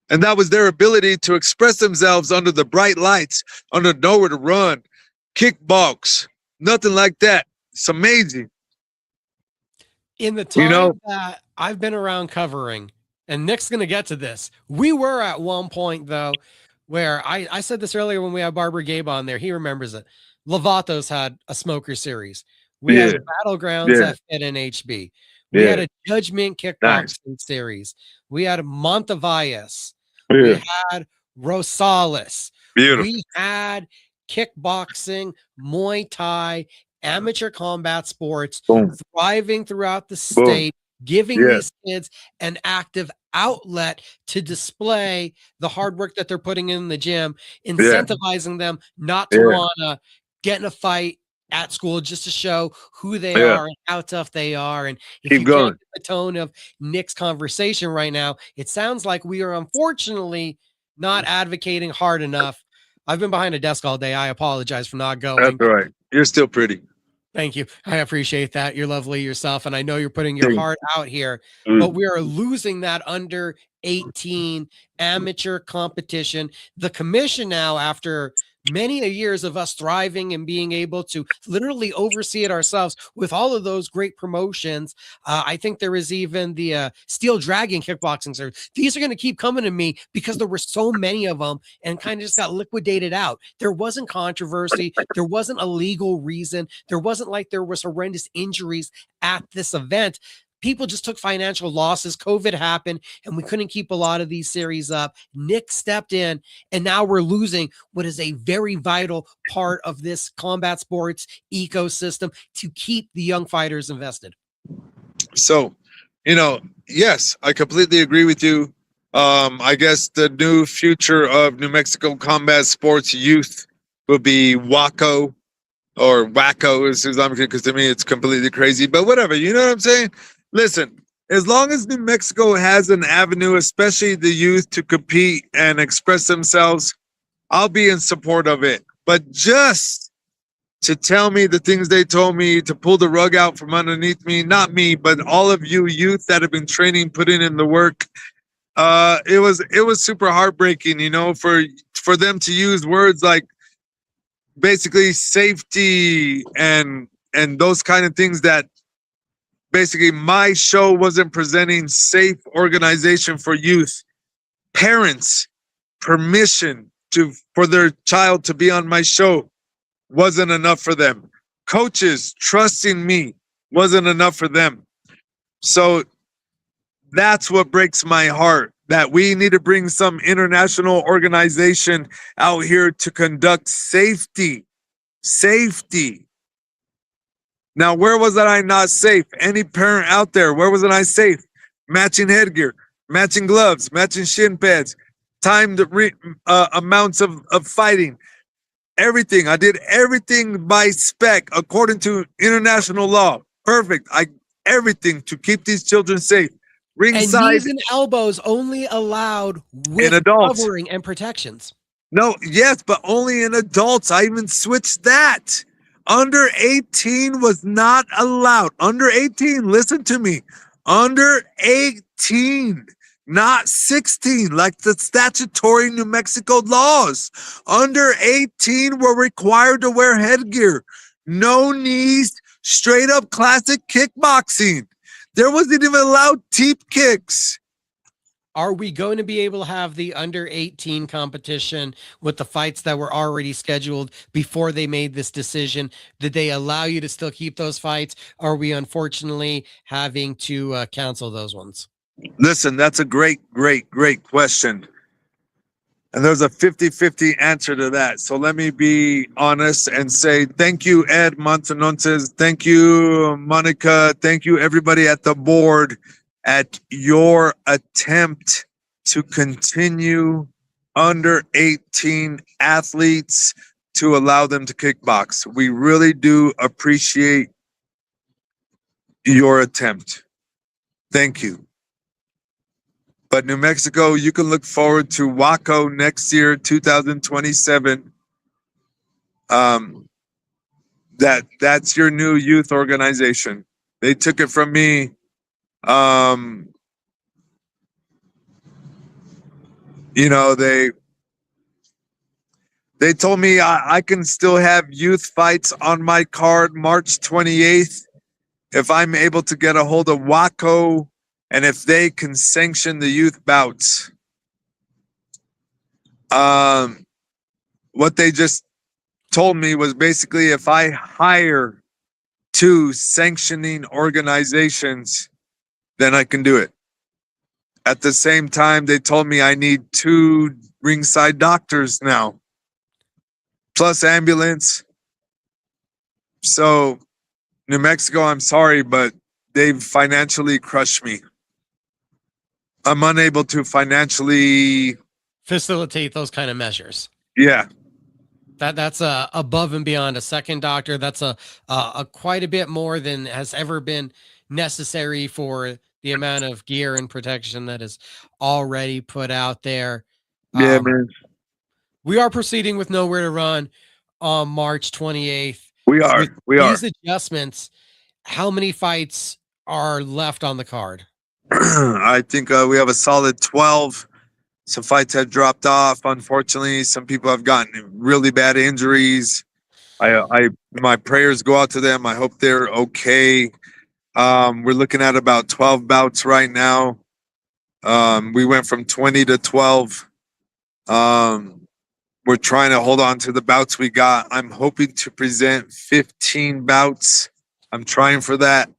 And that was their ability to express themselves under the bright lights, under Nowhere to Run, kickbox, nothing like that. It's amazing. In the time that I've been around covering, and Nick's going to get to this, we were at one point, though, where I said this earlier when we had Barber Gabe on there. He remembers it. Lovato's had a smoker series. We had Battlegrounds at NHB. We had a Judgment kickboxing series. We had Montevalles. We had Rosales. We had kickboxing, Muay Thai, amateur combat sports thriving throughout the state, giving these kids an active outlet to display the hard work that they're putting in the gym, incentivizing them not to want to get in a fight at school just to show who they are and how tough they are. And if you can't get the tone of Nick's conversation right now, it sounds like we are unfortunately not advocating hard enough. I've been behind a desk all day. I apologize for not going. That's all right. You're still pretty. Thank you. I appreciate that. You're lovely yourself. And I know you're putting your heart out here, but we are losing that under 18 amateur competition. The commission now, after many years of us thriving and being able to literally oversee it ourselves with all of those great promotions. I think there is even the Steel Dragon kickboxing series. These are going to keep coming to me because there were so many of them and kind of just got liquidated out. There wasn't controversy. There wasn't a legal reason. There wasn't like there was horrendous injuries at this event. People just took financial losses. COVID happened, and we couldn't keep a lot of these series up. Nick stepped in, and now we're losing what is a very vital part of this combat sports ecosystem to keep the young fighters invested. So, yes, I completely agree with you. I guess the new future of New Mexico combat sports youth will be WACO or WACO, because to me it's completely crazy, but whatever, you know what I'm saying? Listen, as long as New Mexico has an avenue, especially the youth, to compete and express themselves, I'll be in support of it. But just to tell me the things they told me, to pull the rug out from underneath me, not me, but all of you youth that have been training, putting in the work, it was super heartbreaking, for them to use words like basically safety and those kind of things that basically my show wasn't presenting safe organization for youth. Parents' permission for their child to be on my show wasn't enough for them. Coaches trusting me wasn't enough for them. So that's what breaks my heart, that we need to bring some international organization out here to conduct safety. Now, where was I not safe? Any parent out there, where wasn't I safe? Matching headgear, matching gloves, matching shin pads, timed amounts of fighting, everything. I did everything by spec according to international law. Perfect. Everything to keep these children safe. Ringside. And knees and elbows only allowed with covering and protections. No, yes, but only in adults. I even switched that. Under 18 was not allowed. Under 18, listen to me. Under 18, not 16, like the statutory New Mexico laws. Under 18 were required to wear headgear. No knees, straight up classic kickboxing. There wasn't even allowed teep kicks. Are we going to be able to have the under 18 competition with the fights that were already scheduled before they made this decision? Did they allow you to still keep those fights? Are we unfortunately having to cancel those ones? Listen, that's a great question. And there's a 50-50 answer to that. So let me be honest and say thank you, Ed Montanontes. Thank you, Monica. Thank you, everybody at the board, at your attempt to continue under 18 athletes to allow them to kickbox. We really do appreciate your attempt. Thank you. But New Mexico, you can look forward to WACO next year, 2027. That's your new youth organization. They took it from me. You know, they told me I can still have youth fights on my card March 28th if I'm able to get a hold of WACO and if they can sanction the youth bouts. What they just told me was basically if I hire 2 sanctioning organizations, then I can do it. At the same time, they told me I need 2 ringside doctors now, plus ambulance. So, New Mexico, I'm sorry, but they've financially crushed me. I'm unable to financially facilitate those kind of measures. Yeah. That's above and beyond a second doctor. That's a quite a bit more than has ever been necessary for the amount of gear and protection that is already put out there. Yeah, man. We are proceeding with Nowhere to Run on March 28th. We are. These adjustments, how many fights are left on the card? I think we have a solid 12. Some fights have dropped off. Unfortunately, some people have gotten really bad injuries. My prayers go out to them. I hope they're okay. We're looking at about 12 bouts right now. We went from 20 to 12. We're trying to hold on to the bouts we got. I'm hoping to present 15 bouts. I'm trying for that.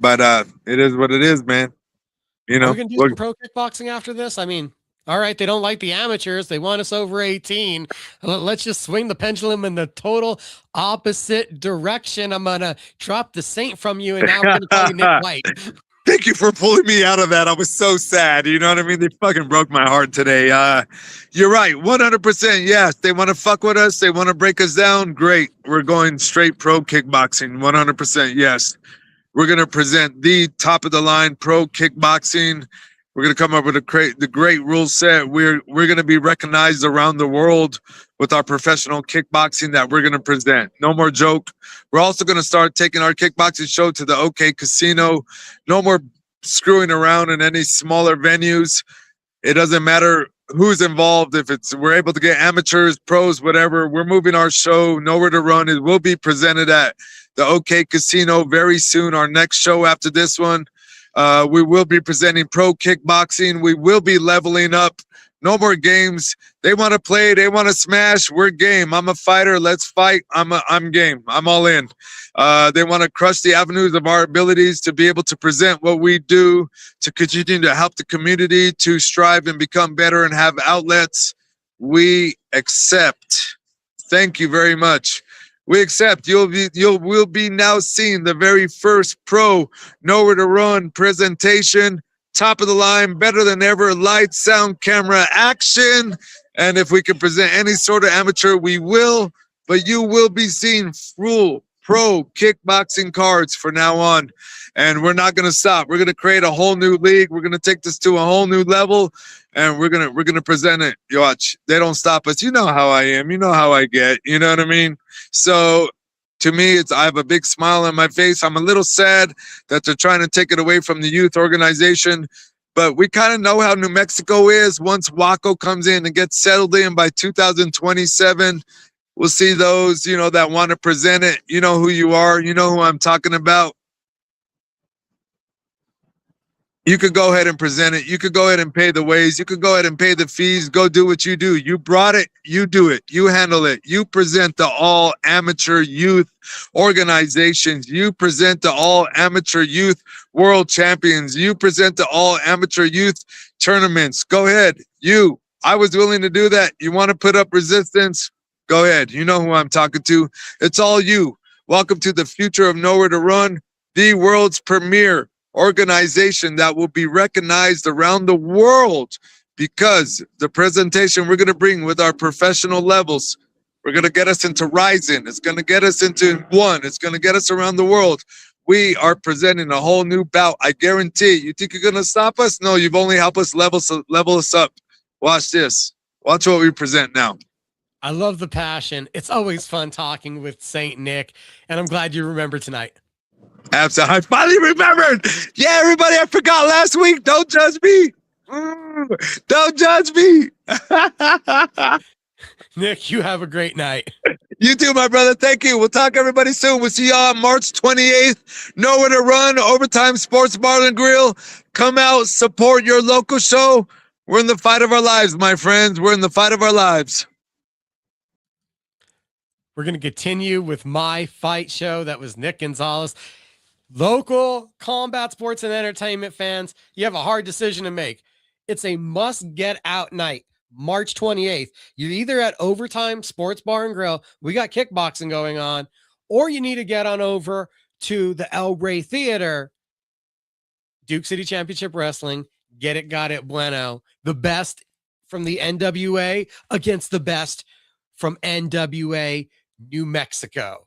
But it is what it is, man. You know, we're gonna do some pro kickboxing after this. I mean, all right, they don't like the amateurs. They want us over 18. Let's just swing the pendulum in the total opposite direction. I'm gonna drop the Saint from you, and now we're gonna call you Nick White. Thank you for pulling me out of that. I was so sad. You know what I mean? They fucking broke my heart today. You're right. 100%. Yes. They want to fuck with us. They want to break us down. Great. We're going straight pro kickboxing. 100%. Yes. We're going to present the top of the line pro kickboxing. We're going to come up with the great rule set. We're going to be recognized around the world with our professional kickboxing that we're going to present. No more joke. We're also going to start taking our kickboxing show to the OK Casino. No more screwing around in any smaller venues. It doesn't matter who's involved. If we're able to get amateurs, pros, whatever, we're moving our show. Nowhere to Run. It will be presented at the OK Casino very soon. Our next show after this one, we will be presenting pro kickboxing. We will be leveling up. No more games. They want to play. They want to smash. We're game. I'm a fighter. Let's fight. I'm game. I'm all in. They want to crush the avenues of our abilities to be able to present what we do, to continue to help the community, to strive and become better and have outlets. We accept. Thank you very much. We accept. We'll be now seeing the very first pro Nowhere to Run presentation. Top of the line, better than ever. Light, sound, camera, action. And if we can present any sort of amateur, we will. But you will be seeing full pro kickboxing cards from now on. And we're not going to stop. We're going to create a whole new league. We're going to take this to a whole new level. And we're gonna present it. You watch. They don't stop us. You know how I am. You know how I get. You know what I mean? So To me, I have a big smile on my face. I'm a little sad that they're trying to take it away from the youth organization, but we kind of know how New Mexico is. Once Waco comes in and gets settled in by 2027, we'll see those, that want to present it. You know who you are. You know who I'm talking about. You could go ahead and present it. You could go ahead and pay the ways. You could go ahead and pay the fees. Go do what you do. You brought it. You do it. You handle it. You present the all amateur youth organizations. You present the all amateur youth world champions. You present the all amateur youth tournaments. Go ahead. I was willing to do that. You want to put up resistance? Go ahead. You know who I'm talking to. It's all you. Welcome to the future of Nowhere to Run, the world's premier organization that will be recognized around the world, because the presentation we're going to bring with our professional levels, we're going to get us into Ryzen. It's going to get us into One. It's going to get us around the world. We are presenting a whole new bout. I guarantee. You think you're going to stop us? No, you've only helped us level us up. Watch this. Watch what we present now. I love the passion. It's always fun talking with Saint Nick, and I'm glad you remember tonight. Absolutely. I finally remembered. Yeah, everybody, I forgot last week. Don't judge me. Don't judge me. Nick, you have a great night. You too, my brother. Thank you. We'll talk everybody soon. We'll see y'all on March 28th. Nowhere to Run, Overtime Sports Bar and Grill. Come out, support your local show. We're in the fight of our lives, my friends. We're in the fight of our lives. We're going to continue with my fight show. That was Nick Gonzalez. Local combat sports and entertainment fans, you have a hard decision to make. It's a must-get-out night, March 28th. You're either at Overtime Sports Bar and Grill, we got kickboxing going on, or you need to get on over to the El Rey Theater, Duke City Championship Wrestling, Get It, Got It, Bueno, the best from the NWA against the best from NWA New Mexico.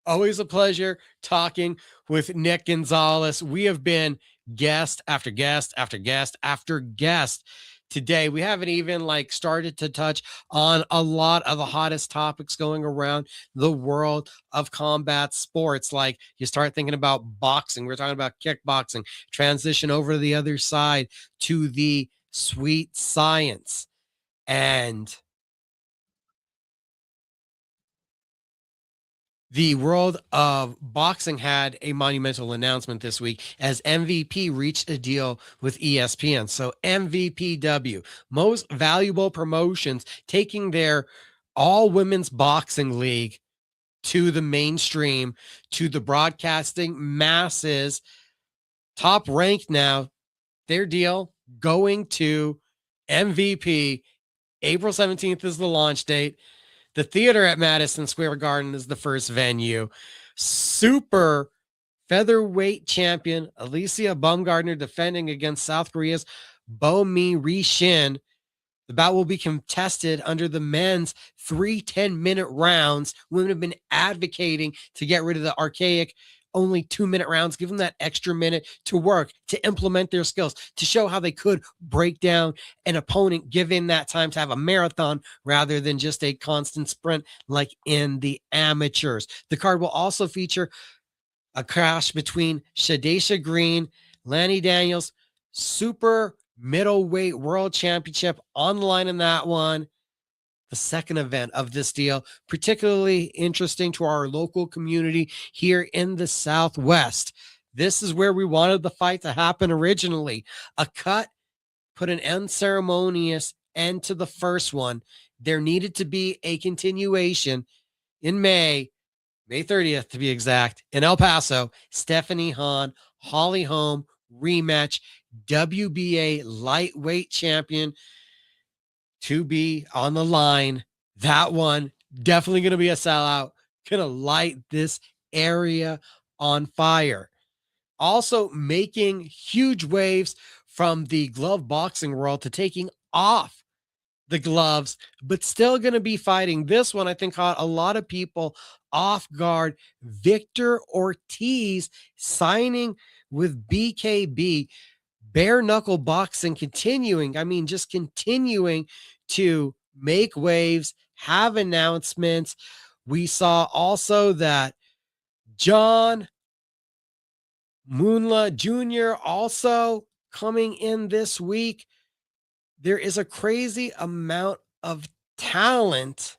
Always a pleasure talking with Nick Gonzalez. We have been guest after guest after guest after guest. Today, we haven't even started to touch on a lot of the hottest topics going around the world of combat sports. Like you start thinking about boxing. We're talking about kickboxing, transition over to the other side to the sweet science. And the world of boxing had a monumental announcement this week as MVP reached a deal with ESPN. So MVPW, Most Valuable Promotions, taking their all-women's boxing league to the mainstream, to the broadcasting masses, top ranked now, their deal going to MVP. April 17th is the launch date. The theater at Madison Square Garden is the first venue. Super featherweight champion Alicia Baumgardner defending against South Korea's Bo-Mi Ri-Shin. The bout will be contested under the men's 3 10-minute rounds. Women have been advocating to get rid of the archaic only 2-minute rounds, give them that extra minute to work, to implement their skills, to show how they could break down an opponent, given that time to have a marathon rather than just a constant sprint like in the amateurs. The card will also feature a clash between Shadesha Green, Lanny Daniels, super middleweight world championship on the line in that one. The second event of this deal, particularly interesting to our local community here in the Southwest. This is where we wanted the fight to happen originally. A cut put an unceremonious end to the first one. There needed to be a continuation in May 30th to be exact, in El Paso. Stephanie Hahn, Holly Holm rematch, WBA lightweight champion to be on the line. That one definitely going to be a sellout, going to light this area on fire. Also making huge waves from the glove boxing world to taking off the gloves, but still going to be fighting. This one, I think, caught a lot of people off guard. Victor Ortiz signing with BKB. Bare Knuckle Boxing continuing to make waves, have announcements. We saw also that John Moonla Jr. also coming in this week. There is a crazy amount of talent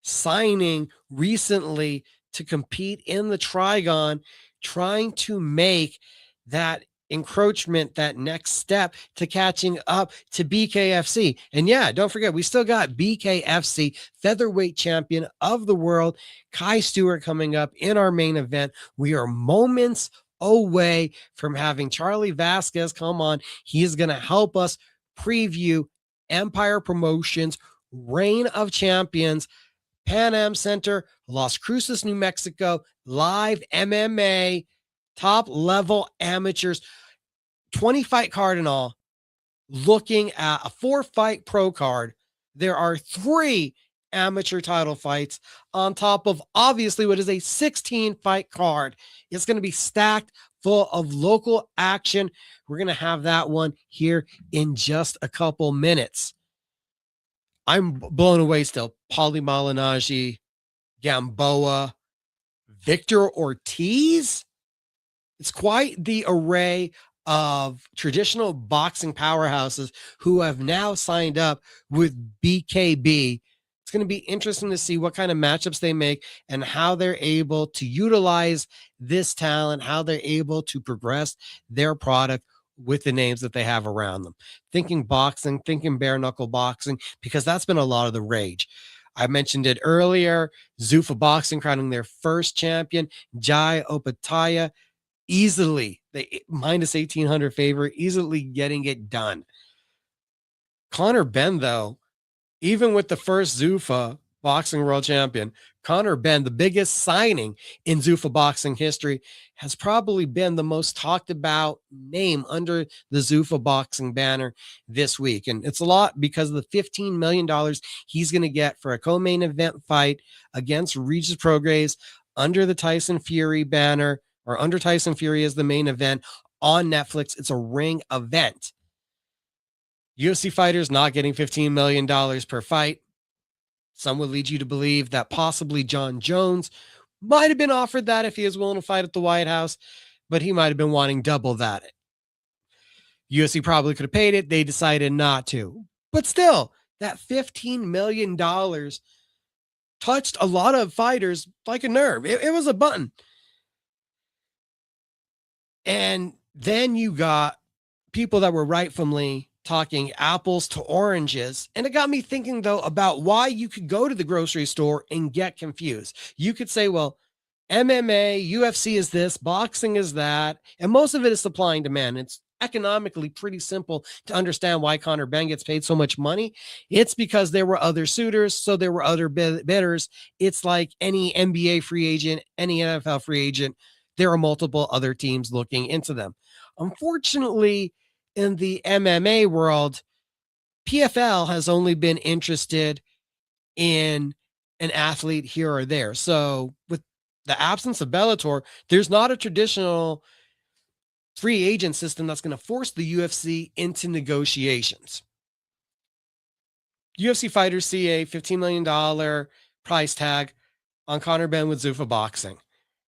signing recently to compete in the Trigon, trying to make that encroachment, that next step to catching up to BKFC. And yeah, don't forget, we still got BKFC Featherweight Champion of the World, Kai Stewart, coming up in our main event. We are moments away from having Charlie Vasquez come on. He is going to help us preview Empire Promotions Reign of Champions, Pan Am Center, Las Cruces, New Mexico, live MMA, top level amateurs, 20 fight card in all. Looking at a 4-fight pro card, there are 3 amateur title fights on top of obviously what is a 16-fight card. It's going to be stacked full of local action. We're going to have that one here in just a couple minutes. I'm blown away still. Paulie Malignaggi, Gamboa, Victor Ortiz. It's quite the array of traditional boxing powerhouses who have now signed up with BKB. It's going to be interesting to see what kind of matchups they make and how they're able to utilize this talent, how they're able to progress their product with the names that they have around them. Thinking boxing, thinking bare knuckle boxing, because that's been a lot of the rage. I mentioned it earlier. Zuffa Boxing crowning their first champion, Jai Opataya, easily the minus 1,800 favorite, easily getting it done. Conor Benn, though, even with the first Zuffa Boxing World Champion, Conor Benn, the biggest signing in Zuffa Boxing history, has probably been the most talked about name under the Zuffa Boxing banner this week. And it's a lot because of the $15 million he's going to get for a co-main event fight against Regis Prograis under the Tyson Fury banner, or under Tyson Fury as the main event on Netflix. It's a ring event. UFC fighters not getting $15 million per fight. Some would lead you to believe that possibly John Jones might have been offered that if he was willing to fight at the White House, but he might have been wanting double that. UFC probably could have paid it. They decided not to. But still, that $15 million touched a lot of fighters like a nerve. It was a button. And then you got people that were rightfully talking apples to oranges. And it got me thinking, though, about why you could go to the grocery store and get confused. You could say, well, MMA, UFC is this, boxing is that, and most of it is supply and demand. It's economically pretty simple to understand why Conor Benn gets paid so much money. It's because there were other suitors, so there were other bidders. It's like any NBA free agent, any NFL free agent. There are multiple other teams looking into them. Unfortunately, in the MMA world, PFL has only been interested in an athlete here or there. So with the absence of Bellator, there's not a traditional free agent system that's going to force the UFC into negotiations. UFC fighters see a $15 million price tag on Conor Benn with Zuffa Boxing,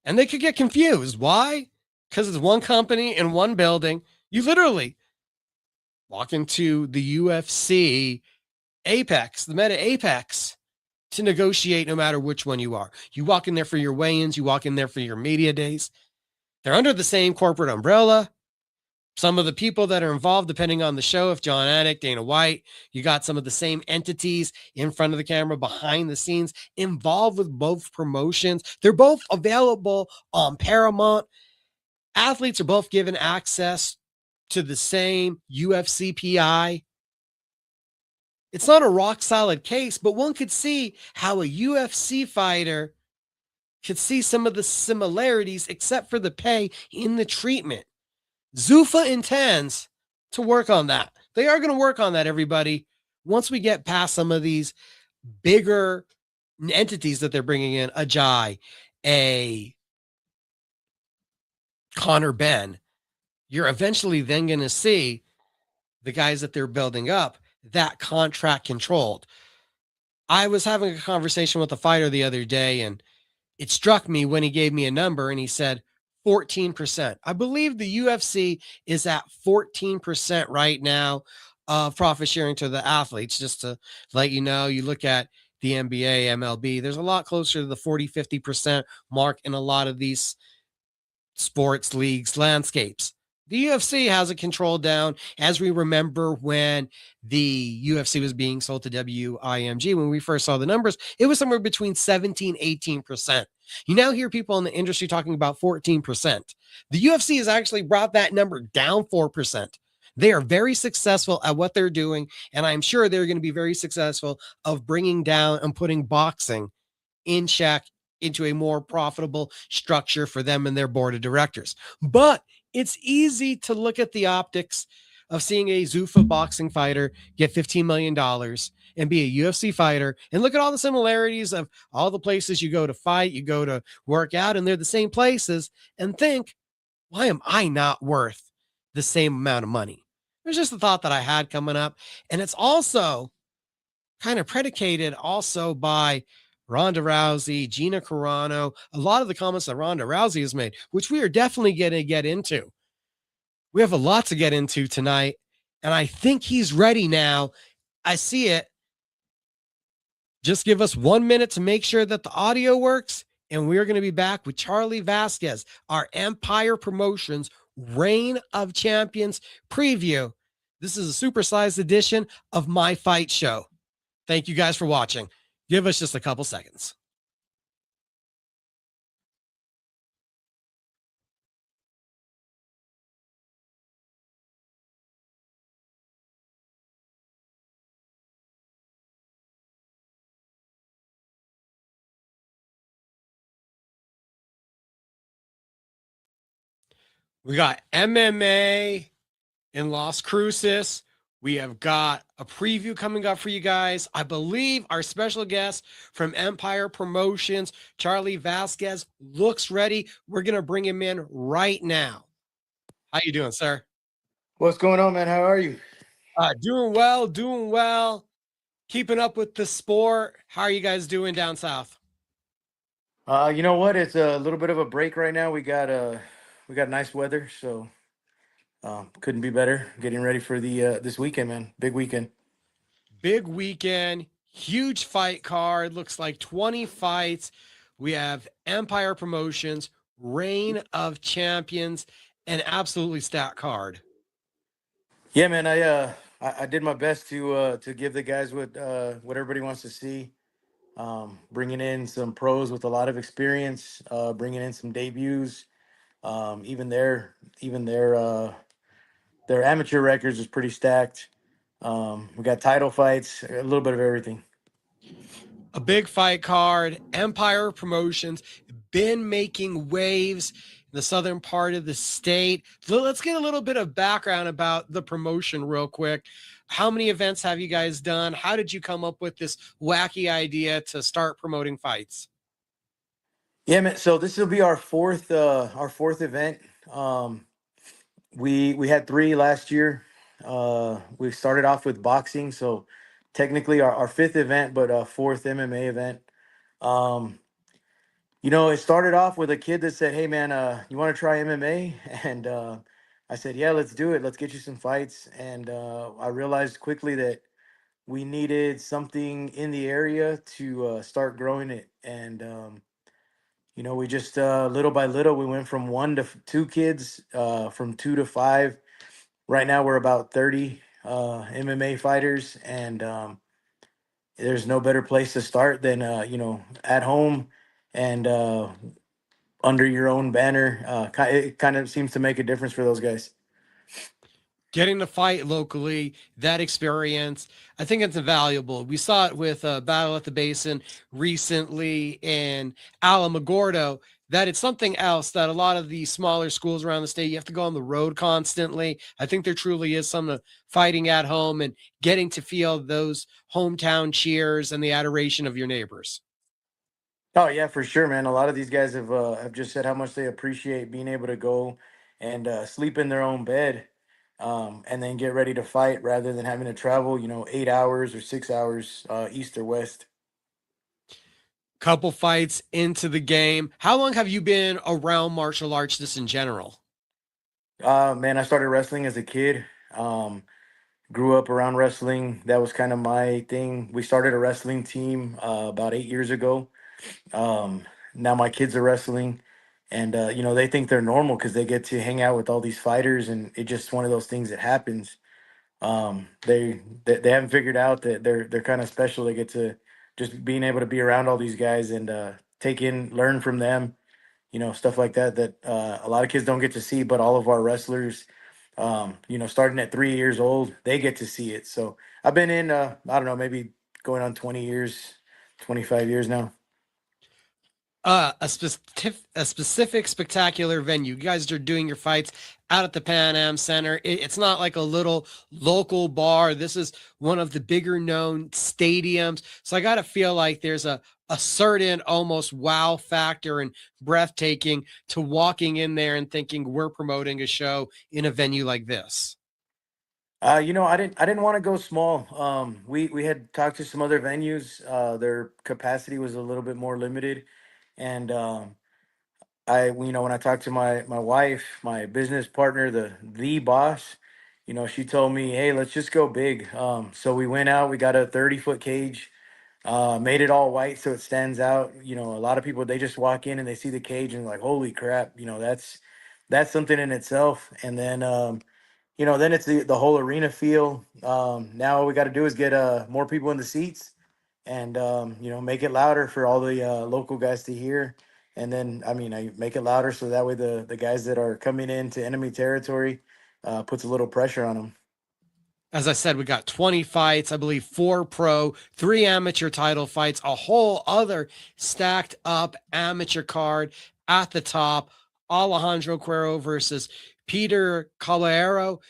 and they could get confused. Why? Because it's one company in one building. You literally walk into the UFC Apex, the Meta Apex, to negotiate no matter which one you are. You walk in there for your weigh-ins. You walk in there for your media days. They're under the same corporate umbrella. Some of the people that are involved, depending on the show, if John Anik, Dana White, you got some of the same entities in front of the camera, behind the scenes, involved with both promotions. They're both available on Paramount. Athletes are both given access to the same UFC PI. It's not a rock solid case, but one could see how a UFC fighter could see some of the similarities, except for the pay in the treatment. Zuffa intends to work on that. They are going to work on that, everybody. Once we get past some of these bigger entities that they're bringing in, a Jai, a Conor Benn, you're eventually then going to see the guys that they're building up that contract controlled. I was having a conversation with a fighter the other day, and it struck me when he gave me a number and he said 14%. I believe the UFC is at 14% right now of profit sharing to the athletes. Just to let you know, you look at the NBA, MLB, there's a lot closer to the 40, 50% mark in a lot of these sports leagues landscapes. The UFC has it controlled down. As we remember when the UFC was being sold to WIMG, when we first saw the numbers, it was somewhere between 17, 18%. You now hear people in the industry talking about 14%. The UFC has actually brought that number down 4%. They are very successful at what they're doing, and I'm sure they're going to be very successful of bringing down and putting boxing in check into a more profitable structure for them and their board of directors. But it's easy to look at the optics of seeing a Zuffa boxing fighter get $15 million and be a UFC fighter, and look at all the similarities of all the places you go to fight, you go to work out, and they're the same places, and think, why am I not worth the same amount of money? There's just a thought that I had coming up. And it's also kind of predicated also by Ronda Rousey, Gina Carano, a lot of the comments that Ronda Rousey has made, which we are definitely going to get into. We have a lot to get into tonight, and I think he's ready now. I see it. Just give us 1 minute to make sure that the audio works, and we're going to be back with Charlie Vasquez, our Empire Promotions Reign of Champions preview. This is a supersized edition of My Fight Show. Thank you guys for watching. Give us just a couple seconds. We got MMA in Las Cruces. We have got a preview coming up for you guys. I believe our special guest from Empire Promotions, Charlie Vasquez, looks ready. We're going to bring him in right now. How you doing, sir? What's going on, man? How are you? Doing well, doing well. Keeping up with the sport. How are you guys doing down south? You know what? It's a little bit of a break right now. We got nice weather, so couldn't be better. Getting ready for the this weekend, man. Big weekend. Big weekend, huge fight card. Looks like 20 fights. We have Empire Promotions, Reign of Champions, an absolutely stacked card. Yeah, man. I did my best to give the guys what everybody wants to see. Bringing in some pros with a lot of experience, bringing in some debuts. Even their amateur records is pretty stacked. We got title fights, a little bit of everything. A big fight card. Empire Promotions been making waves in the southern part of the state. Let's get a little bit of background about the promotion real quick. How many events have you guys done? How did you come up with this wacky idea to start promoting fights? Yeah, man. So this will be our fourth event. We had 3 last year. We started off with boxing, so technically our 5th event, but 4th MMA event. It started off with a kid that said, "Hey, man, you want to try MMA?" And I said, "Yeah, let's do it. Let's get you some fights." And I realized quickly that we needed something in the area to start growing it. And we just little by little, we went from 1 to 2 kids, from 2 to 5. Right now, we're about 30 MMA fighters, and there's no better place to start than at home and under your own banner. It kind of seems to make a difference for those guys. Getting to fight locally, that experience, I think it's invaluable. We saw it with Battle at the Basin recently in Alamogordo, that it's something else that a lot of the smaller schools around the state, you have to go on the road constantly. I think there truly is some fighting at home and getting to feel those hometown cheers and the adoration of your neighbors. Oh yeah, for sure, man. A lot of these guys have just said how much they appreciate being able to go and sleep in their own bed, and then get ready to fight rather than having to travel, 8 hours or 6 hours east or west. couple fights into the game. How long have you been around martial arts just in general? Man, I started wrestling as a kid. Grew up around wrestling. That was kind of my thing. We started a wrestling team about 8 years ago. Um, Now my kids are wrestling, and they think they're normal because they get to hang out with all these fighters, and it's just one of those things that happens. They haven't figured out that they're kind of special. They get to just being able to be around all these guys and learn from them, stuff like that that a lot of kids don't get to see, but all of our wrestlers, starting at 3 years old, they get to see it. So I've been in, I don't know, maybe going on 20 years, 25 years now. A specific spectacular venue. You guys are doing your fights out at the Pan Am Center. It's not like a little local bar. This is one of the bigger known stadiums. So I got to feel like there's a certain almost wow factor and breathtaking to walking in there and thinking we're promoting a show in a venue like this. I didn't want to go small. We had talked to some other venues. Their capacity was a little bit more limited, and when I talked to my wife, my business partner, the boss, she told me, hey, let's just go big. So we went out, we got a 30-foot cage, made it all white so it stands out. A lot of people, they just walk in and they see the cage and like, holy crap, that's something in itself. And then then it's the whole arena feel. Now all we got to do is get more people in the seats and make it louder for all the local guys to hear. And then I make it louder so that way the guys that are coming into enemy territory puts a little pressure on them. As I said, we got 20 fights, I believe 4 pro, 3 amateur title fights, a whole other stacked up amateur card at the top. Alejandro Cuero versus Peter Caballero.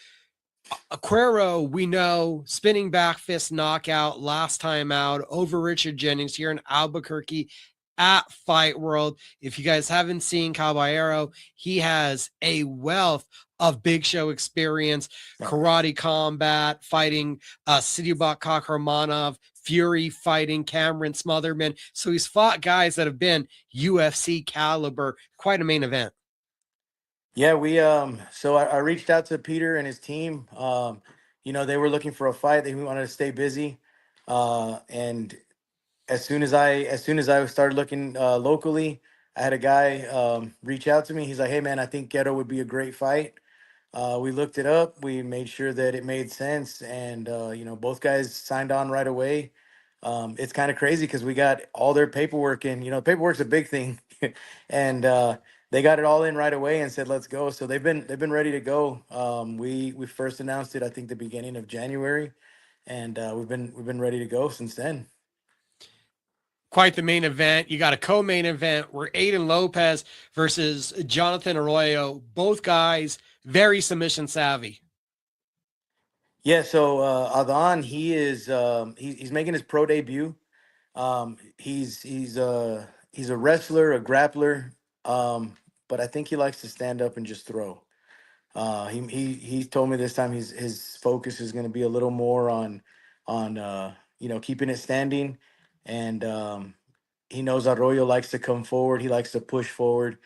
Cuero, we know, spinning back fist knockout last time out over Richard Jennings here in Albuquerque at Fight World. If you guys haven't seen Caballero, he has a wealth of big show experience, karate combat, fighting Sidyubak Kakhramonov, Fury fighting Cameron Smotherman. So he's fought guys that have been UFC caliber, quite a main event. Yeah, so I reached out to Peter and his team. They were looking for a fight. They wanted to stay busy. And as soon as I started looking locally, I had a guy reach out to me. He's like, "Hey man, I think Ghetto would be a great fight." We looked it up. We made sure that it made sense, and both guys signed on right away. It's kind of crazy because we got all their paperwork in. Paperwork's a big thing, and they got it all in right away and said, "Let's go." So they've been ready to go. We first announced it, I think, the beginning of January, and we've been ready to go since then. Quite the main event. You got a co-main event where Aiden Lopez versus Jonathan Arroyo. Both guys very submission savvy. Yeah, so Adhan, he's making his pro debut. He's a wrestler, a grappler, but I think he likes to stand up and just throw. He told me this time his focus is going to be a little more on keeping it standing, and he knows Arroyo likes to come forward. He likes to push forward.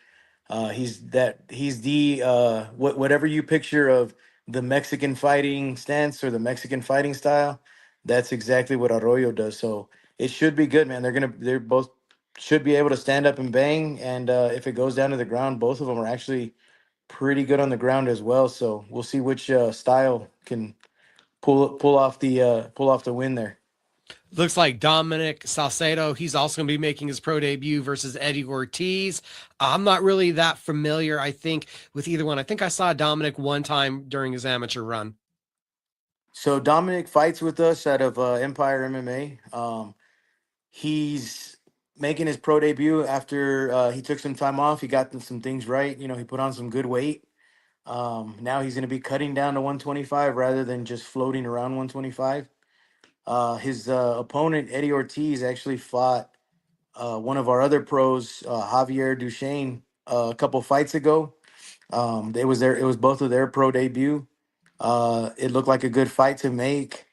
He's the whatever you picture of the Mexican fighting stance or the Mexican fighting style, that's exactly what Arroyo does. So it should be good, man. They're both should be able to stand up and bang, and if it goes down to the ground, both of them are actually pretty good on the ground as well. So we'll see which style can pull off the win there. Looks like Dominic Salcedo, he's also going to be making his pro debut versus Eddie Ortiz. I'm not really that familiar, I think, with either one. I think I saw Dominic one time during his amateur run. So Dominic fights with us out of Empire MMA. He's making his pro debut after he took some time off. He got some things right. He put on some good weight. Now he's going to be cutting down to 125 rather than just floating around 125. His opponent, Eddie Ortiz, actually fought one of our other pros, Javier Duchesne, a couple fights ago. It was both of their pro debut. It looked like a good fight to make.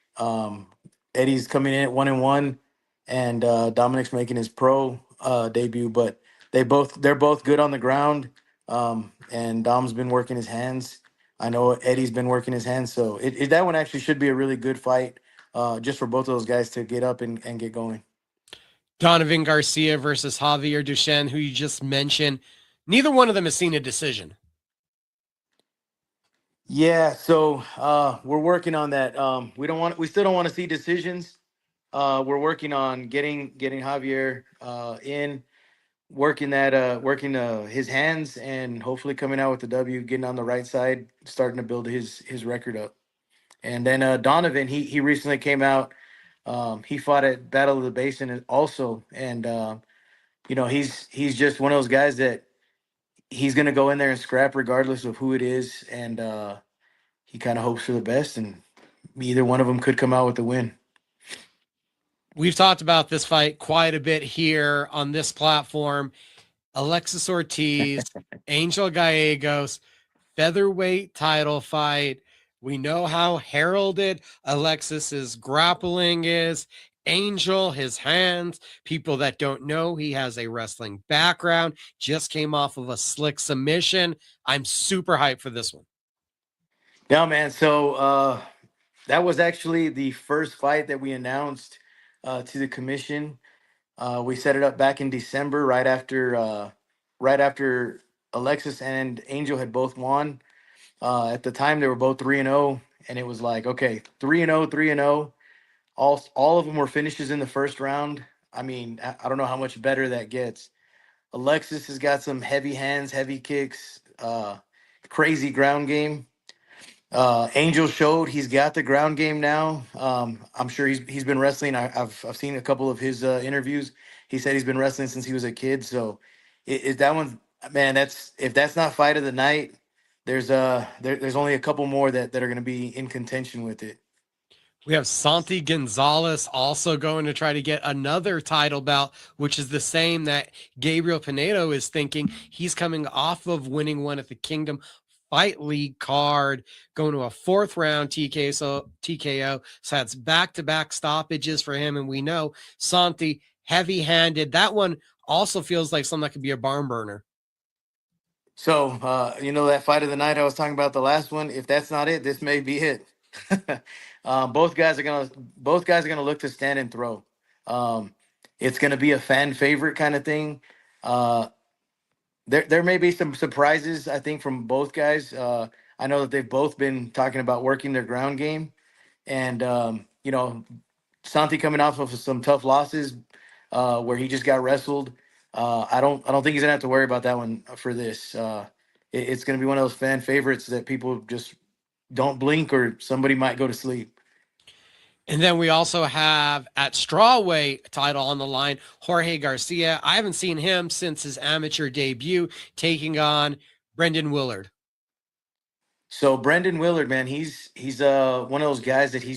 Eddie's coming in at 1-1, and Dominic's making his pro. debut, but they're both good on the ground. And Dom's been working his hands. I know Eddie's been working his hands, so that one actually should be a really good fight, just for both of those guys to get up and get going. Donovan Garcia versus Javier Duchenne, who you just mentioned. Neither one of them has seen a decision. Yeah, so we're working on that. We still don't want to see decisions. We're working on getting Javier in, working his hands, and hopefully coming out with the W, getting on the right side, starting to build his record up. And then Donovan, he recently came out. He fought at Battle of the Basin also, and he's just one of those guys that he's gonna go in there and scrap regardless of who it is, and he kind of hopes for the best, and either one of them could come out with the win. We've talked about this fight quite a bit here on this platform. Alexis Ortiz, Angel Gallegos, featherweight title fight. We know how heralded Alexis's grappling is. Angel, his hands. People that don't know, he has a wrestling background, just came off of a slick submission. I'm super hyped for this one. Yeah, man. So that was actually the first fight that we announced to the commission. We set it up back in December, right after Alexis and Angel had both won. At the time, they were both 3-0, and it was like, okay, 3-0, 3-0. All of them were finishes in the first round. I mean, I don't know how much better that gets. Alexis has got some heavy hands, heavy kicks, crazy ground game. Angel showed he's got the ground game now. I'm sure he's been wrestling. I've seen a couple of his interviews. He said he's been wrestling since he was a kid. So that one, man, if that's not fight of the night, there's only a couple more that are going to be in contention with it. We have Santi Gonzalez also going to try to get another title bout, which is the same that Gabriel Pinedo is thinking. He's coming off of winning one at the Kingdom Fight League card, going to a 4th round TKO. So that's back-to-back stoppages for him. And we know Santi, heavy-handed. That one also feels like something that could be a barn burner. So, that fight of the night I was talking about, the last one, if that's not it, this may be it. Both guys are gonna look to stand and throw. It's gonna be a fan favorite kind of thing. There may be some surprises, I think, from both guys. I know that they've both been talking about working their ground game, and Santi coming off of some tough losses, where he just got wrestled. I don't think he's gonna have to worry about that one for this. It's gonna be one of those fan favorites that people just don't blink or somebody might go to sleep. And then we also have at strawweight title on the line, Jorge Garcia. I haven't seen him since his amateur debut, taking on Brendan Willard. So Brendan Willard, man, he's one of those guys that he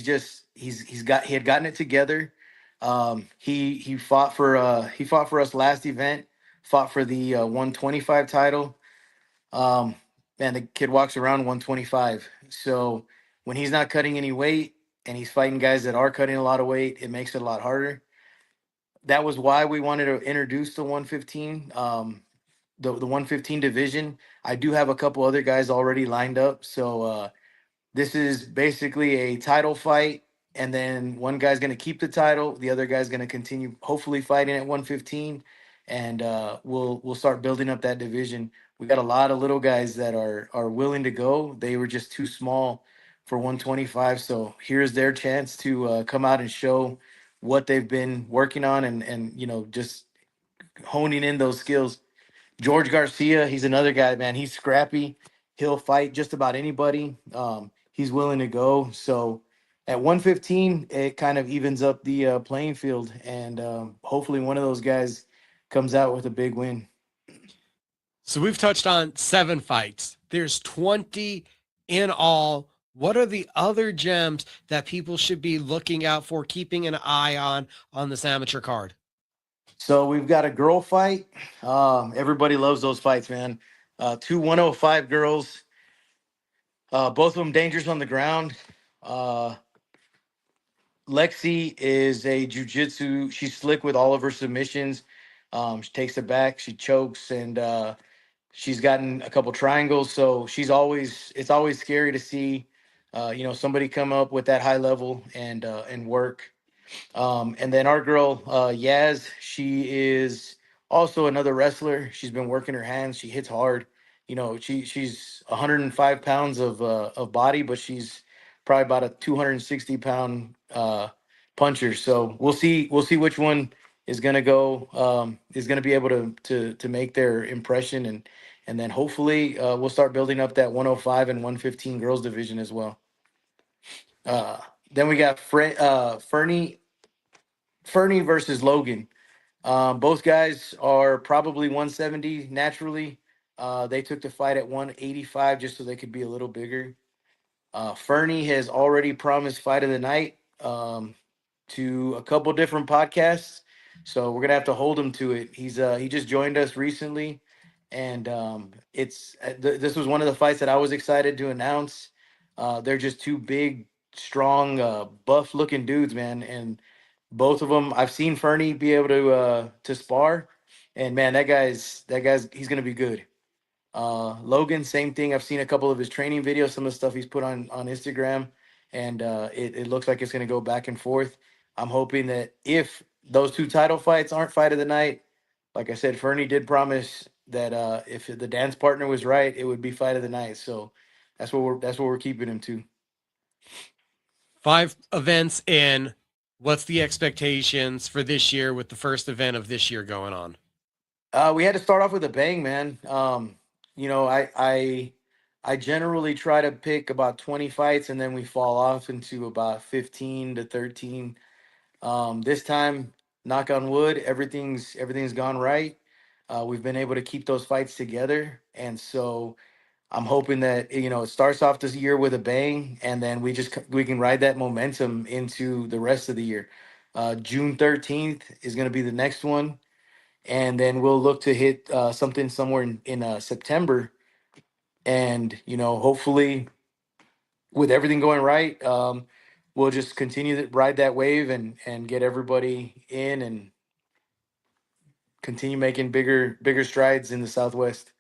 had gotten it together. He fought for us last event, fought for the 125 title. Man, the kid walks around 125. So when he's not cutting any weight and he's fighting guys that are cutting a lot of weight, it makes it a lot harder. That was why we wanted to introduce the 115, the 115 division. I do have a couple other guys already lined up. So this is basically a title fight, and then one guy's going to keep the title, the other guy's going to continue hopefully fighting at 115, and we'll start building up that division. We got a lot of little guys that are willing to go. They were just too small for 125, so here's their chance to come out and show what they've been working on, and just honing in those skills. George Garcia, he's another guy, man. He's scrappy. He'll fight just about anybody. He's willing to go. So at 115, it kind of evens up the playing field, and hopefully one of those guys comes out with a big win. So we've touched on 7 fights. There's 20 in all. What are the other gems that people should be looking out for, keeping an eye on this amateur card? So we've got a girl fight. Everybody loves those fights, man. 2 105 girls. Both of them dangerous on the ground. Lexi is a jiu-jitsu. She's slick with all of her submissions. She takes it back, she chokes, and she's gotten a couple triangles. So it's always scary to see, somebody come up with that high level and work. And then our girl, Yaz, she is also another wrestler. She's been working her hands. She hits hard. She's 105 pounds of body, but she's probably about a 260-pound puncher. So we'll see which one is gonna be able to make their impression, and then hopefully we'll start building up that 105 and 115 girls division as well. Then we got Fernie versus Logan. Both guys are probably 170 naturally. They took the fight at 185 just so they could be a little bigger. Fernie has already promised fight of the night to a couple different podcasts, so we're gonna have to hold him to it. He just joined us recently, and this was one of the fights that I was excited to announce. They're just two big, strong, buff-looking dudes, man, and both of them. I've seen Fernie be able to spar, and man, that guy's he's gonna be good. Logan, same thing. I've seen a couple of his training videos, some of the stuff he's put on Instagram, and it looks like it's gonna go back and forth. I'm hoping that if those two title fights aren't fight of the night, like I said, Fernie did promise that if the dance partner was right, it would be fight of the night. So that's what we're keeping him to. 5 events in. What's the expectations for this year with the first event of this year going on? We had to start off with a bang, man. I generally try to pick about 20 fights, and then we fall off into about 15 to 13. This time, knock on wood, everything's gone right. We've been able to keep those fights together, and so I'm hoping that it starts off this year with a bang, and then we can ride that momentum into the rest of the year. June 13th is going to be the next one, and then we'll look to hit something somewhere in September, and hopefully with everything going right, we'll just continue to ride that wave and get everybody in and continue making bigger strides in the Southwest.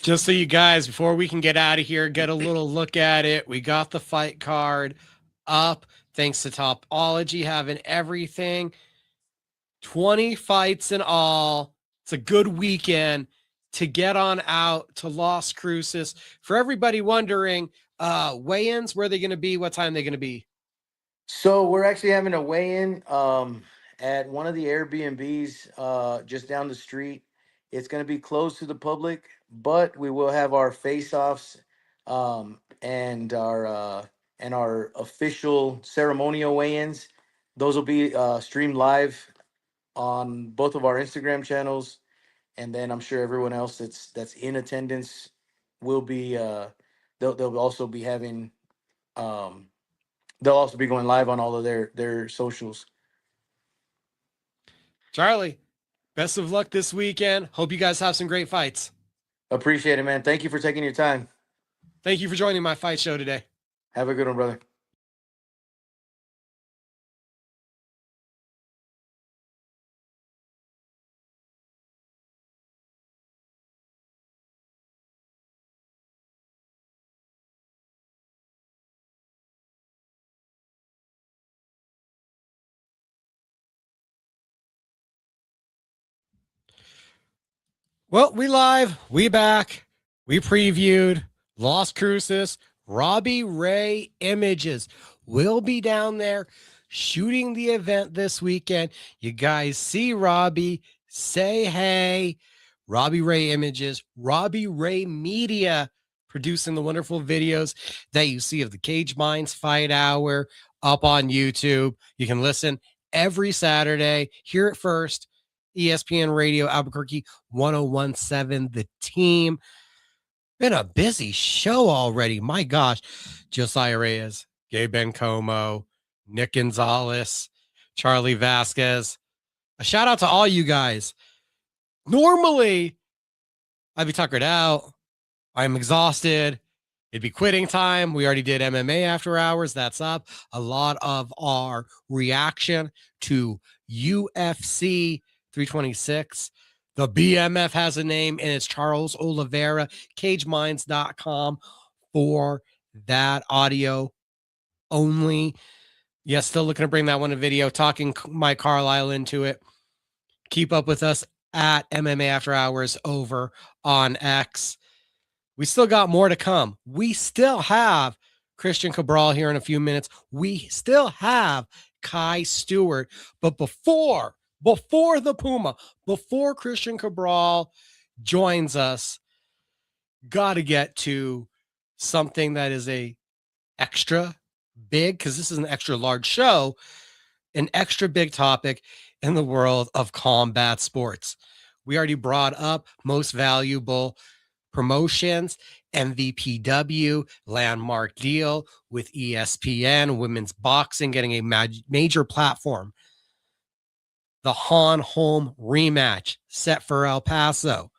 Just so you guys, before we can get out of here, get a little look at it. We got the fight card up thanks to Topology having everything. 20 fights in all. It's a good weekend to get on out to Las Cruces. For everybody wondering, weigh-ins, where are they going to be? What time are they going to be? So we're actually having a weigh-in at one of the Airbnbs just down the street. It's going to be closed to the public, but we will have our face-offs and our official ceremonial weigh-ins. Those will be streamed live on both of our Instagram channels, and then I'm sure everyone else that's in attendance will be they'll also be having they'll also be going live on all of their socials. Charlie, best of luck this weekend. Hope you guys have some great fights. Appreciate it, man. Thank you for taking your time. Thank you for joining my fight show today. Have a good one, brother. Well, we live, we back, we previewed Las Cruces. Robbie Ray Images will be down there shooting the event this weekend. You guys see Robbie, say hey. Robbie Ray Images, Robbie Ray Media, producing the wonderful videos that you see of the Cage Minds Fight Hour up on YouTube. You can listen every Saturday, hear it first. ESPN Radio Albuquerque 1017, The Team. Been a busy show already. My gosh. Josiah Reyes, Gabe Bencomo, Nick Gonzalez, Charlie Vasquez. A shout out to all you guys. Normally, I'd be tuckered out. I'm exhausted. It'd be quitting time. We already did MMA after hours. That's up. A lot of our reaction to UFC 326. The BMF has a name, and it's Charles Oliveira, cageminds.com for that audio only. Yes, still looking to bring that one to video, talking Mike Carlisle into it. Keep up with us at MMA After Hours over on X. We still got more to come. We still have Cristian Cabral here in a few minutes. We still have Kai Stewart. But before the Puma, before Cristian Cabral joins us, got to get to something that is a extra big, because this is an extra large show, an extra big topic in the world of combat sports. We already brought up most valuable promotions, MVPW, landmark deal with ESPN, women's boxing getting a major platform. The Han home rematch set for El Paso.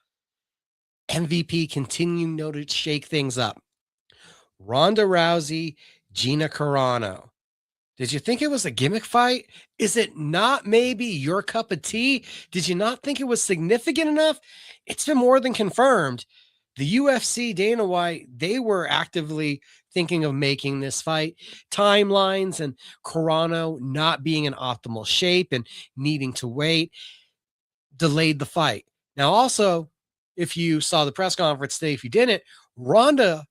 MVP continuing to shake things up. Ronda Rousey, Gina Carano. Did you think it was a gimmick fight? Is it not maybe your cup of tea? Did you not think it was significant enough? It's been more than confirmed. The UFC, Dana White, they were actively thinking of making this fight. Timelines and Carano not being in optimal shape and needing to wait delayed the fight. Now, also, if you saw the press conference today, if you didn't, Ronda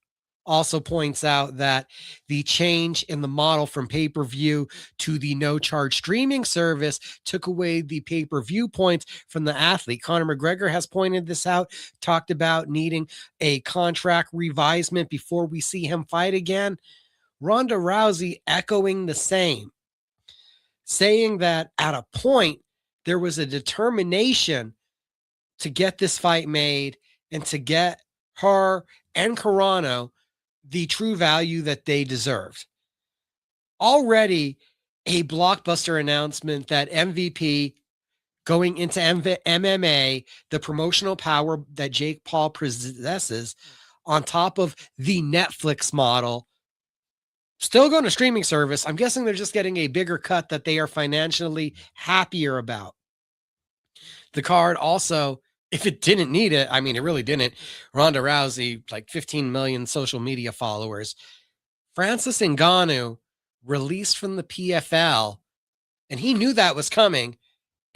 also points out that the change in the model from pay-per-view to the no-charge streaming service took away the pay-per-view points from the athlete. Conor McGregor has pointed this out, talked about needing a contract revisement before we see him fight again. Ronda Rousey echoing the same, saying that at a point there was a determination to get this fight made and to get her and Carano the true value that they deserved. Already a blockbuster announcement that MVP going into MMA, the promotional power that Jake Paul possesses on top of the Netflix model, still going to streaming service. I'm guessing they're just getting a bigger cut that they are financially happier about. The card also, if it didn't need it, I mean, it really didn't. Ronda Rousey, like 15 million social media followers. Francis Ngannou released from the PFL, and he knew that was coming.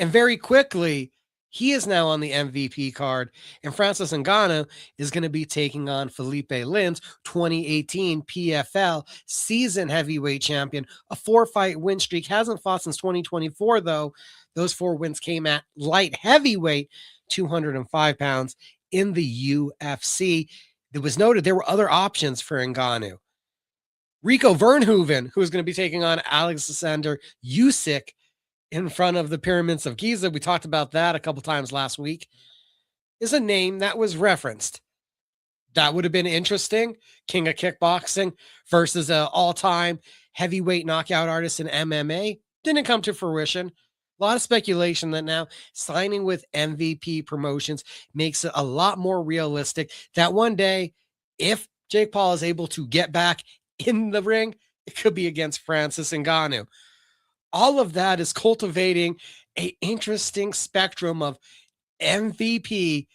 And very quickly, he is now on the MVP card. And Francis Ngannou is going to be taking on Felipe Lins, 2018 PFL season heavyweight champion, a 4-fight win streak. Hasn't fought since 2024, though. Those 4 wins came at light heavyweight, 205 pounds in the UFC. It was noted there were other options for Ngannou. Rico Verhoeven, who is going to be taking on Alexander Usyk in front of the Pyramids of Giza. We talked about that a couple times last week. Is a name that was referenced. That would have been interesting. King of kickboxing versus an all-time heavyweight knockout artist in MMA. Didn't come to fruition. A lot of speculation that now signing with MVP Promotions makes it a lot more realistic that one day, if Jake Paul is able to get back in the ring, it could be against Francis Ngannou. All of that is cultivating an interesting spectrum of MVP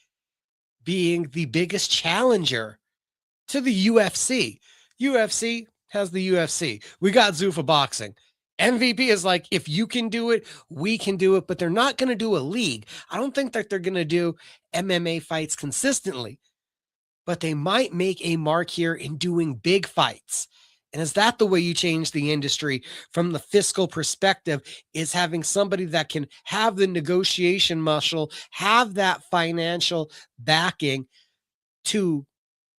being the biggest challenger to the UFC. UFC has the UFC. We got Zuffa Boxing. MVP is like, if you can do it, we can do it, but they're not going to do a league. I don't think that they're going to do MMA fights consistently, but they might make a mark here in doing big fights. And is that the way you change the industry from the fiscal perspective, is having somebody that can have the negotiation muscle, have that financial backing to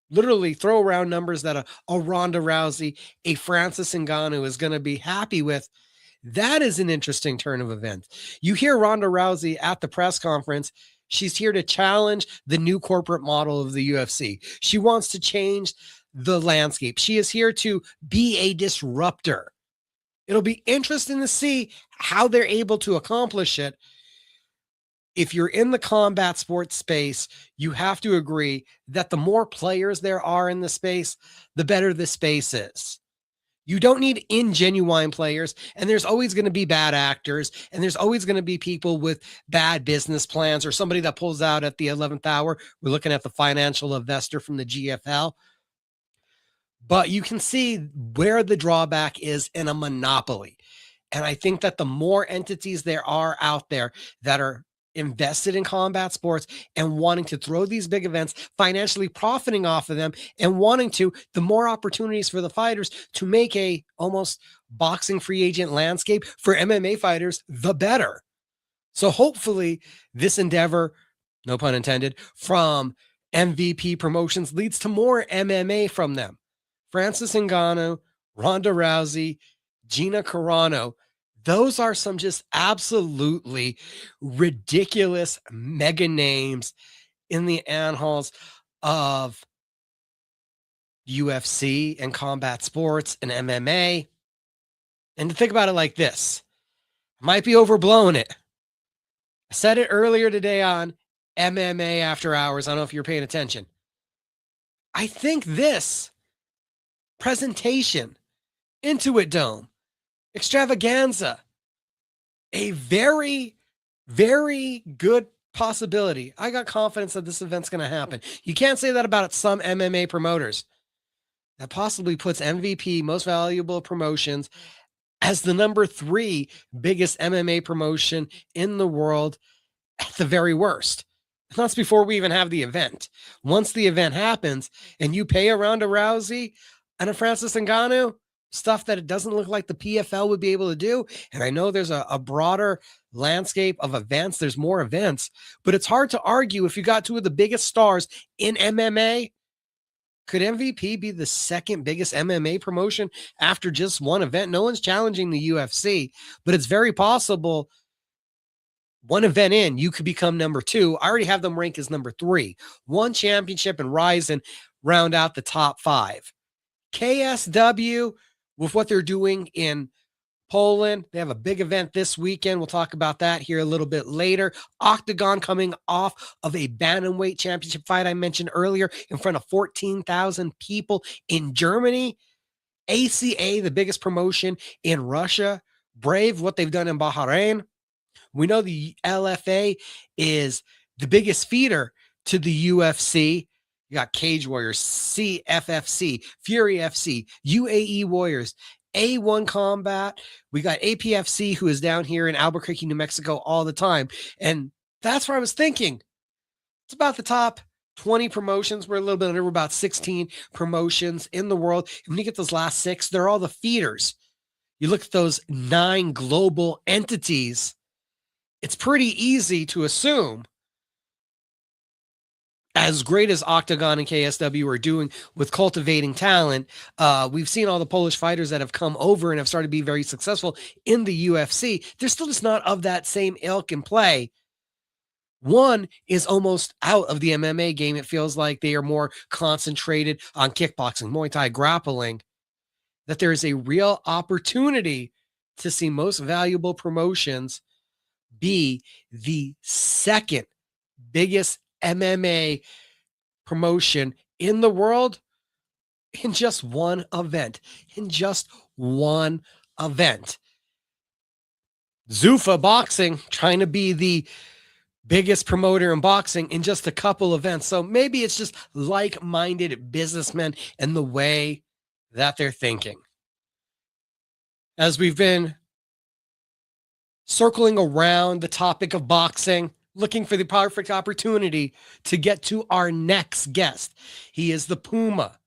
literally throw around numbers that a Ronda Rousey, a Francis Ngannou is going to be happy with. That is an interesting turn of events. You hear Ronda Rousey at the press conference. She's here to challenge the new corporate model of the UFC. She wants to change the landscape. She is here to be a disruptor. It'll be interesting to see how they're able to accomplish it. If you're in the combat sports space, you have to agree that the more players there are in the space, the better the space is. You don't need ingenuine players, and there's always going to be bad actors, and there's always going to be people with bad business plans or somebody that pulls out at the 11th hour. We're looking at the financial investor from the GFL. But you can see where the drawback is in a monopoly. And I think that the more entities there are out there that are invested in combat sports and wanting to throw these big events, financially profiting off of them and wanting to, the more opportunities for the fighters to make a almost boxing free agent landscape for MMA fighters, the better. So hopefully this endeavor, no pun intended, from MVP Promotions leads to more MMA from them. Francis Ngannou, Ronda Rousey, Gina Carano, those are some just absolutely ridiculous mega names in the annals of UFC and combat sports and MMA. And to think about it like this, I might be overblowing it. I said it earlier today on MMA After Hours. I don't know if you're paying attention. I think this presentation, Intuit Dome, Extravaganza, a very, very good possibility. I got confidence that this event's going to happen. You can't say that about some MMA promoters. That possibly puts MVP, Most Valuable Promotions, as the number 3 biggest MMA promotion in the world at the very worst. And that's before we even have the event. Once the event happens and you pay a Ronda Rousey and a Francis Ngannou, stuff that it doesn't look like the PFL would be able to do. And I know there's a broader landscape of events. There's more events, but it's hard to argue if you got 2 of the biggest stars in MMA. Could MVP be the second biggest MMA promotion after just one event? No one's challenging the UFC, but it's very possible one event in, you could become number 2. I already have them ranked as number 3. 1 championship and rise and round out the top 5. KSW, with what they're doing in Poland, they have a big event this weekend. We'll talk about that here a little bit later. Octagon coming off of a bantamweight championship fight I mentioned earlier in front of 14,000 people in Germany. ACA, the biggest promotion in Russia. Brave, what they've done in Bahrain. We know the LFA is the biggest feeder to the UFC. You got Cage Warriors, CFFC, Fury FC, UAE Warriors, A1 Combat. We got APFC, who is down here in Albuquerque, New Mexico all the time. And that's where I was thinking. It's about the top 20 promotions. We're a little bit under, we're about 16 promotions in the world. And when you get those last 6, they're all the feeders. You look at those 9 global entities, it's pretty easy to assume, as great as Octagon and KSW are doing with cultivating talent, we've seen all the Polish fighters that have come over and have started to be very successful in the UFC. They're still just not of that same ilk and play. One is almost out of the MMA game. It feels like they are more concentrated on kickboxing, Muay Thai, grappling, that there is a real opportunity to see Most Valuable Promotions be the second biggest MMA promotion in the world in just one event. Zuffa Boxing trying to be the biggest promoter in boxing in just a couple events. So maybe it's just like-minded businessmen and the way that they're thinking. As we've been circling around the topic of boxing, looking for the perfect opportunity to get to our next guest. He is the Puma.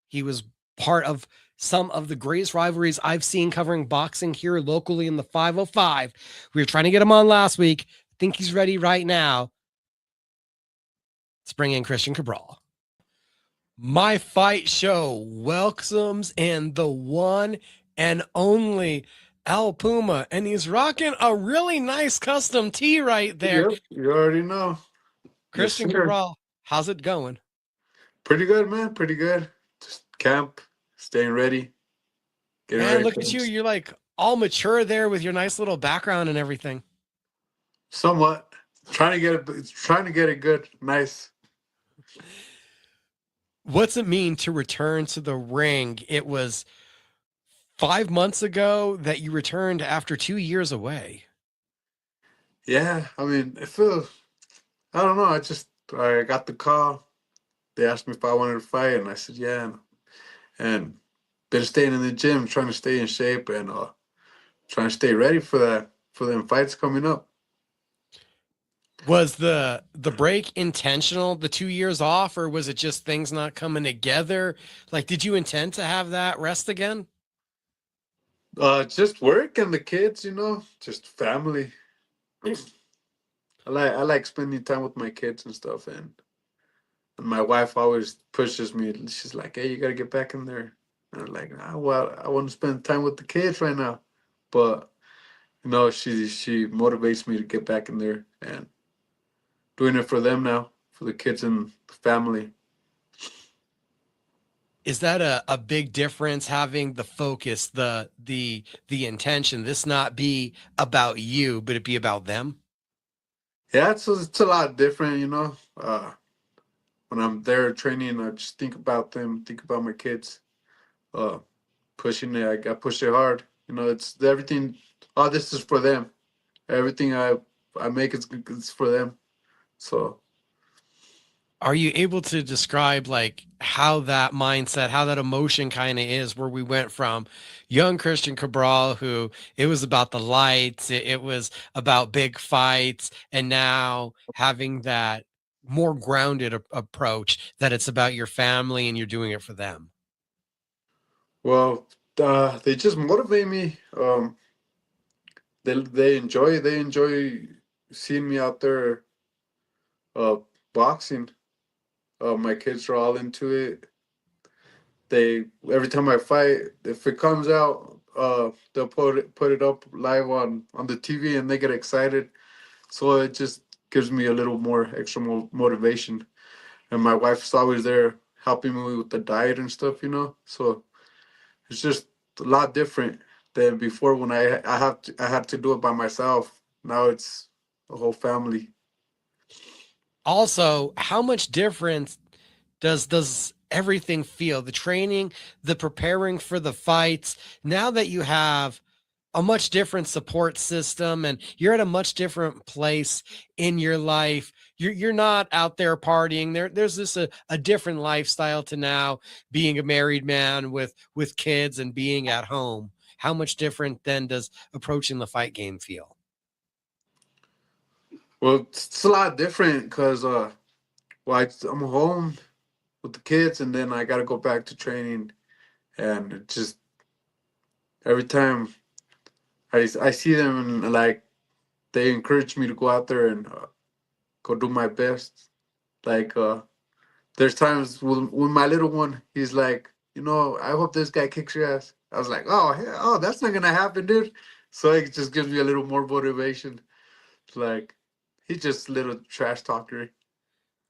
He was part of some of the greatest rivalries I've seen covering boxing here locally in the 505. We were trying to get him on last week. I think he's ready right now. Let's bring in Cristian Cabral. My Fight Show welcomes in the one and only El Puma, and he's rocking a really nice custom tee right there. Yep, you already know. Cristian Yes, sir. Cabral, how's it going? Pretty good, man. Pretty good. Just camp, staying ready. Getting Man, ready look for at this. you. You're like all mature there with your nice little background and everything. Somewhat. Trying to get it good, nice. What's it mean to return to the ring? It was 5 months ago that you returned after 2 years away. Yeah, I mean, it feels. I don't know. I got the call. They asked me if I wanted to fight, and I said yeah. And been staying in the gym, trying to stay in shape, and trying to stay ready for them fights coming up. Was the break intentional, the 2 years off, or was it just things not coming together? Like, did you intend to have that rest again? Just work and the kids, just family. I like spending time with my kids and stuff, and my wife always pushes me. She's like, "Hey, you gotta get back in there." And I'm like, well, I want to spend time with the kids right now, but she motivates me to get back in there and doing it for them now, for the kids and the family. Is that a big difference, having the focus, the intention, this not be about you, but it be about them? Yeah, it's a lot different. When I'm there training, I just think about them, think about my kids. Uh, Pushing it, I push it hard. It's everything. All this is for them. Everything I make is for them. So Are you able to describe like how that mindset, how that emotion kind of is, where we went from young Cristian Cabral, who it was about the lights, it was about big fights, and now having that more grounded approach, that it's about your family and you're doing it for them? well, they just motivate me. They enjoy seeing me out there uh boxing. My kids are all into it. They Every time I fight, if it comes out, they'll put it up live on the TV, and they get excited. So it just gives me a little more extra motivation. And my wife's always there helping me with the diet and stuff. So it's just a lot different than before when I had to do it by myself. Now it's a whole family. Also, how much difference does everything feel? The training, the preparing for the fights, now that you have a much different support system and you're at a much different place in your life. You're not out there partying. There's this a different lifestyle to now being a married man with kids and being at home. How much different then does approaching the fight game feel? Well, it's a lot different because I'm home with the kids, and then I got to go back to training, and it just every time I see them, and like they encourage me to go out there and go do my best. Like there's times with my little one, he's like, I hope this guy kicks your ass. I was like, oh, that's not gonna happen, dude. So it just gives me a little more motivation. Like he's just a little trash talker.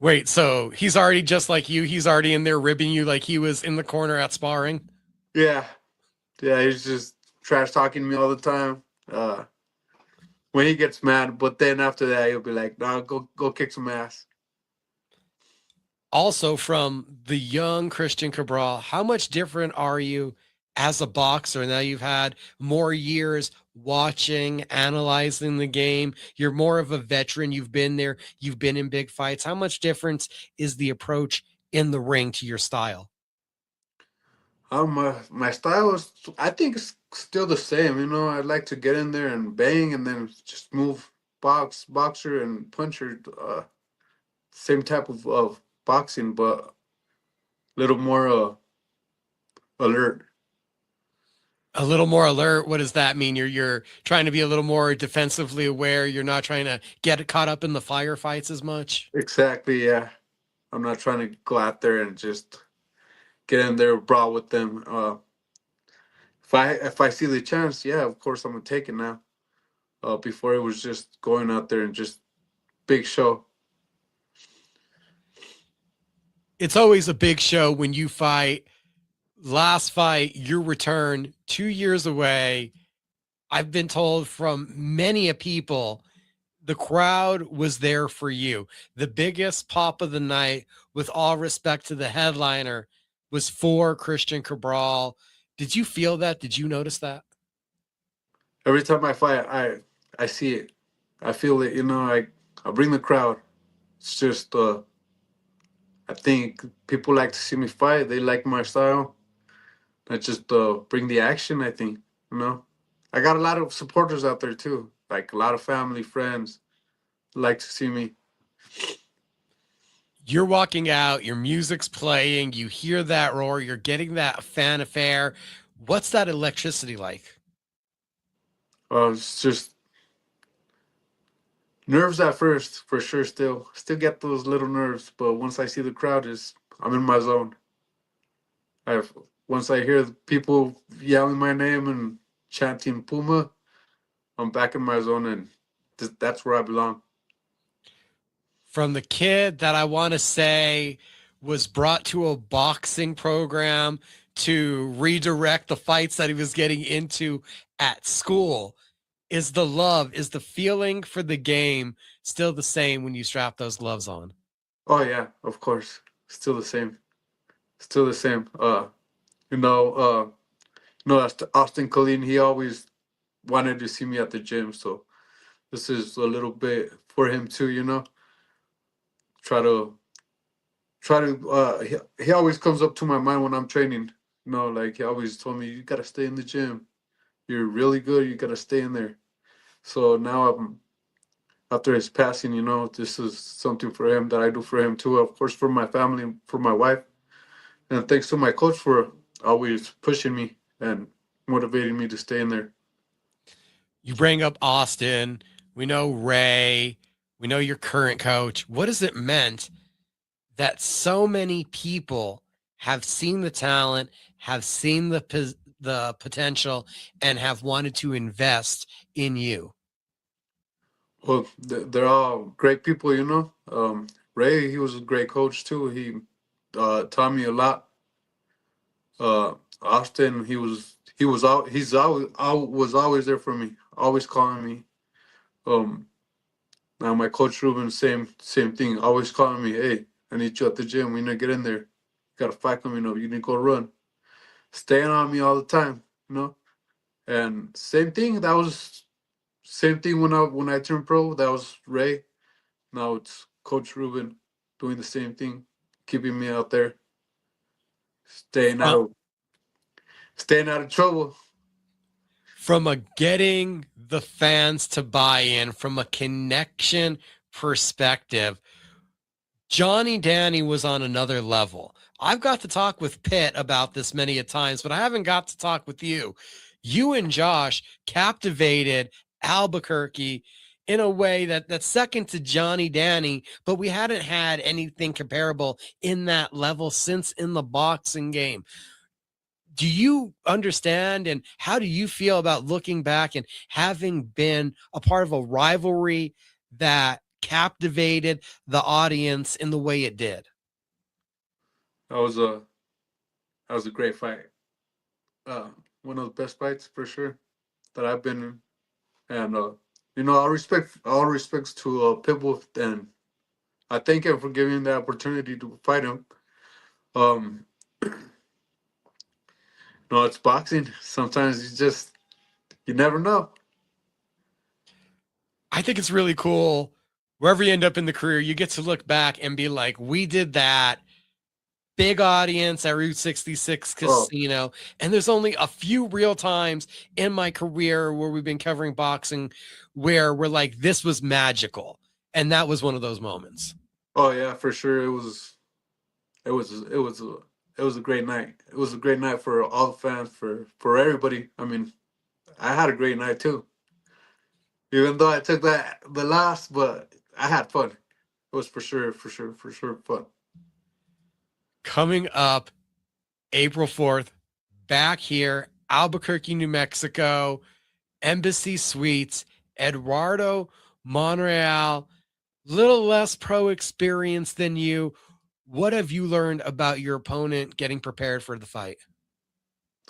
Wait, so he's already just like you. He's already in there ribbing you like he was in the corner at sparring. Yeah, yeah, he's just trash talking me all the time. When he gets mad, but then after that he'll be like, "No, go kick some ass." Also, from the young Cristian Cabral, how much different are you as a boxer? Now you've had more years watching, analyzing the game. You're more of a veteran. You've been there. You've been in big fights. How much difference is the approach in the ring to your style? My style is, I think it's still the same. I like to get in there and bang, and then just move, boxer and puncher. Same type of boxing, but a little more alert. A little more alert. What does that mean? You're trying to be a little more defensively aware. You're not trying to get caught up in the firefights as much. Exactly. Yeah, I'm not trying to go out there and just get in there brawl with them. If I see the chance, yeah, of course I'm gonna take it now. Before it was just going out there and just big show. It's always a big show when you fight. Last fight, your return 2 years away. I've been told from many a people, the crowd was there for you. The biggest pop of the night, with all respect to the headliner, was for Cristian Cabral. Did you feel that? Did you notice that? Every time I fight, I see it. I feel it. You know, I bring the crowd. It's just I think people like to see me fight. They like my style. I just bring the action. I think, you know, I got a lot of supporters out there too. Like a lot of family, friends like to see me. You're walking out, your music's playing, you hear that roar, you're getting that fanfare. What's that electricity like? It's just nerves at first, for sure. Still get those little nerves, but once I see the crowd, I'm in my zone. I've Once I hear people yelling my name and chanting Puma, I'm back in my zone, and that's where I belong. From the kid that I want to say was brought to a boxing program to redirect the fights that he was getting into at school, is the love, is the feeling for the game still the same when you strap those gloves on? Oh yeah, of course, still the same, still the same. You know, that's Austin Colleen. He always wanted to see me at the gym, so this is a little bit for him too. You know, try to he always comes up to my mind when I'm training. You know, like he always told me, you gotta stay in the gym. You're really good. You gotta stay in there. So now after his passing, you know, this is something for him that I do for him too. Of course, for my family, for my wife, and thanks to my coach for always pushing me and motivating me to stay in there. You bring up Austin. We know Ray. We know your current coach. What has it meant that so many people have seen the talent, have seen the potential, and have wanted to invest in you? Well, they're all great people, you know. Ray, he was a great coach too. He taught me a lot. Austin, he's always there for me, always calling me. Um, Now my coach Ruben, same thing, always calling me. Hey, I need you at the gym. We need to get in there. You gotta fight coming up. You need to go run. Staying on me all the time, you know. And same thing. That was same thing when I turned pro. That was Ray. Now it's Coach Ruben doing the same thing, keeping me out there, staying out From, of staying out of trouble. from a getting the fans to buy in, from a connection perspective, Johnny Danny was on another level. I've got to talk with Pitt about this many a times, but I haven't got to talk with you. You and Josh captivated Albuquerque in a way that's second to Johnny Danny, but we hadn't had anything comparable in that level since in the boxing game. Do you understand, and how do you feel about looking back and having been a part of a rivalry that captivated the audience in the way it did? That was a that was a great fight. Uh, One of the best fights for sure that I've been in. And you know, all respects to Pitbull, and I thank him for giving me the opportunity to fight him. Um, no, it's boxing. Sometimes you never know. I think it's really cool. Wherever you end up in the career, you get to look back and be like, we did that. Big audience at Route 66 Oh, Casino. And there's only a few real times in my career where we've been covering boxing where we're like, this was magical. And that was one of those moments. oh yeah, for sure. It was it was a it was a great night. It was a great night for all the fans, for everybody. I mean, I had a great night too. Even though I took the loss, but I had fun. It was for sure fun. Coming up April 4th, back here, Albuquerque, New Mexico, Embassy Suites, Eduardo Monreal, little less pro experience than you. What have you learned about your opponent getting prepared for the fight?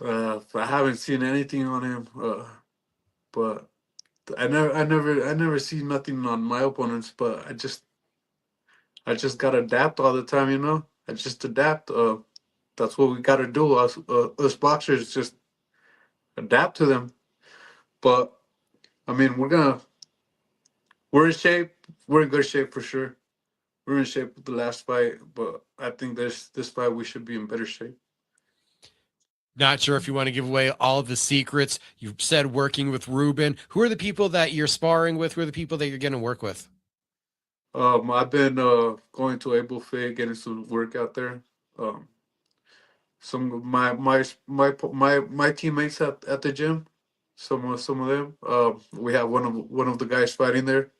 I haven't seen anything on him, but I never see nothing on my opponents. But I just gotta adapt all the time, you know. I just adapt. That's what we gotta do. Us boxers, just adapt to them. But I mean, we're in shape. We're in good shape for sure. We're in shape with the last fight, but I think this fight we should be in better shape. Not sure if you want to give away all of the secrets. You said working with Ruben. Who are the people that you're sparring with? Who are the people that you're going to work with? I've been going to Able Fit, getting some work out there. Some of my teammates at the gym. Some of them. We have one of the guys fighting there.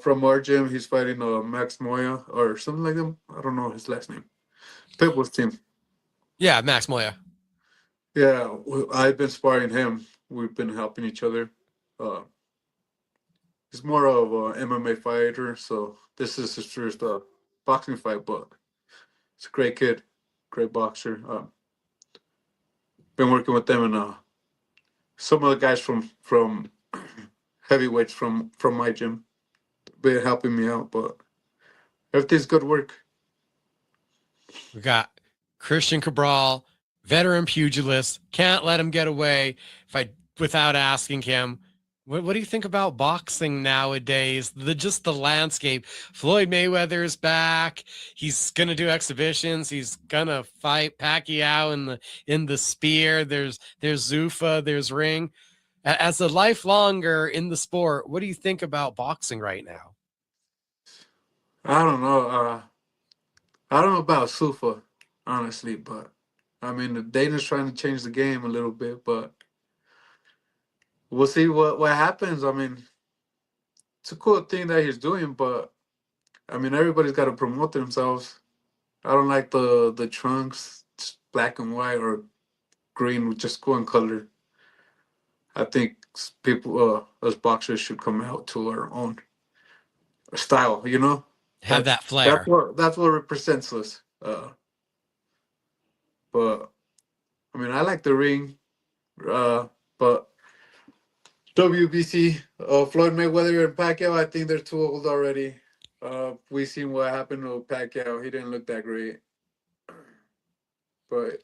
From our gym, he's fighting Max Moya or something like that. I don't know his last name. Pitbull's team. Yeah, Max Moya. Yeah, I've been sparring him. We've been helping each other. He's more of a MMA fighter, so this is his first boxing fight. But it's a great kid, great boxer. Been working with them and some of the guys from heavyweights from my gym. Been helping me out, but everything's good work. We got Cristian Cabral, veteran pugilist. Can't let him get away without asking him. What do you think about boxing nowadays? Just the landscape. Floyd Mayweather's back. He's gonna do exhibitions. He's gonna fight Pacquiao in the spear. There's Zuffa. There's Ring. As a lifelonger in the sport, what do you think about boxing right now? I don't know. I don't know about Sufa, honestly, but I mean, Dana's trying to change the game a little bit, but we'll see what happens. I mean, it's a cool thing that he's doing, but I mean, everybody's got to promote themselves. I don't like the trunks, just black and white or green with just one color. I think people, us boxers, should come out to our own style. You know, Have that flair. That's what represents us. But I mean, I like the ring, but WBC, Floyd Mayweather and Pacquiao, I think they're too old already. We seen what happened to Pacquiao. He didn't look that great. But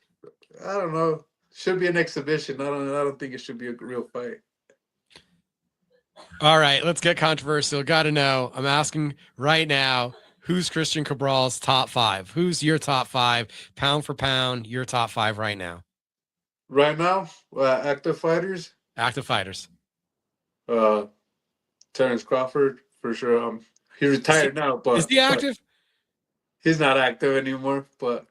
I don't know. Should be an exhibition. I don't think it should be a real fight. All right, let's get controversial. Got to know. I'm asking right now, who's Cristian Cabral's top 5? Who's your top 5, pound for pound, your top 5 right now? Right now, active fighters. Active fighters. Terrence Crawford, for sure. He's retired now, but is he active? He's not active anymore, but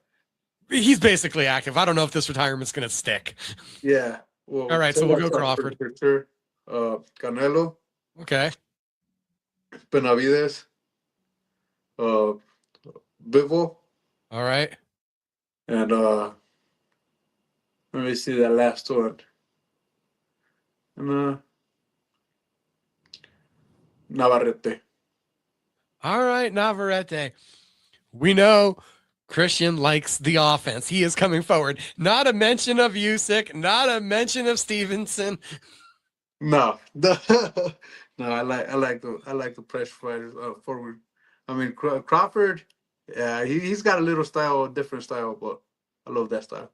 he's basically active. I don't know if this retirement's going to stick. Yeah. Well, all right, so we'll go Crawford. For sure. Canelo. Okay. Benavides. Bivol. All right. And let me see that last one. And Navarrete. All right, Navarrete. We know Cristian likes the offense. He is coming forward. Not a mention of Usyk, not a mention of Stevenson. No, I like the pressure fighters forward. I mean, Crawford, yeah, he's got a little style, a different style, but I love that style.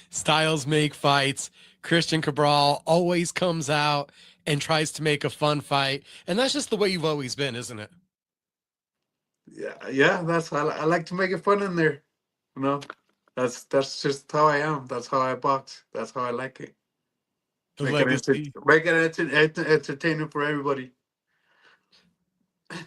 Styles make fights. Cristian Cabral always comes out and tries to make a fun fight, and that's just the way you've always been, isn't it? Yeah. I like to make it fun in there. You know, that's just how I am. That's how I box. That's how I like it. Make it entertaining for everybody.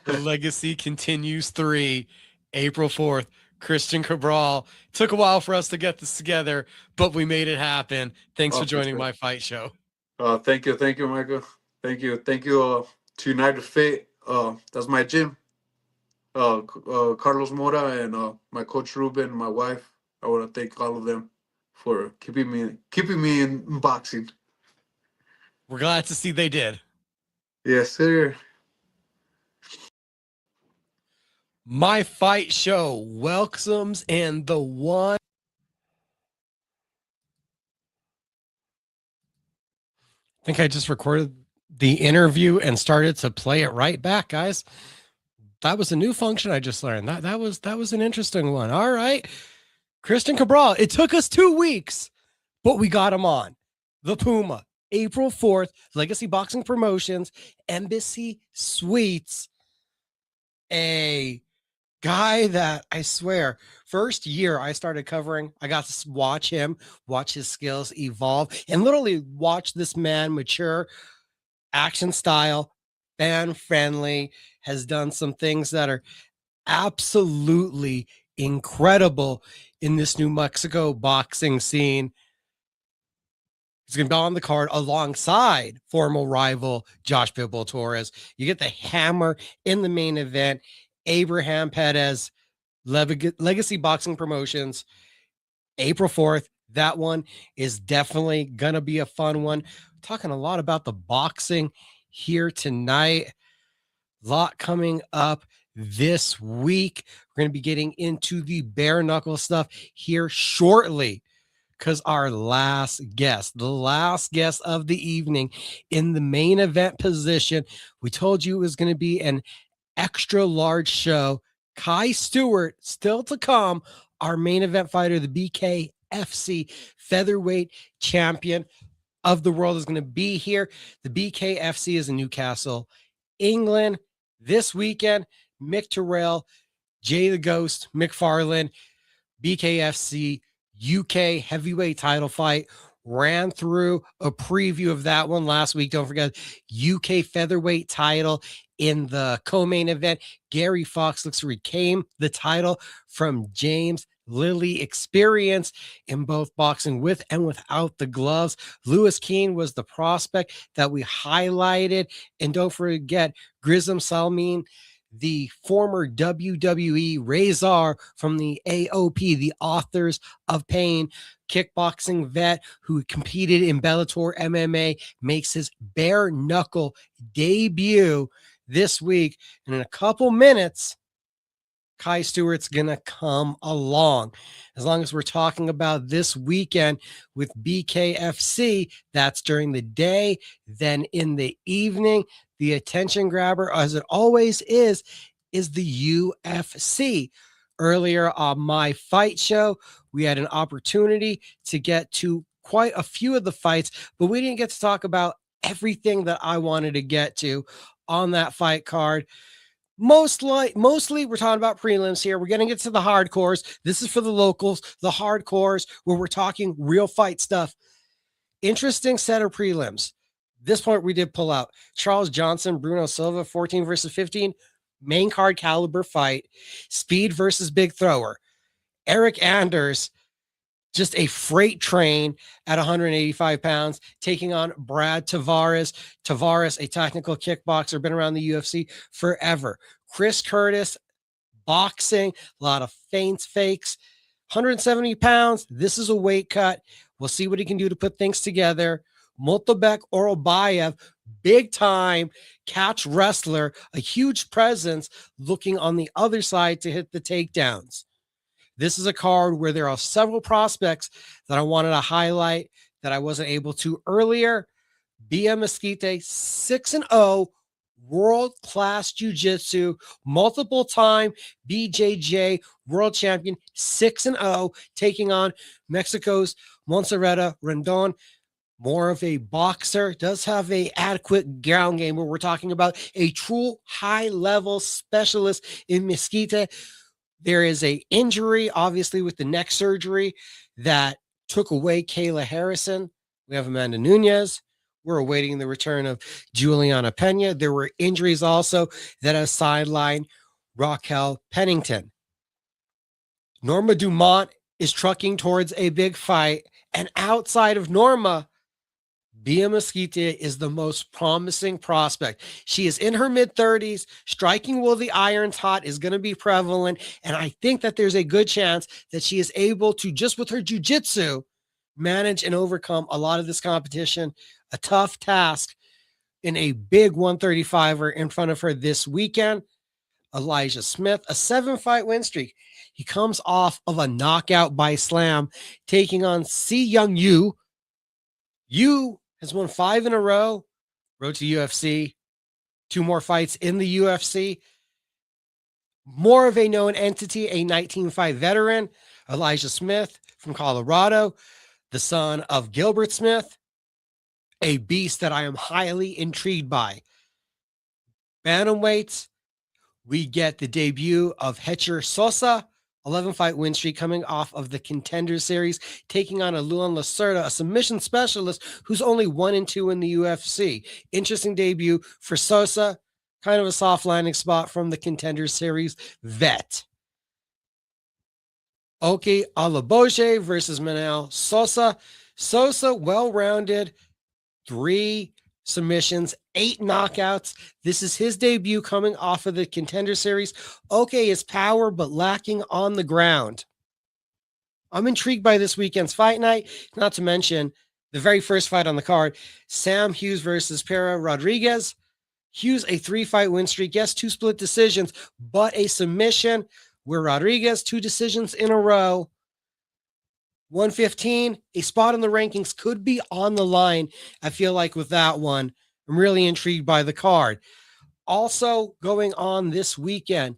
The legacy continues. 3 April 4th. Cristian Cabral. Took a while for us to get this together, but we made it happen. Thanks for joining my fight show. Thank you, Michael. Thank you to United Fit. That's my gym. Carlos Mora and my coach Ruben, my wife. I want to thank all of them for keeping me in boxing. We're glad to see they did. Yes, sir. My Fight Show welcomes and the one. I think I just recorded the interview and started to play it right back, guys. That was a new function I just learned. That was an interesting one. All right. Cristian Cabral. It took us 2 weeks, but we got him on. The Puma, April 4th, Legacy Boxing Promotions, Embassy Suites. A guy that I swear, first year I started covering, I got to watch him, watch his skills evolve, and literally watch this man mature. Action style, fan friendly, has done some things that are absolutely incredible in this New Mexico boxing scene. He's going to be on the card alongside former rival Josh Pitbull Torres. You get the hammer in the main event. Abraham Perez, Legacy Boxing Promotions, April 4th. That one is definitely going to be a fun one. Talking a lot about the boxing here tonight. A lot coming up this week. We're going to be getting into the bare knuckle stuff here shortly, because our last guest, the last guest of the evening in the main event position, we told you it was going to be an extra large show. Kai Stewart still to come, our main event fighter, the BKFC Featherweight champion of the world, is going to be here. The BKFC is in Newcastle, England this weekend. Mick Terrell, Jay the Ghost, McFarlane, BKFC UK heavyweight title fight. Ran through a preview of that one last week. Don't forget, UK featherweight title in the co-main event. Gary Fox looks to reclaim the title from James Lilly. Experience in both boxing with and without the gloves. Lewis Keane was the prospect that we highlighted. And don't forget, Grism Salmin, the former WWE Razor from the AOP, the Authors of Pain, kickboxing vet who competed in Bellator MMA, makes his bare knuckle debut this week. And in a couple minutes, Kai Stewart's going to come along. As long as we're talking about this weekend with BKFC, that's during the day. Then in the evening, the attention grabber, as it always is the UFC. Earlier on my fight show, we had an opportunity to get to quite a few of the fights, but we didn't get to talk about everything that I wanted to get to on that fight card. Mostly we're talking about prelims here. We're going to get to the hardcores. This is for the locals, the hardcores, where we're talking real fight stuff. Interesting set of prelims. This point we did pull out Charles Johnson, Bruno Silva, 14 versus 15, main card caliber fight. Speed versus big thrower. Eric Anders, just a freight train at 185 pounds, taking on Brad Tavares. Tavares, a technical kickboxer, been around the UFC forever. Chris Curtis, boxing, a lot of feints, fakes. 170 pounds. This is a weight cut. We'll see what he can do to put things together. Multibek Orobayev, big time catch wrestler, a huge presence, looking on the other side to hit the takedowns. This is a card where there are several prospects that I wanted to highlight that I wasn't able to earlier. BM Mesquite, 6-0, world-class jiu-jitsu, multiple-time BJJ world champion, 6-0, taking on Mexico's Monserrata Rendon. More of a boxer, does have a adequate ground game where we're talking about a true high-level specialist in Mesquite. There is a injury, obviously, with the neck surgery that took away Kayla Harrison. We have Amanda Nunez. We're awaiting the return of Juliana Pena. There were injuries also that have sidelined Raquel Pennington. Norma Dumont is trucking towards a big fight. And outside of Norma, Bia Mesquite is the most promising prospect. She is in her mid-30s. Striking while the iron's hot is going to be prevalent. And I think that there's a good chance that she is able to, just with her jiu-jitsu, manage and overcome a lot of this competition. A tough task in a big 135er in front of her this weekend. Elijah Smith, a 7-fight win streak. He comes off of a knockout by slam, taking on Si Young Yu. Yu has won 5 in a row, road to UFC, 2 more fights in the UFC. More of a known entity, a 19-fight veteran, Elijah Smith from Colorado. the son of Gilbert Smith, a beast that I am highly intrigued by. Bantamweights, we get the debut of Hecher Sosa, 11-fight win streak coming off of the Contender Series, taking on Luan Lacerda, a submission specialist who's only 1-2 in the UFC. Interesting debut for Sosa, kind of a soft landing spot from the Contender Series vet. Oki Alaboche versus Manel Sosa. Sosa, well-rounded, 3 submissions, 8 knockouts. This is his debut coming off of the Contender Series. Okay, is power, but lacking on the ground. I'm intrigued by this weekend's fight night, not to mention the very first fight on the card, Sam Hughes versus Pera Rodriguez. Hughes, a 3-fight win streak. Yes, 2 split decisions, but a submission where Rodriguez, 2 decisions in a row. 115, a spot in the rankings could be on the line. I feel like with that one, I'm really intrigued by the card. Also going on this weekend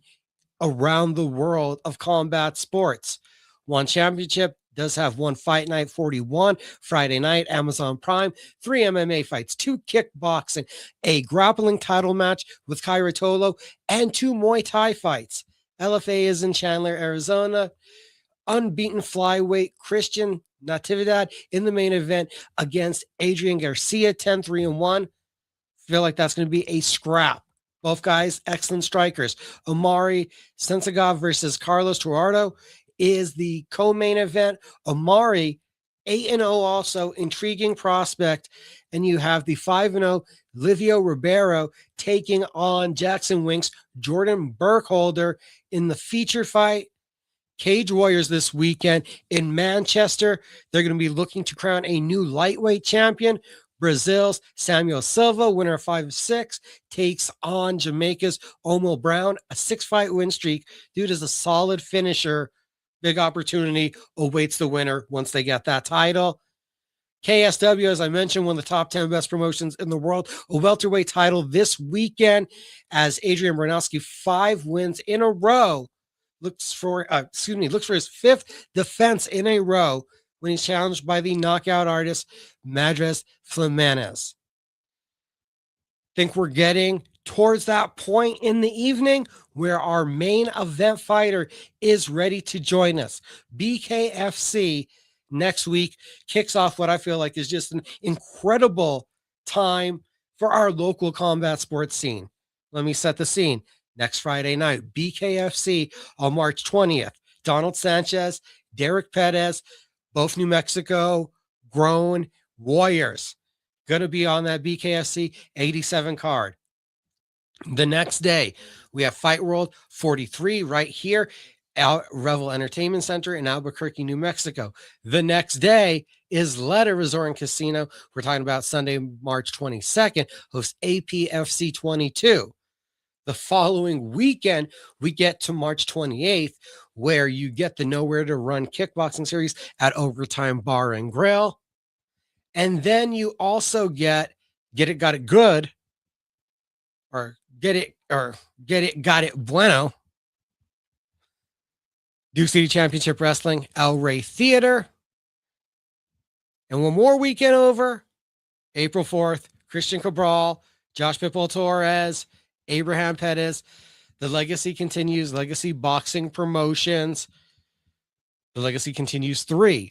around the world of combat sports. One Championship does have one Fight Night 41, Friday night, Amazon Prime, 3 MMA fights, 2 kickboxing, a grappling title match with Kyra Tolo, and 2 Muay Thai fights. LFA is in Chandler, Arizona. Unbeaten flyweight Christian Natividad in the main event against Adrian Garcia, 10-3-1. Feel like that's going to be a scrap. Both guys, excellent strikers. Omari Sensagov versus Carlos Tuardo is the co-main event. Omari, 8-0 also, intriguing prospect. And you have the 5-0 Livio Ribeiro taking on Jackson Wink's Jordan Burkholder in the feature fight. Cage Warriors this weekend in Manchester. They're going to be looking to crown a new lightweight champion. Brazil's Samuel Silva, winner of 5-6, takes on Jamaica's Omo Brown, a 6-fight win streak. Dude is a solid finisher. Big opportunity awaits the winner once they get that title. KSW, as I mentioned, one of the top 10 best promotions in the world, a welterweight title this weekend as Adrian Bronowski, 5 wins in a row. Looks for his 5th defense in a row when he's challenged by the knockout artist Madres Flimanes. Think we're getting towards that point in the evening where our main event fighter is ready to join us. BKFC next week kicks off what I feel like is just an incredible time for our local combat sports scene. Let me set the scene. Next Friday night, BKFC on March 20th. Donald Sanchez, Derek Perez, both New Mexico grown warriors, going to be on that BKFC 87 card. The next day, we have Fight World 43 right here at Revel Entertainment Center in Albuquerque, New Mexico. The next day is Letta Resort and Casino. We're talking about Sunday, March 22nd, hosts APFC 22. The following weekend, we get to March 28th, where you get the Nowhere to Run kickboxing series at Overtime Bar and Grill. And then you also get It, Got It Good, or Get It, Got It Bueno. Duke City Championship Wrestling, El Rey Theater. And one more weekend over, April 4th, Cristian Cabral, Josh Pitbull Torres, Abraham Pettis. The legacy continues. Legacy Boxing Promotions. The legacy continues. 3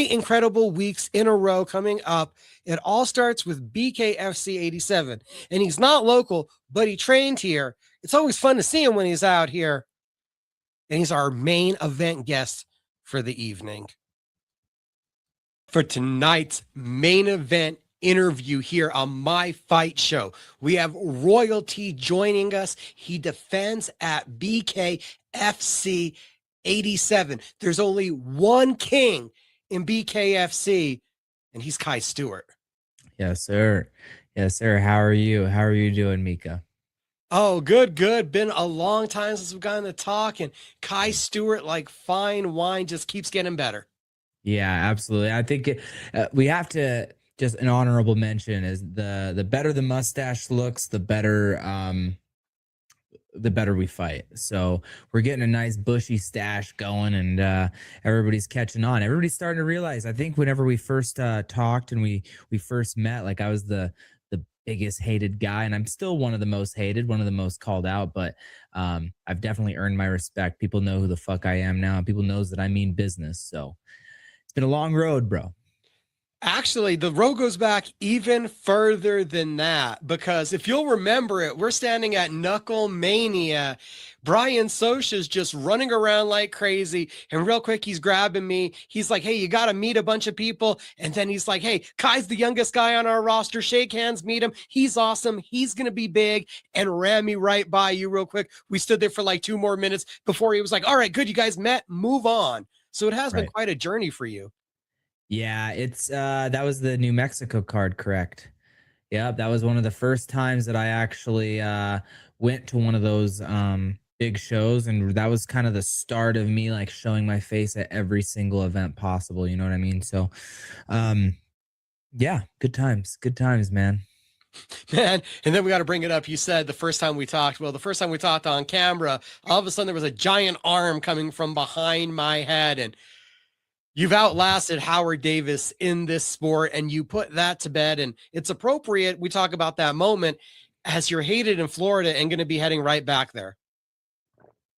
incredible weeks in a row coming up. It all starts with BKFC 87. And he's not local, but he trained here. It's always fun to see him when he's out here. And he's our main event guest for the evening. For tonight's main event interview here on My Fight Show, we have royalty joining us. He defends at BKFC 87. There's only one king in BKFC, and he's Kai Stewart. Yes, sir. Yes, sir. How are you? How are you doing, Mika? Oh, good. Been a long time since we've gotten to talk, and Kai Stewart, like fine wine, just keeps getting better. Yeah, absolutely. I think we have to just an honorable mention is the better the mustache looks, the better the better we fight. So we're getting a nice bushy stash going, and everybody's catching on. Everybody's starting to realize. I think whenever we first talked and we first met, like I was the biggest hated guy, and I'm still one of the most hated, one of the most called out, but I've definitely earned my respect. People know who the fuck I am now. People knows that I mean business. So it's been a long road, bro. Actually, the road goes back even further than that, because if you'll remember it, we're standing at Knuckle Mania. Brian Sosha's just running around like crazy. And real quick, he's grabbing me. He's like, hey, you got to meet a bunch of people. And then he's like, hey, Kai's the youngest guy on our roster. Shake hands, meet him. He's awesome. He's going to be big. And ran me right by you real quick. We stood there for like 2 more minutes before he was like, all right, good. You guys met. Move on. So it has been quite a journey for you. Yeah, it's that was the New Mexico card, correct? Yeah, that was one of the first times that I actually went to one of those big shows, and that was kind of the start of me like showing my face at every single event possible, you know what I mean? So yeah, good times, man. Man, and then we got to bring it up. You said the first time we talked, well, the first time we talked on camera, all of a sudden there was a giant arm coming from behind my head, and you've outlasted Howard Davis in this sport, and you put that to bed. And it's appropriate we talk about that moment as you're hated in Florida and going to be heading right back there.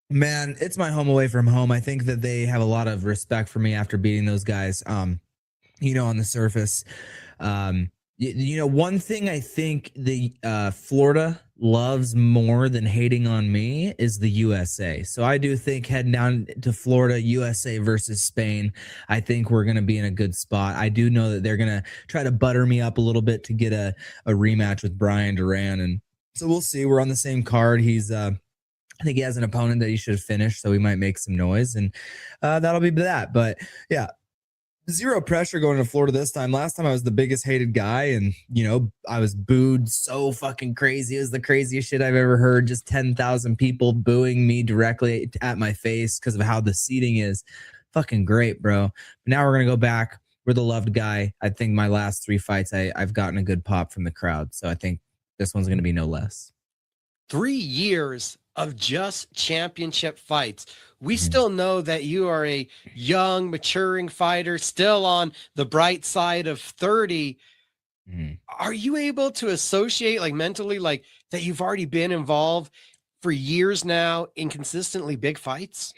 Man, it's my home away from home. I think that they have a lot of respect for me after beating those guys. You know, on the surface, you know, one thing I think the Florida loves more than hating on me is the USA. So I do think heading down to Florida, USA versus Spain, I think we're going to be in a good spot. I do know that they're going to try to butter me up a little bit to get a rematch with Brian Duran. And so we'll see. We're on the same card. He's I think he has an opponent that he should finish, so we might make some noise, and that'll be that. But yeah, zero pressure going to Florida this time. Last time I was the biggest hated guy, and you know, I was booed so fucking crazy. It was the craziest shit I've ever heard. Just 10,000 people booing me directly at my face because of how the seating is. Fucking great, bro. But now we're gonna go back. We're the loved guy. I think my last 3 fights, I've gotten a good pop from the crowd. So I think this one's gonna be no less. 3 years of just championship fights. We still know that you are a young, maturing fighter, still on the bright side of 30. Are you able to associate, like mentally, like that you've already been involved for years now in consistently big fights?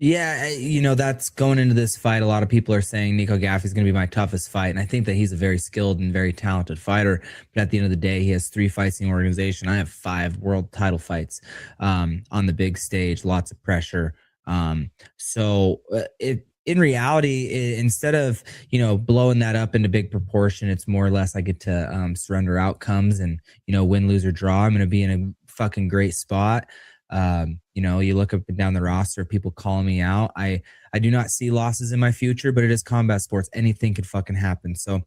Yeah, you know, that's going into this fight. A lot of people are saying Nico Gaffey's going to be my toughest fight. And I think that he's a very skilled and very talented fighter. But at the end of the day, he has 3 fights in the organization. I have 5 world title fights on the big stage, lots of pressure. So in reality, instead of, you know, blowing that up into big proportion, it's more or less I get to surrender outcomes and, you know, win, lose, or draw. I'm going to be in a fucking great spot. You know, you look up and down the roster, people calling me out. I do not see losses in my future, but it is combat sports. Anything could fucking happen. So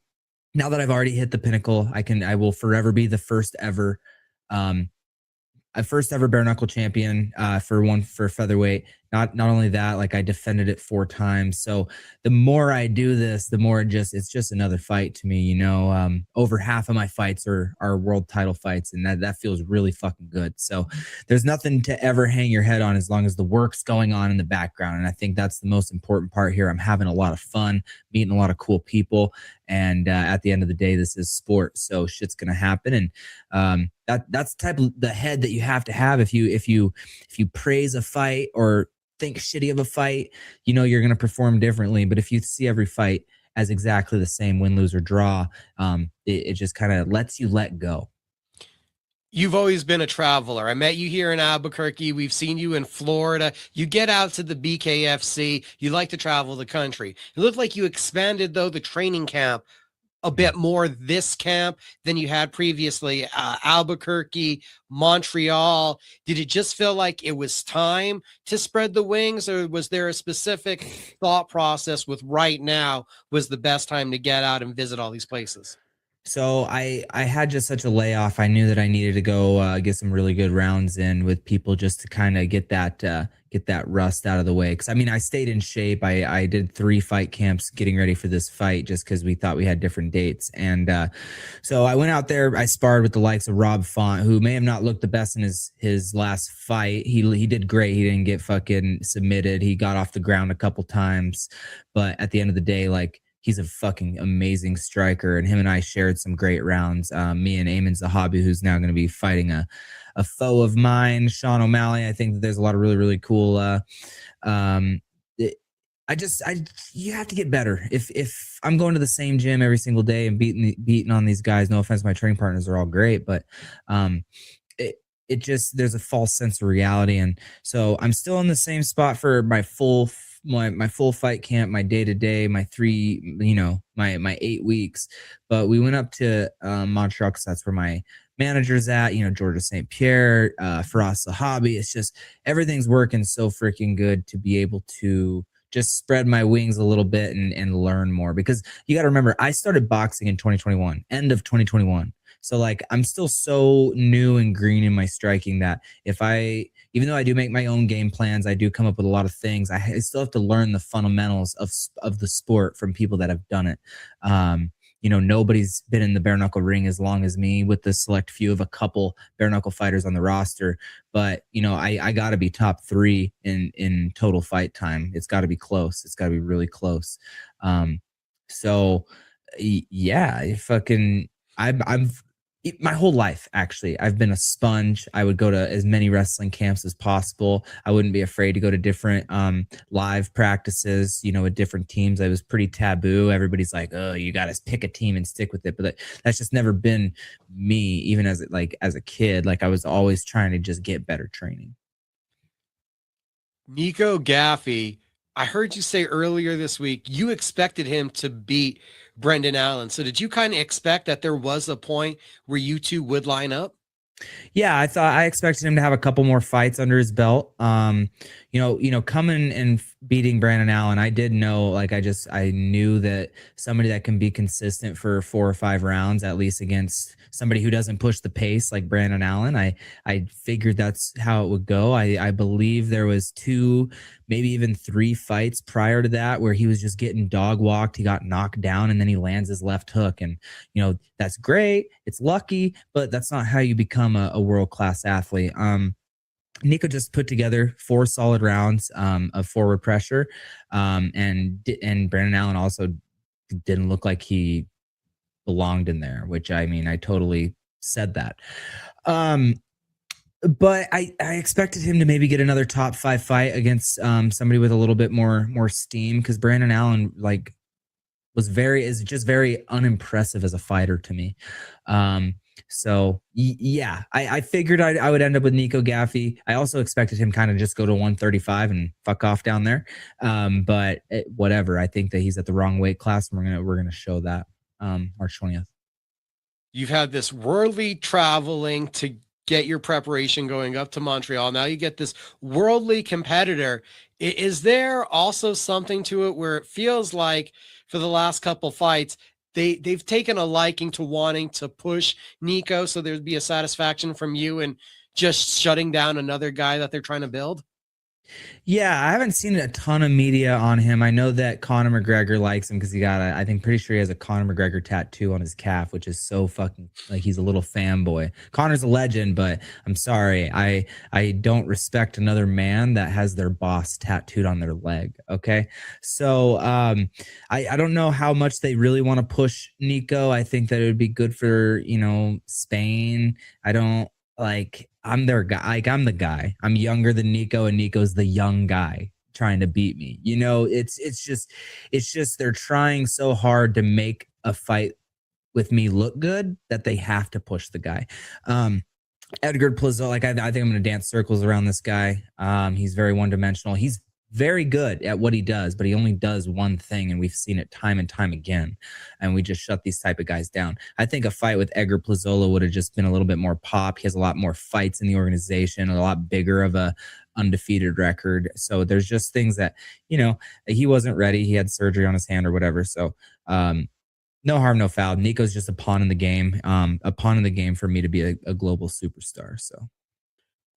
now that I've already hit the pinnacle, I will forever be the first ever bare knuckle champion for featherweight. Not only that, like I defended it 4 times. So the more I do this, the more it's just another fight to me. You know, over half of my fights are world title fights, and that feels really fucking good. So there's nothing to ever hang your head on as long as the work's going on in the background. And I think that's the most important part here. I'm having a lot of fun, meeting a lot of cool people, and at the end of the day, this is sport, so shit's gonna happen. And that's the type of the head that you have to have if you praise a fight or think shitty of a fight, you know, you're going to perform differently. But if you see every fight as exactly the same, win, lose, or draw, it just kind of lets you let go. You've always been a traveler. I met you here in Albuquerque. We've seen you in Florida. You get out to the BKFC. You like to travel the country. It looked like you expanded, though, the training camp a bit more this camp than you had previously. Albuquerque, Montreal. Did it just feel like it was time to spread the wings, or was there a specific thought process with right now was the best time to get out and visit all these places? So I had just such a layoff. I knew that I needed to go get some really good rounds in with people just to kind of get that rust out of the way. Because I mean, I stayed in shape. I did 3 fight camps getting ready for this fight just because we thought we had different dates. And so I went out there. I sparred with the likes of Rob Font, who may have not looked the best in his last fight. He did great. He didn't get fucking submitted. He got off the ground a couple times, but at the end of the day, like, he's a fucking amazing striker, and him and I shared some great rounds. Me and Eamon Zahabi, who's now going to be fighting a foe of mine, Sean O'Malley. I think that there's a lot of really, really cool. You have to get better. If I'm going to the same gym every single day and beating on these guys, no offense, my training partners are all great, but it just, there's a false sense of reality. And so I'm still in the same spot for my full fight camp, my day-to-day, my 8 weeks. But we went up to Montreal because that's where my manager's at, Georgia St. Pierre, Faraz Sahabi. It's just, everything's working so freaking good to be able to just spread my wings a little bit and learn more. Because you got to remember, I started boxing in 2021, end of 2021. So like, I'm still so new and green in my striking that even though I do make my own game plans, I do come up with a lot of things. I still have to learn the fundamentals of the sport from people that have done it. Nobody's been in the bare knuckle ring as long as me, with the select few of a couple bare knuckle fighters on the roster. But, I got to be top 3 in total fight time. It's got to be close. It's got to be really close. My whole life, actually, I've been a sponge. I would go to as many wrestling camps as possible. I wouldn't be afraid to go to different live practices, with different teams. I was pretty taboo. Everybody's like, oh, you got to pick a team and stick with it. But that's just never been me, even as a kid. Like, I was always trying to just get better training. Nico Gaffey, I heard you say earlier this week you expected him to beat Brendan Allen. So did you kind of expect that there was a point where you two would line up? Yeah, I expected him to have a couple more fights under his belt. Coming and beating Brandon Allen, I did know, I knew that somebody that can be consistent for 4 or 5 rounds, at least against somebody who doesn't push the pace like Brandon Allen. I figured that's how it would go. I believe there was 2, maybe even 3 fights prior to that where he was just getting dog walked. He got knocked down and then he lands his left hook. And, that's great. It's lucky, but that's not how you become a world-class athlete. Nico just put together 4 solid rounds of forward pressure. And Brandon Allen also didn't look like he belonged in there, which, I mean, I totally said that. But I expected him to maybe get another top 5 fight against somebody with a little bit more steam, because Brandon Allen is just very unimpressive as a fighter to me. I figured I would end up with Nico Gaffey. I also expected him kind of just go to 135 and fuck off down there. But whatever. I think that he's at the wrong weight class, and we're gonna show that March 20th. You've had this worldly traveling to get your preparation going up to Montreal. Now you get this worldly competitor. Is there also something to it where it feels like for the last couple fights, they've taken a liking to wanting to push Nico, so there'd be a satisfaction from you and just shutting down another guy that they're trying to build? Yeah, I haven't seen a ton of media on him. I know that Conor McGregor likes him because he got I think pretty sure he has a Conor McGregor tattoo on his calf, which is so fucking, like, he's a little fanboy. Conor's a legend, but I'm sorry, I don't respect another man that has their boss tattooed on their leg. Okay, so I don't know how much they really want to push Nico. I think that it would be good for Spain. I'm their guy. Like, I'm the guy. I'm younger than Nico, and Nico's the young guy trying to beat me. It's just they're trying so hard to make a fight with me look good that they have to push the guy. Edgar Plaza, I think I'm going to dance circles around this guy. He's very one-dimensional. He's very good at what he does, but he only does one thing, and we've seen it time and time again, and we just shut these type of guys down. I think a fight with Edgar Plazola would have just been a little bit more pop. He has a lot more fights in the organization, a lot bigger of a undefeated record. So there's just things that, he wasn't ready. He had surgery on his hand or whatever. So No harm, no foul. Nico's just a pawn in the game. A pawn in the game for me to be a global superstar. So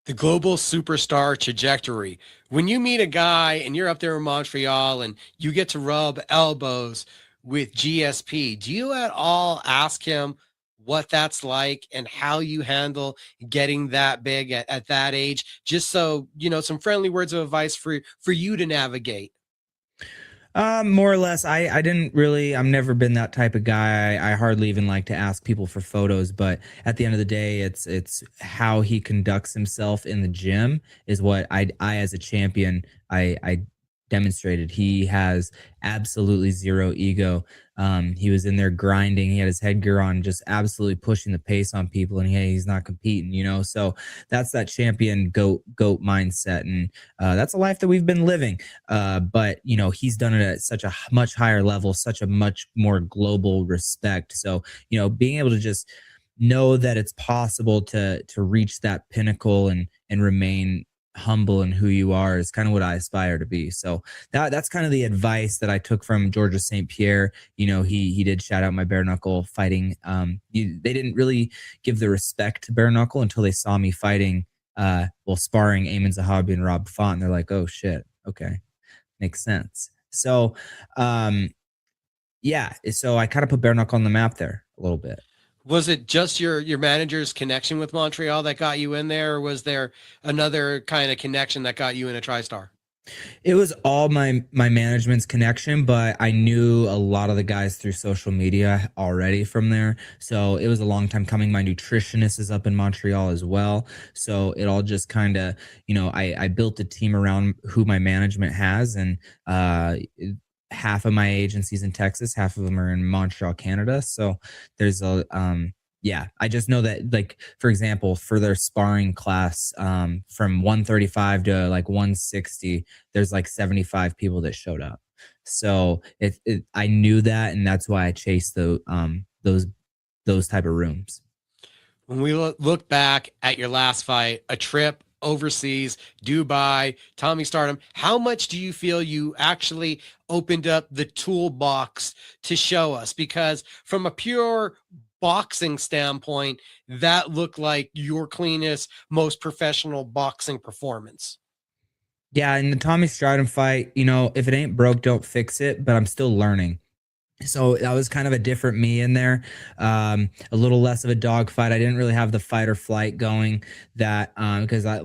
The global superstar trajectory. When you meet a guy and you're up there in Montreal and you get to rub elbows with GSP, do you at all ask him what that's like and how you handle getting that big at that age? Just so, some friendly words of advice for you to navigate. more or less, I didn't really, I've never been that type of guy. I hardly even like to ask people for photos, but at the end of the day, it's how he conducts himself in the gym is what I as a champion, I demonstrated. He has absolutely zero ego. He was in there grinding. He had his headgear on, just absolutely pushing the pace on people, and he's not competing, so that's that champion goat mindset, and that's a life that we've been living. But he's done it at such a much higher level, such a much more global respect. So being able to just know that it's possible to reach that pinnacle and remain humble in who you are is kind of what I aspire to be. So that's kind of the advice that I took from Georges St. Pierre. He did shout out my bare knuckle fighting. They didn't really give the respect to bare knuckle until they saw me fighting, sparring Ayman Zahabi and Rob Font, and they're like, oh shit, okay, makes sense. So so I kind of put bare knuckle on the map there a little bit. Was it just your manager's connection with Montreal that got you in there, or was there another kind of connection that got you in a TriStar? It was all my management's connection, but I knew a lot of the guys through social media already from there. So it was a long time coming. My nutritionist is up in Montreal as well. So it all just kind of, I built a team around who my management has, and half of my agencies in Texas, half of them are in Montreal, Canada. So there's I just know that, like, for example, for their sparring class, from 135 to like 160, there's like 75 people that showed up. So I knew that, and that's why I chased those type of rooms. When we look back at your last fight, a trip overseas, Dubai, Tommy Stardom, how much do you feel you actually opened up the toolbox to show us? Because from a pure boxing standpoint, that looked like your cleanest, most professional boxing performance. Yeah, in the Tommy Stardom fight, if it ain't broke, don't fix it, but I'm still learning. So that was kind of a different me in there, a little less of a dogfight. I didn't really have the fight or flight going that because I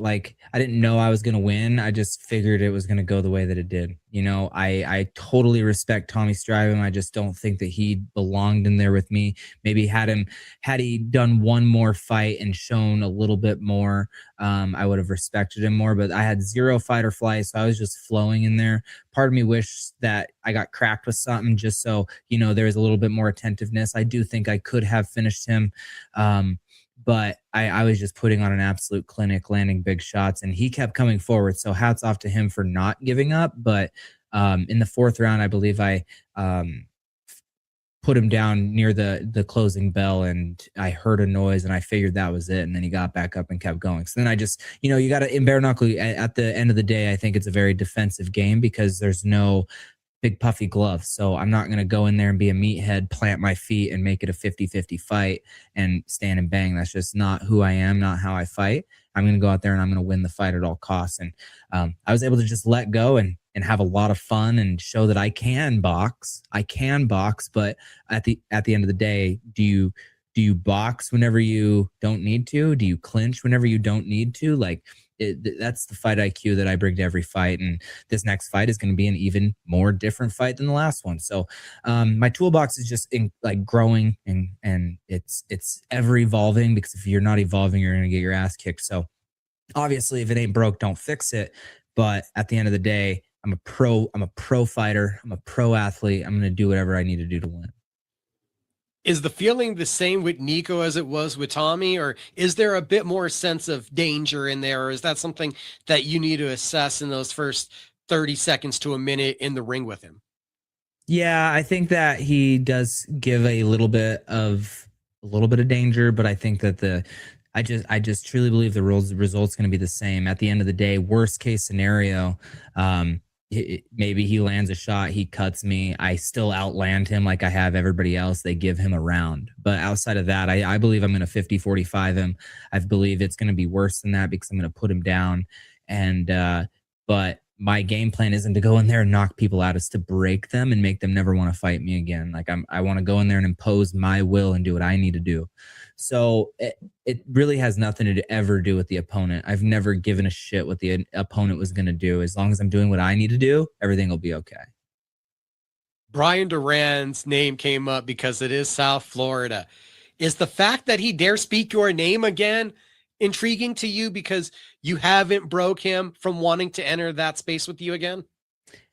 didn't know I was going to win. I just figured it was going to go the way that it did. I totally respect Tommy Stridham. I just don't think that he belonged in there with me. Maybe had he done one more fight and shown a little bit more, I would have respected him more. But I had zero fight or flight, so I was just flowing in there. Part of me wished that I got cracked with something just so, there was a little bit more attentiveness. I do think I could have finished him. But I was just putting on an absolute clinic, landing big shots, and he kept coming forward. So hats off to him for not giving up. But in the fourth round, I believe I put him down near the closing bell, and I heard a noise, and I figured that was it. And then he got back up and kept going. So then I just, you got to, in bare knuckle, at the end of the day, I think it's a very defensive game because there's no big puffy gloves. So I'm not going to go in there and be a meathead, plant my feet and make it a 50-50 fight and stand and bang. That's just not who I am, not how I fight. I'm going to go out there and I'm going to win the fight at all costs. And I was able to just let go and have a lot of fun and show that I can box. But at the end of the day, do you box whenever you don't need to? Do you clinch whenever you don't need to? That's the fight IQ that I bring to every fight. And this next fight is going to be an even more different fight than the last one. So my toolbox is just growing and it's ever evolving, because if you're not evolving, you're going to get your ass kicked. So obviously if it ain't broke, don't fix it. But at the end of the day, I'm a pro fighter. I'm a pro athlete. I'm going to do whatever I need to do to win. Is the feeling the same with Nico as it was with Tommy, or is there a bit more sense of danger in there? Or is that something that you need to assess in those first 30 seconds to a minute in the ring with him? Yeah, I think that he does give a little bit of danger, but I think that I just truly believe the result's going to be the same. At the end of the day, worst case scenario, maybe he lands a shot, he cuts me, I still outland him like I have everybody else. They give him a round. But outside of that, I believe I'm going to 50-45 him. I believe it's going to be worse than that because I'm going to put him down. And but my game plan isn't to go in there and knock people out. It's to break them and make them never want to fight me again. Like I want to go in there and impose my will and do what I need to do. So it really has nothing to ever do with the opponent. I've never given a shit what the opponent was going to do. As long as I'm doing what I need to do, everything will be okay. Brian Duran's name came up because it is South Florida. Is the fact that he dare speak your name again intriguing to you because you haven't broke him from wanting to enter that space with you again?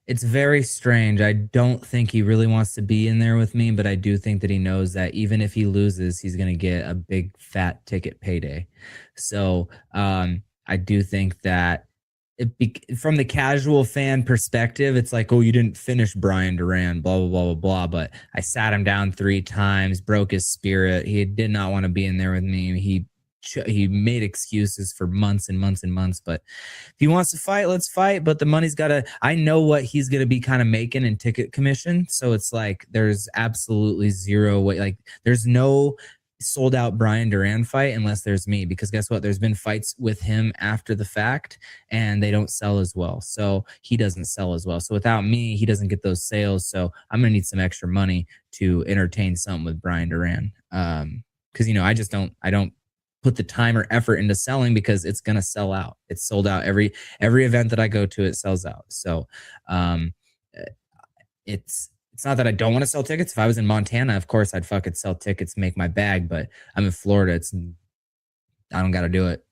It's very strange. I don't think he really wants to be in there with me, but I do think that he knows that even if he loses, he's going to get a big fat ticket payday. So I do think that from the casual fan perspective, it's like, oh, you didn't finish Brian Duran, blah, blah, blah, blah, blah. But I sat him down 3 times, broke his spirit. He did not want to be in there with me. He made excuses for months and months and months, but if he wants to fight, let's fight. But the money's I know what he's going to be kind of making in ticket commission. So it's like, there's absolutely zero way. Like there's no sold out Brian Duran fight unless there's me, because guess what? There's been fights with him after the fact and they don't sell as well. So he doesn't sell as well. So without me, he doesn't get those sales. So I'm going to need some extra money to entertain something with Brian Duran. Cause I don't put the time or effort into selling because it's going to sell out. It's sold out. Every event that I go to, it sells out. So it's not that I don't want to sell tickets. If I was in Montana, of course I'd fucking sell tickets, make my bag, but I'm in Florida. I don't got to do it.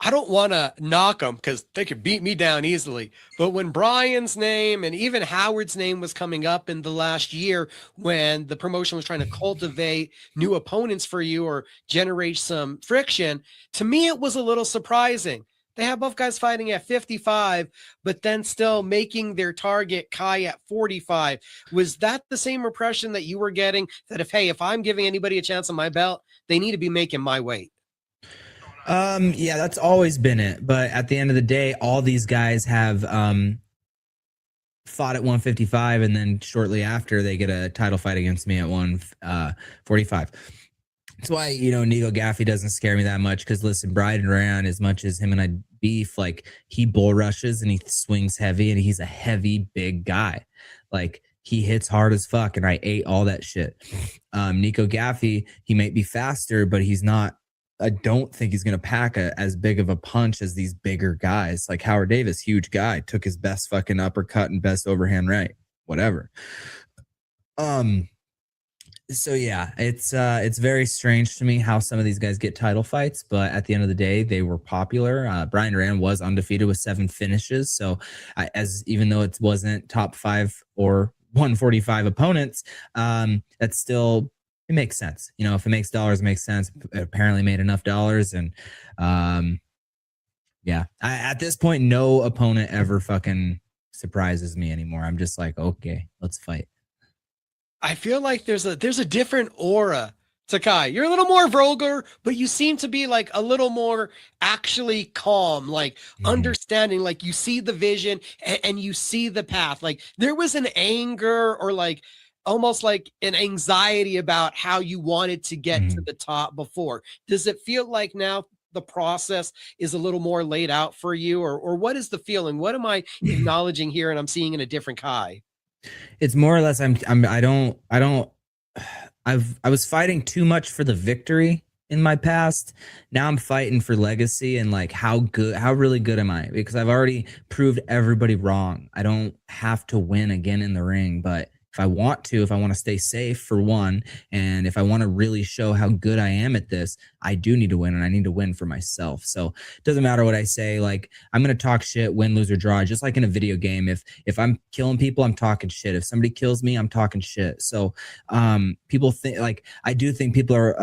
I don't want to knock them because they could beat me down easily. But when Brian's name and even Howard's name was coming up in the last year, when the promotion was trying to cultivate new opponents for you or generate some friction, to me, it was a little surprising. They have both guys fighting at 55, but then still making their target Kai at 45. Was that the same impression that you were getting, that if I'm giving anybody a chance on my belt, they need to be making my weight? Yeah, that's always been it. But at the end of the day, all these guys have fought at 155, and then shortly after they get a title fight against me at 145. That's why, Nico Gaffey doesn't scare me that much. Because listen, Brian Duran, as much as him and I beef, like he bull rushes and he swings heavy, and he's a heavy, big guy. Like he hits hard as fuck, and I ate all that shit. Nico Gaffey, he might be faster, but he's not. I don't think he's going to pack as big of a punch as these bigger guys. Like Howard Davis, huge guy, took his best fucking uppercut and best overhand right, whatever. So yeah, it's very strange to me how some of these guys get title fights, but at the end of the day, they were popular. Brian Duran was undefeated with 7 finishes. So even though it wasn't top 5 or 145 opponents, that's still, it makes sense. If it makes dollars, it makes sense. It apparently made enough dollars. And yeah, at this point, no opponent ever fucking surprises me anymore. I'm just like, okay, let's fight. I feel like there's a different aura to Kai. You're a little more vulgar, but you seem to be like a little more actually calm, like understanding, like you see the vision and you see the path. Like there was an anger or like almost like an anxiety about how you wanted to get to the top before. Does it feel like now the process is a little more laid out for you, or what is the feeling? What am I acknowledging here and I'm seeing in a different Kai? It's more or less I was fighting too much for the victory in my past. Now I'm fighting for legacy and like how really good am I? Because I've already proved everybody wrong. I don't have to win again in the ring, but if I want to stay safe for one, and if I want to really show how good I am at this, I do need to win, and I need to win for myself. So it doesn't matter what I say. Like I'm going to talk shit, win, lose, or draw, just like in a video game. If I'm killing people, I'm talking shit. If somebody kills me, I'm talking shit. So people think, like, I do think people are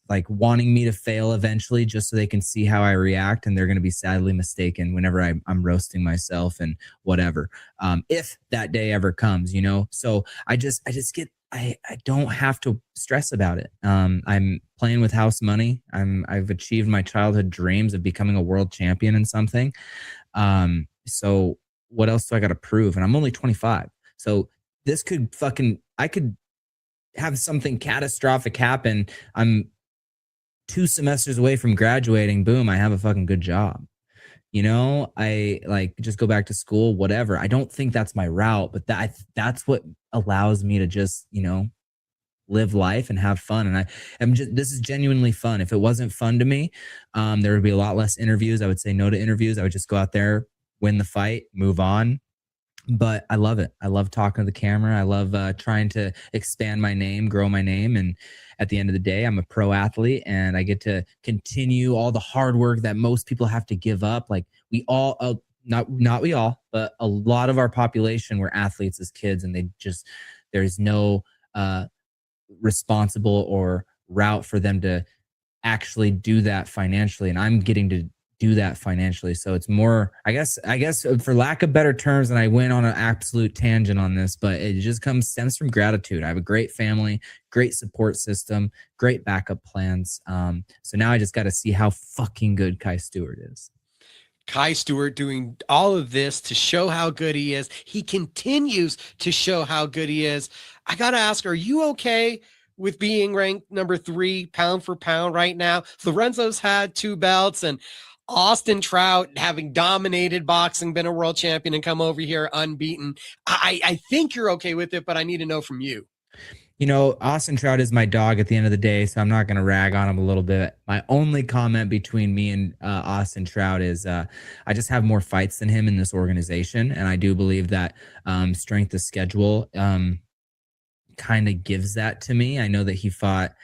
like wanting me to fail eventually just so they can see how I react, and they're going to be sadly mistaken whenever I'm roasting myself and whatever, if that day ever comes, so I don't have to stress about it. I'm playing with house money. I've achieved my childhood dreams of becoming a world champion in something. So what else do I got to prove? And I'm only 25. So this could I could have something catastrophic happen. I'm 2 semesters away from graduating. Boom, I have a fucking good job. I like just go back to school, whatever. I don't think that's my route, but that's what allows me to just, live life and have fun. And this is genuinely fun. If it wasn't fun to me, there would be a lot less interviews. I would say no to interviews. I would just go out there, win the fight, move on. But I love it. I love talking to the camera. I love trying to expand my name, grow my name. And at the end of the day, I'm a pro athlete and I get to continue all the hard work that most people have to give up. Like we all, not we all, but a lot of our population were athletes as kids, and there's no responsible or route for them to actually do that financially. And I'm getting to do that financially. So it's more, I guess for lack of better terms, and I went on an absolute tangent on this, but it just stems from gratitude. I have a great family, great support system, great backup plans. So now I just got to see how fucking good Kai Stewart is. Kai Stewart doing all of this to show how good he is. He continues to show how good he is. I got to ask, are you okay with being ranked number 3 pound for pound right now? Lorenzo's had 2 belts, and Austin Trout, having dominated boxing, been a world champion, and come over here unbeaten. I think you're okay with it, but I need to know from you. Austin Trout is my dog at the end of the day, so I'm not going to rag on him a little bit. My only comment between me and Austin Trout is I just have more fights than him in this organization, and I do believe that strength of schedule kind of gives that to me. I know that he fought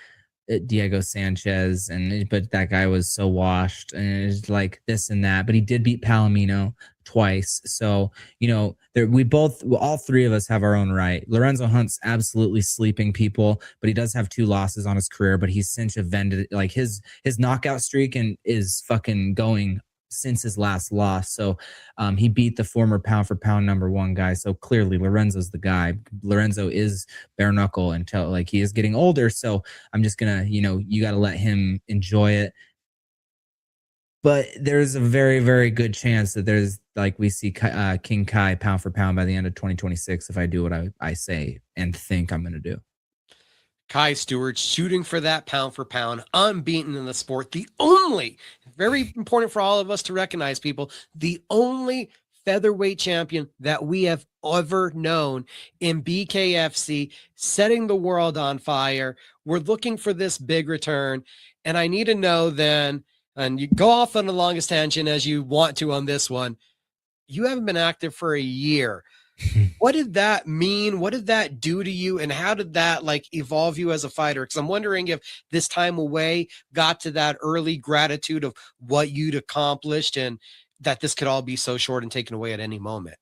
Diego Sanchez, but that guy was so washed, and it's like this and that. But he did beat Palomino twice, so all 3 of us have our own right. Lorenzo Hunt's absolutely sleeping people, but he does have 2 losses on his career. But he's since avenged, like his knockout streak and is fucking going since his last loss. So he beat the former pound for pound number 1 guy. So clearly Lorenzo's the guy. Lorenzo is bare knuckle until like he is getting older. So I'm just gonna, you got to let him enjoy it. But there's a very, very good chance that there's like we see King Kai pound for pound by the end of 2026 if I do what I say and think I'm going to do. Kai Stewart shooting for that pound for pound, unbeaten in the sport. The only, very important for all of us to recognize, people, the only featherweight champion that we have ever known in BKFC, setting the world on fire. We're looking for this big return. And I need to know then, and you go off on the longest tangent as you want to on this one, you haven't been active for a year. What did that mean? What did that do to you? And how did that like evolve you as a fighter? Because I'm wondering if this time away got to that early gratitude of what you'd accomplished and that this could all be so short and taken away at any moment.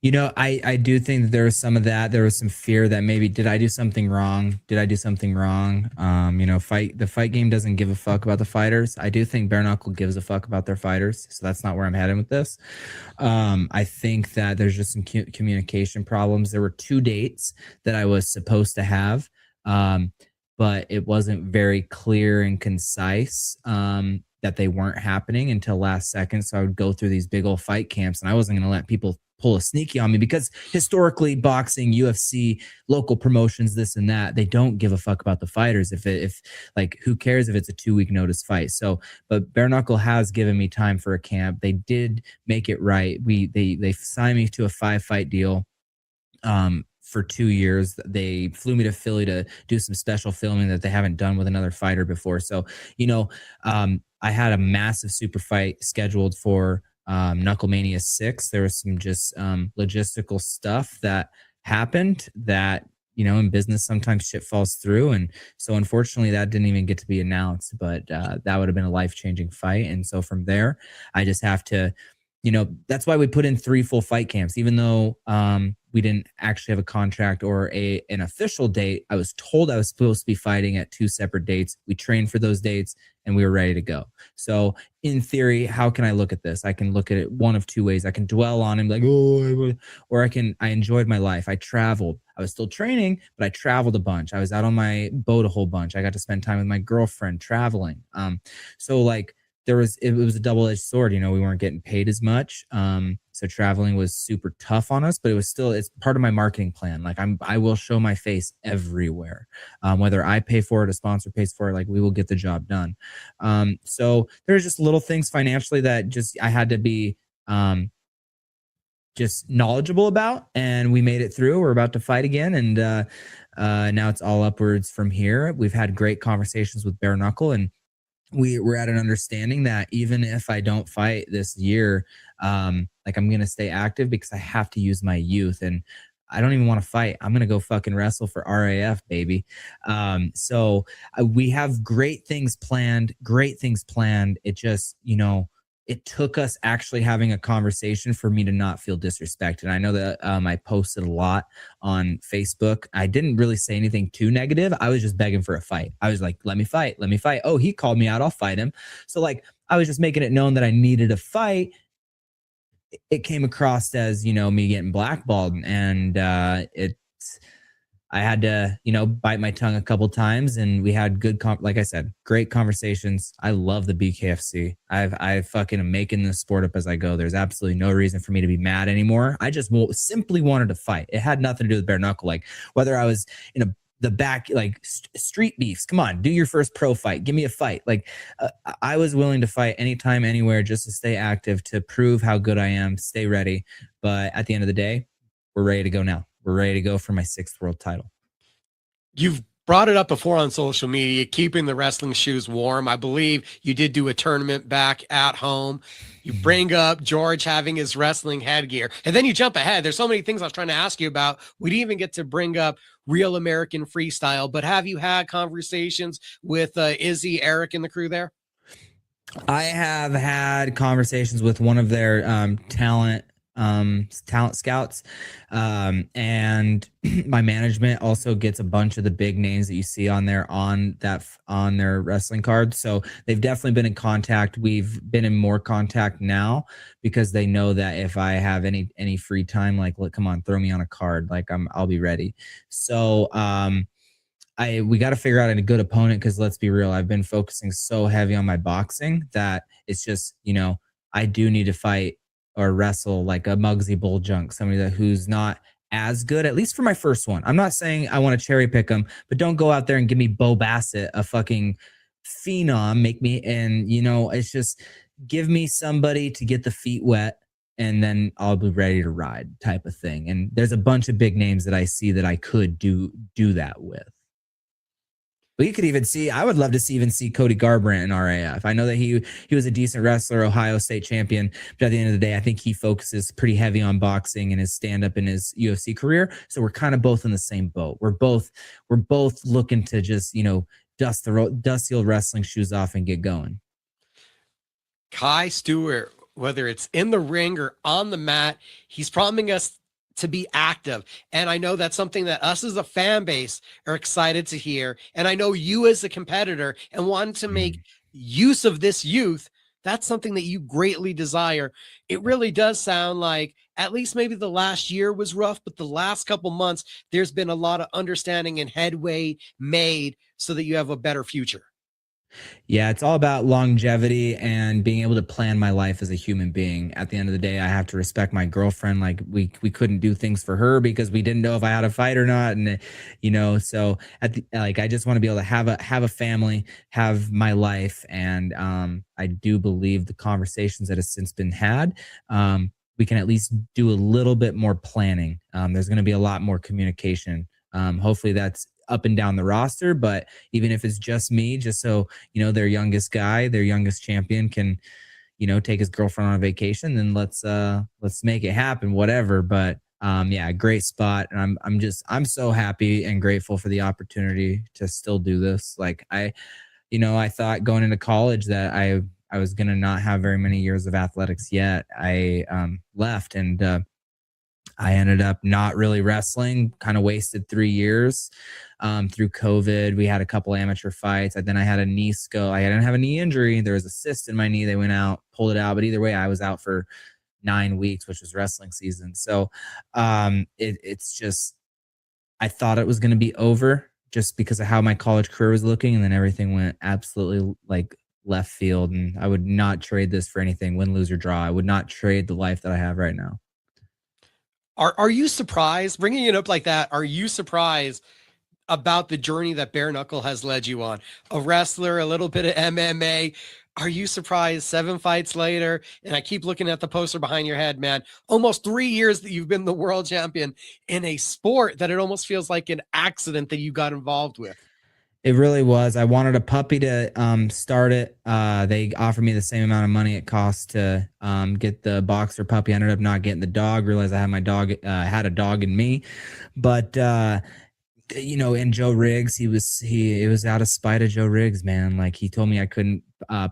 I do think that there was some of that. There was some fear that maybe, did I do something wrong? The fight game doesn't give a fuck about the fighters. I do think bare knuckle gives a fuck about their fighters. So that's not where I'm heading with this. I think that there's just some communication problems. There were 2 dates that I was supposed to have, but it wasn't very clear and concise that they weren't happening until last second. So I would go through these big old fight camps, and I wasn't going to let people pull a sneaky on me because historically boxing, UFC, local promotions, this and that, they don't give a fuck about the fighters. If like, who cares if it's a 2-week notice fight? So, but bare knuckle has given me time for a camp. They did make it right. They signed me to a 5-fight deal. For 2 years, they flew me to Philly to do some special filming that they haven't done with another fighter before. So, I had a massive super fight scheduled for Knucklemania 6. There was some just logistical stuff that happened that, in business, sometimes shit falls through. And so unfortunately that didn't even get to be announced, but that would have been a life-changing fight. And so from there, I just have to, that's why we put in 3 full fight camps, even though we didn't actually have a contract or an official date. I was told I was supposed to be fighting at 2 separate dates. We trained for those dates and we were ready to go. So in theory, how can I look at this? I can look at it one of 2 ways. I can dwell on him like, or I enjoyed my life. I traveled. I was still training, but I traveled a bunch. I was out on my boat a whole bunch. I got to spend time with my girlfriend traveling. So like, it was a double-edged sword. You know, we weren't getting paid as much. So traveling was super tough on us, but it's part of my marketing plan. Like I will show my face everywhere. Whether I pay for it, a sponsor pays for it, like we will get the job done. So there's just little things financially that just I had to be just knowledgeable about, and we made it through. We're about to fight again, and now it's all upwards from here. We've had great conversations with Bare Knuckle, and we're at an understanding that even if I don't fight this year, like I'm gonna stay active because I have to use my youth, and I don't even want to fight. I'm gonna go fucking wrestle for RAF, baby. So we have great things planned. It just, you know, it took us actually having a conversation for me to not feel disrespected. I know that I posted a lot on Facebook. I didn't really say anything too negative. I was just begging for a fight. I was like, let me fight. Oh, he called me out. I'll fight him. So like, I was just making it known that I needed a fight. It came across as, you know, me getting blackballed, and I had to, you know, bite my tongue a couple times, and we had good, like I said, great conversations. I love the BKFC. I fucking am making this sport up as I go. There's absolutely no reason for me to be mad anymore. I just simply wanted to fight. It had nothing to do with Bare Knuckle. Like whether I was in the back, like street beefs. Come on, do your first pro fight. Give me a fight. Like I was willing to fight anytime, anywhere, just to stay active, to prove how good I am, stay ready. But at the end of the day, we're ready to go now. We're ready to go for my 6th world title. You've brought it up before on social media, keeping the wrestling shoes warm. I believe you did do a tournament back at home. You bring up George having his wrestling headgear, and then you jump ahead. There's so many things I was trying to ask you about. We didn't even get to bring up Real American Freestyle, but have you had conversations with Izzy, Eric, and the crew there? I have had conversations with one of their talent scouts, and my management also gets a bunch of the big names that you see on their wrestling card. So they've definitely been in contact. We've been in more contact now because they know that if I have any free time, like, look, come on, throw me on a card, like I'll be ready. So we got to figure out a good opponent, because let's be real, I've been focusing so heavy on my boxing that it's just, you know, I do need to fight or wrestle like a Muggsy Bulljunk, somebody who's not as good, at least for my first one. I'm not saying I want to cherry pick them, but don't go out there and give me Bo Bassett, a fucking phenom, and you know, it's just give me somebody to get the feet wet, and then I'll be ready to ride, type of thing. And there's a bunch of big names that I see that I could do that with. But you could even see, I would love to see Cody Garbrandt in RAF. I know that he was a decent wrestler, Ohio State champion, but at the end of the day, I think he focuses pretty heavy on boxing and his stand-up in his UFC career. So we're kind of both in the same boat. We're both looking to just, you know, dust the old wrestling shoes off and get going. Kai Stewart, whether it's in the ring or on the mat, he's promising us to be active. And I know that's something that us as a fan base are excited to hear. And I know you as a competitor and want to make use of this youth, that's something that you greatly desire. It really does sound like at least maybe the last year was rough, but the last couple months, there's been a lot of understanding and headway made so that you have a better future. Yeah, it's all about longevity and being able to plan my life as a human being. At the end of the day, I have to respect my girlfriend. Like we couldn't do things for her because we didn't know if I had a fight or not. And, you know, so I just want to be able to have a family, have my life. And I do believe the conversations that have since been had, we can at least do a little bit more planning. There's going to be a lot more communication. Hopefully that's up and down the roster, but even if it's just me, just so, you know, their youngest champion can, you know, take his girlfriend on a vacation, then let's make it happen, whatever. But yeah, great spot. And I'm so happy and grateful for the opportunity to still do this. Like I thought going into college that I was going to not have very many years of athletics yet. I left, and I ended up not really wrestling, kind of wasted 3 years through COVID. We had a couple amateur fights. Then I had a knee scope. I didn't have a knee injury. There was a cyst in my knee. They went out, pulled it out. But either way, I was out for 9 weeks, which was wrestling season. So it's just, I thought it was going to be over just because of how my college career was looking. And then everything went absolutely like left field, and I would not trade this for anything, win, lose, or draw. I would not trade the life that I have right now. Are you surprised, bringing it up like that? Are you surprised about the journey that Bare Knuckle has led you on? A wrestler, a little bit of MMA. Are you surprised 7 fights later? And I keep looking at the poster behind your head, man. Almost 3 years that you've been the world champion in a sport that it almost feels like an accident that you got involved with. It really was. I wanted a puppy to start it. They offered me the same amount of money it cost to get the boxer puppy. I ended up not getting the dog. Realized I had my dog, had a dog in me, but and Joe Riggs, it was out of spite of Joe Riggs, man. Like, he told me I couldn't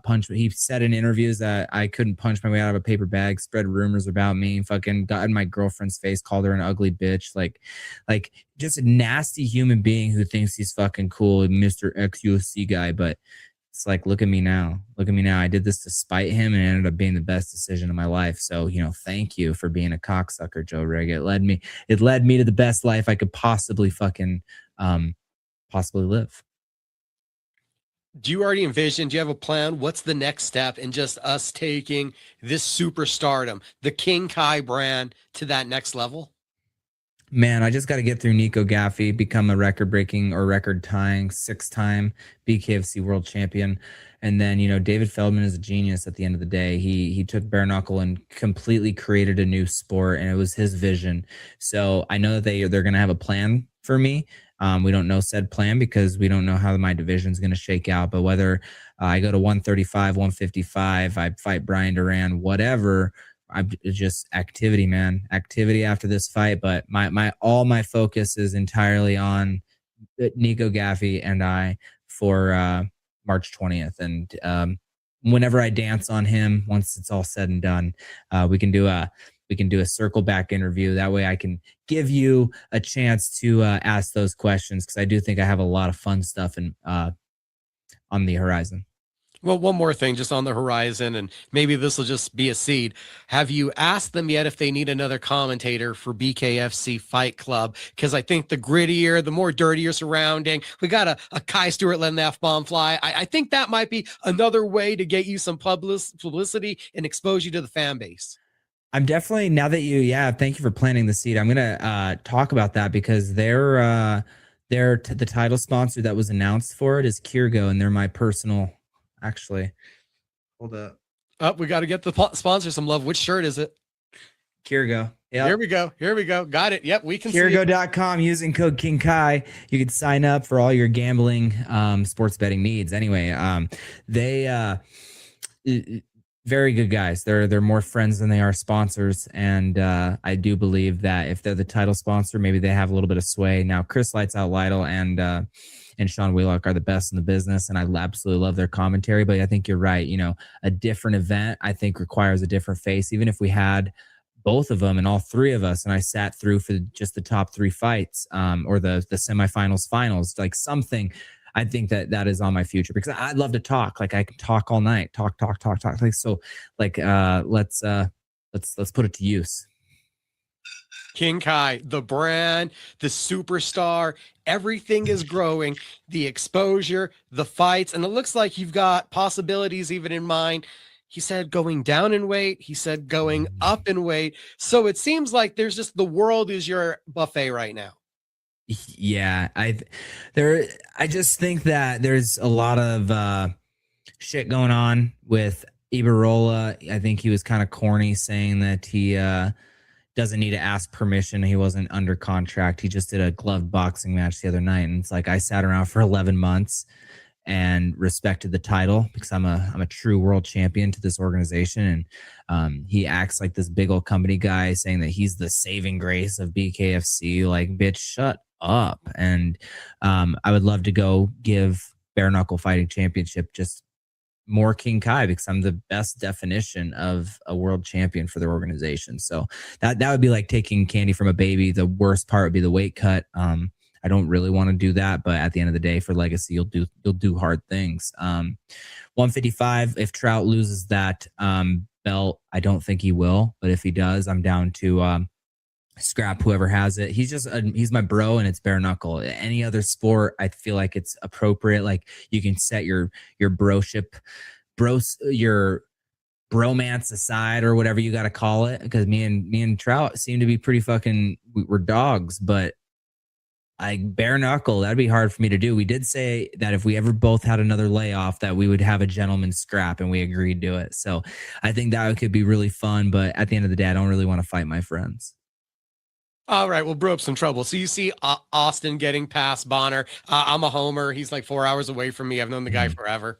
punch. He said in interviews that I couldn't punch my way out of a paper bag, spread rumors about me, fucking got in my girlfriend's face, called her an ugly bitch. Like just a nasty human being who thinks he's fucking cool, Mr. ex-UFC guy. But it's like, look at me now. Look at me now. I did this to spite him, and it ended up being the best decision of my life. So, thank you for being a cocksucker, Joe Rigg. It led me to the best life I could possibly fucking possibly live. Do you already envision, do you have a plan? What's the next step in just us taking this superstardom, the King Kai brand, to that next level? Man, I just got to get through Nico Gaffey, become a record-breaking or record-tying 6-time BKFC world champion. And then, David Feldman is a genius at the end of the day. He took Bare Knuckle and completely created a new sport, and it was his vision. So I know that they're going to have a plan for me. We don't know said plan because we don't know how my division is going to shake out. But whether I go to 135, 155, I fight Brian Duran, whatever, I'm just activity, man. Activity after this fight. But all my focus is entirely on Nico Gaffey and I for March 20th. And whenever I dance on him, once it's all said and done, we can do a circle back interview. That way I can give you a chance to ask those questions, because I do think I have a lot of fun stuff on the horizon. Well, one more thing just on the horizon, and maybe this will just be a seed. Have you asked them yet if they need another commentator for BKFC Fight Club? Because I think the grittier, the more dirtier surrounding, we got a Kai Stewart letting the F-bomb fly. I think that might be another way to get you some publicity and expose you to the fan base. I'm definitely, now that thank you for planting the seed. I'm going to talk about that, because the title sponsor that was announced for it is Kirgo, and they're my personal, actually, hold up. Oh, we got to get the sponsor some love. Which shirt is it? Kirgo. Yeah. Here we go. Got it. Yep. We can Kirgo.com, using code King Kai. You can sign up for all your gambling, sports betting needs. Anyway, they, very good guys. They're more friends than they are sponsors, and I do believe that if they're the title sponsor, maybe they have a little bit of sway. Now, Chris Lights Out Lytle and Sean Wheelock are the best in the business, and I absolutely love their commentary. But I think you're right. A different event, I think, requires a different face. Even if we had both of them and all three of us, and I sat through for just the top 3 fights, or the semifinals, finals, like something. I think that is on my future, because I'd love to talk. Like, I can talk all night, talk. Like, so, like, let's put it to use. King Kai, the brand, the superstar, everything is growing, the exposure, the fights, and it looks like you've got possibilities even in mind. He said going down in weight. He said going up in weight. So it seems like there's just, the world is your buffet right now. Yeah, I just think that there's a lot of shit going on with Ibarola. I think he was kind of corny saying that he doesn't need to ask permission. He wasn't under contract. He just did a glove boxing match the other night, and it's like, I sat around for 11 months and respected the title, because I'm a true world champion to this organization. And he acts like this big old company guy, saying that he's the saving grace of BKFC. Like, bitch, shut up. And I would love to go give Bare Knuckle Fighting Championship just more King Kai, because I'm the best definition of a world champion for their organization. So that would be like taking candy from a baby. The worst part would be the weight cut. I don't really want to do that, but at the end of the day, for legacy, you'll do hard things. 155, if Trout loses that belt, I don't think he will, but if he does, I'm down to scrap whoever has it. He's my bro, and it's Bare Knuckle. Any other sport, I feel like it's appropriate. Like, you can set your broship your bromance aside or whatever you got to call it, because me and Trout seem to be pretty we're dogs, but bare knuckle, that'd be hard for me to do. We did say that if we ever both had another layoff that we would have a gentleman's scrap, and we agreed to it. So I think that could be really fun, but at the end of the day, I don't really want to fight my friends. All right, we'll brew up some trouble. So you see Austin getting past Bonner. I'm a homer. He's like 4 hours away from me. I've known the guy forever.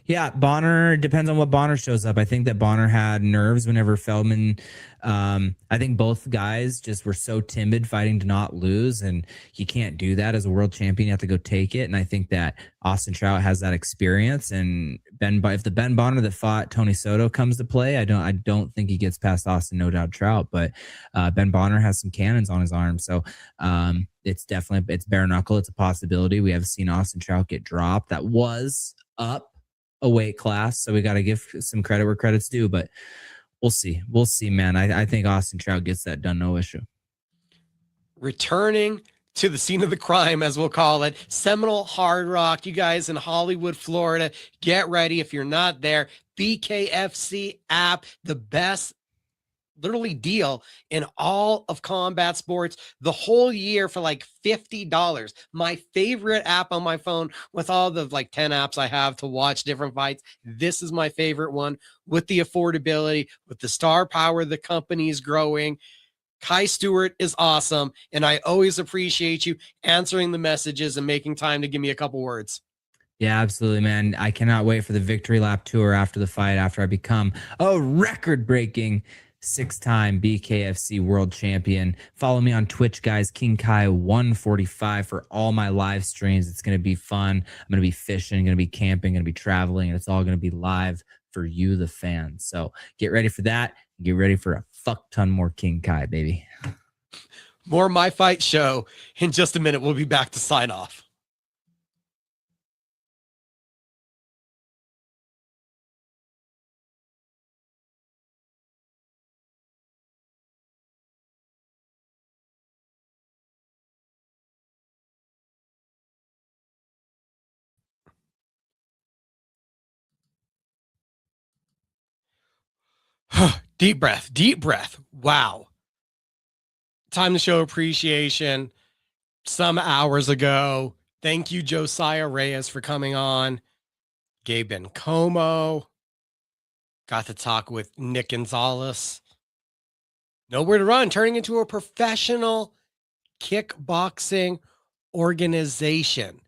Yeah, Bonner, depends on what Bonner shows up. I think that Bonner had nerves whenever Feldman, I think both guys just were so timid fighting to not lose, and you can't do that as a world champion. You have to go take it, and I think that Austin Trout has that experience, and if the Ben Bonner that fought Tony Soto comes to play, I don't think he gets past Austin, no doubt Trout, but Ben Bonner has some cannons on his arm, so it's bare knuckle. It's a possibility. We have seen Austin Trout get dropped. That was up a weight class, so we got to give some credit where credit's due, but we'll see, man. I think Austin Trout gets that done, no issue. Returning to the scene of the crime, as we'll call it, Seminole Hard Rock. You guys in Hollywood, Florida, get ready. If you're not there, BKFC app, the best literally deal in all of combat sports the whole year for like $50. My favorite app on my phone with all the like 10 apps I have to watch different fights. This is my favorite one with the affordability, with the star power the company is growing. Kai Stewart is awesome, and I always appreciate you answering the messages and making time to give me a couple words. Yeah, absolutely, man. I cannot wait for the victory lap tour after the fight, after I become a record-breaking 6-time BKFC world champion. Follow me on Twitch, guys. King Kai 145 for all my live streams. It's going to be fun. I'm going to be fishing, going to be camping, going to be traveling, and it's all going to be live for you, the fans. So get ready for that. Get ready for a fuck ton more King Kai, baby. More My Fight Show in just a minute. We'll be back to sign off. Deep breath, deep breath. Wow. Time to show appreciation. Some hours ago. Thank you, Josiah Reyes, for coming on. Gabe Bencomo. Got to talk with Nick Gonzalez. Nowhere to run, turning into a professional kickboxing organization.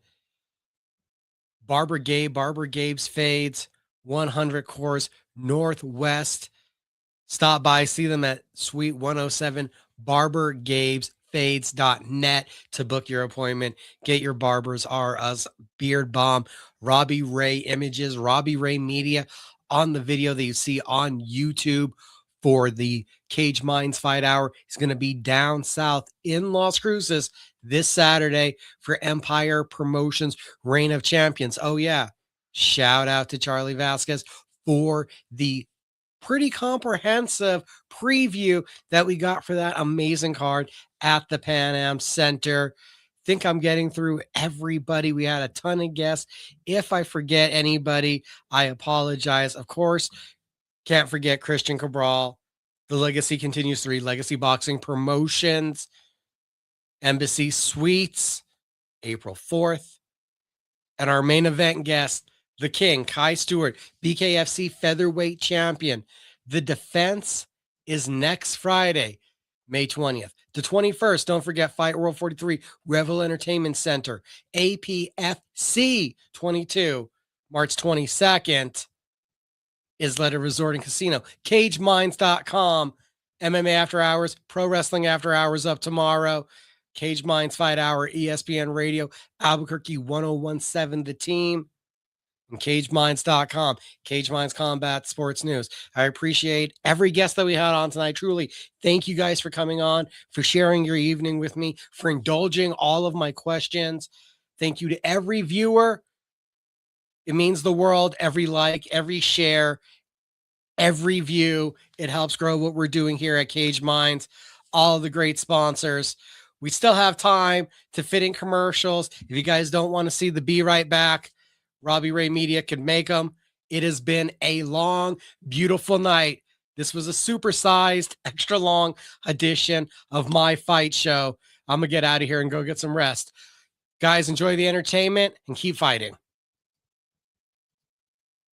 Barber Gabe's Fades, 100 Course Northwest. Stop by, see them at Suite 107, barbergabesfades.net to book your appointment. Get your Barbers Are Us beard balm. Robbie Ray Images, Robbie Ray Media on the video that you see on YouTube for the Cage Minds Fight Hour. He's going to be down south in Las Cruces this Saturday for Empire Promotions Reign of Champions. Oh, yeah. Shout out to Charlie Vasquez for the pretty comprehensive preview that we got for that amazing card at the Pan Am Center. Think I'm getting through everybody. We had a ton of guests. If I forget anybody, I apologize. Of course, can't forget Cristian Cabral. The legacy continues to read. Legacy Boxing Promotions, Embassy Suites, April 4th. And our main event guest, the King, Kai Stewart, BKFC Featherweight Champion. The defense is next Friday, May 20th. The 21st, don't forget Fightworld 43, Revel Entertainment Center, APFC 22, March 22nd, Isleta Resort and Casino, CageMinds.com, MMA After Hours, Pro Wrestling After Hours up tomorrow, Cage Minds Fight Hour, ESPN Radio, Albuquerque 1017, The Team, and CageMinds.com, Cage Minds Combat Sports News. I appreciate every guest that we had on tonight. Truly, thank you guys for coming on, for sharing your evening with me, for indulging all of my questions. Thank you to every viewer. It means the world. Every like, every share, every view. It helps grow what we're doing here at Cage Minds. All the great sponsors. We still have time to fit in commercials. If you guys don't want to see the Be Right Back, Robbie Ray Media could make them. It has been a long, beautiful night. This was a supersized, extra long edition of my fight show. I'm going to get out of here and go get some rest. Guys, enjoy the entertainment and keep fighting.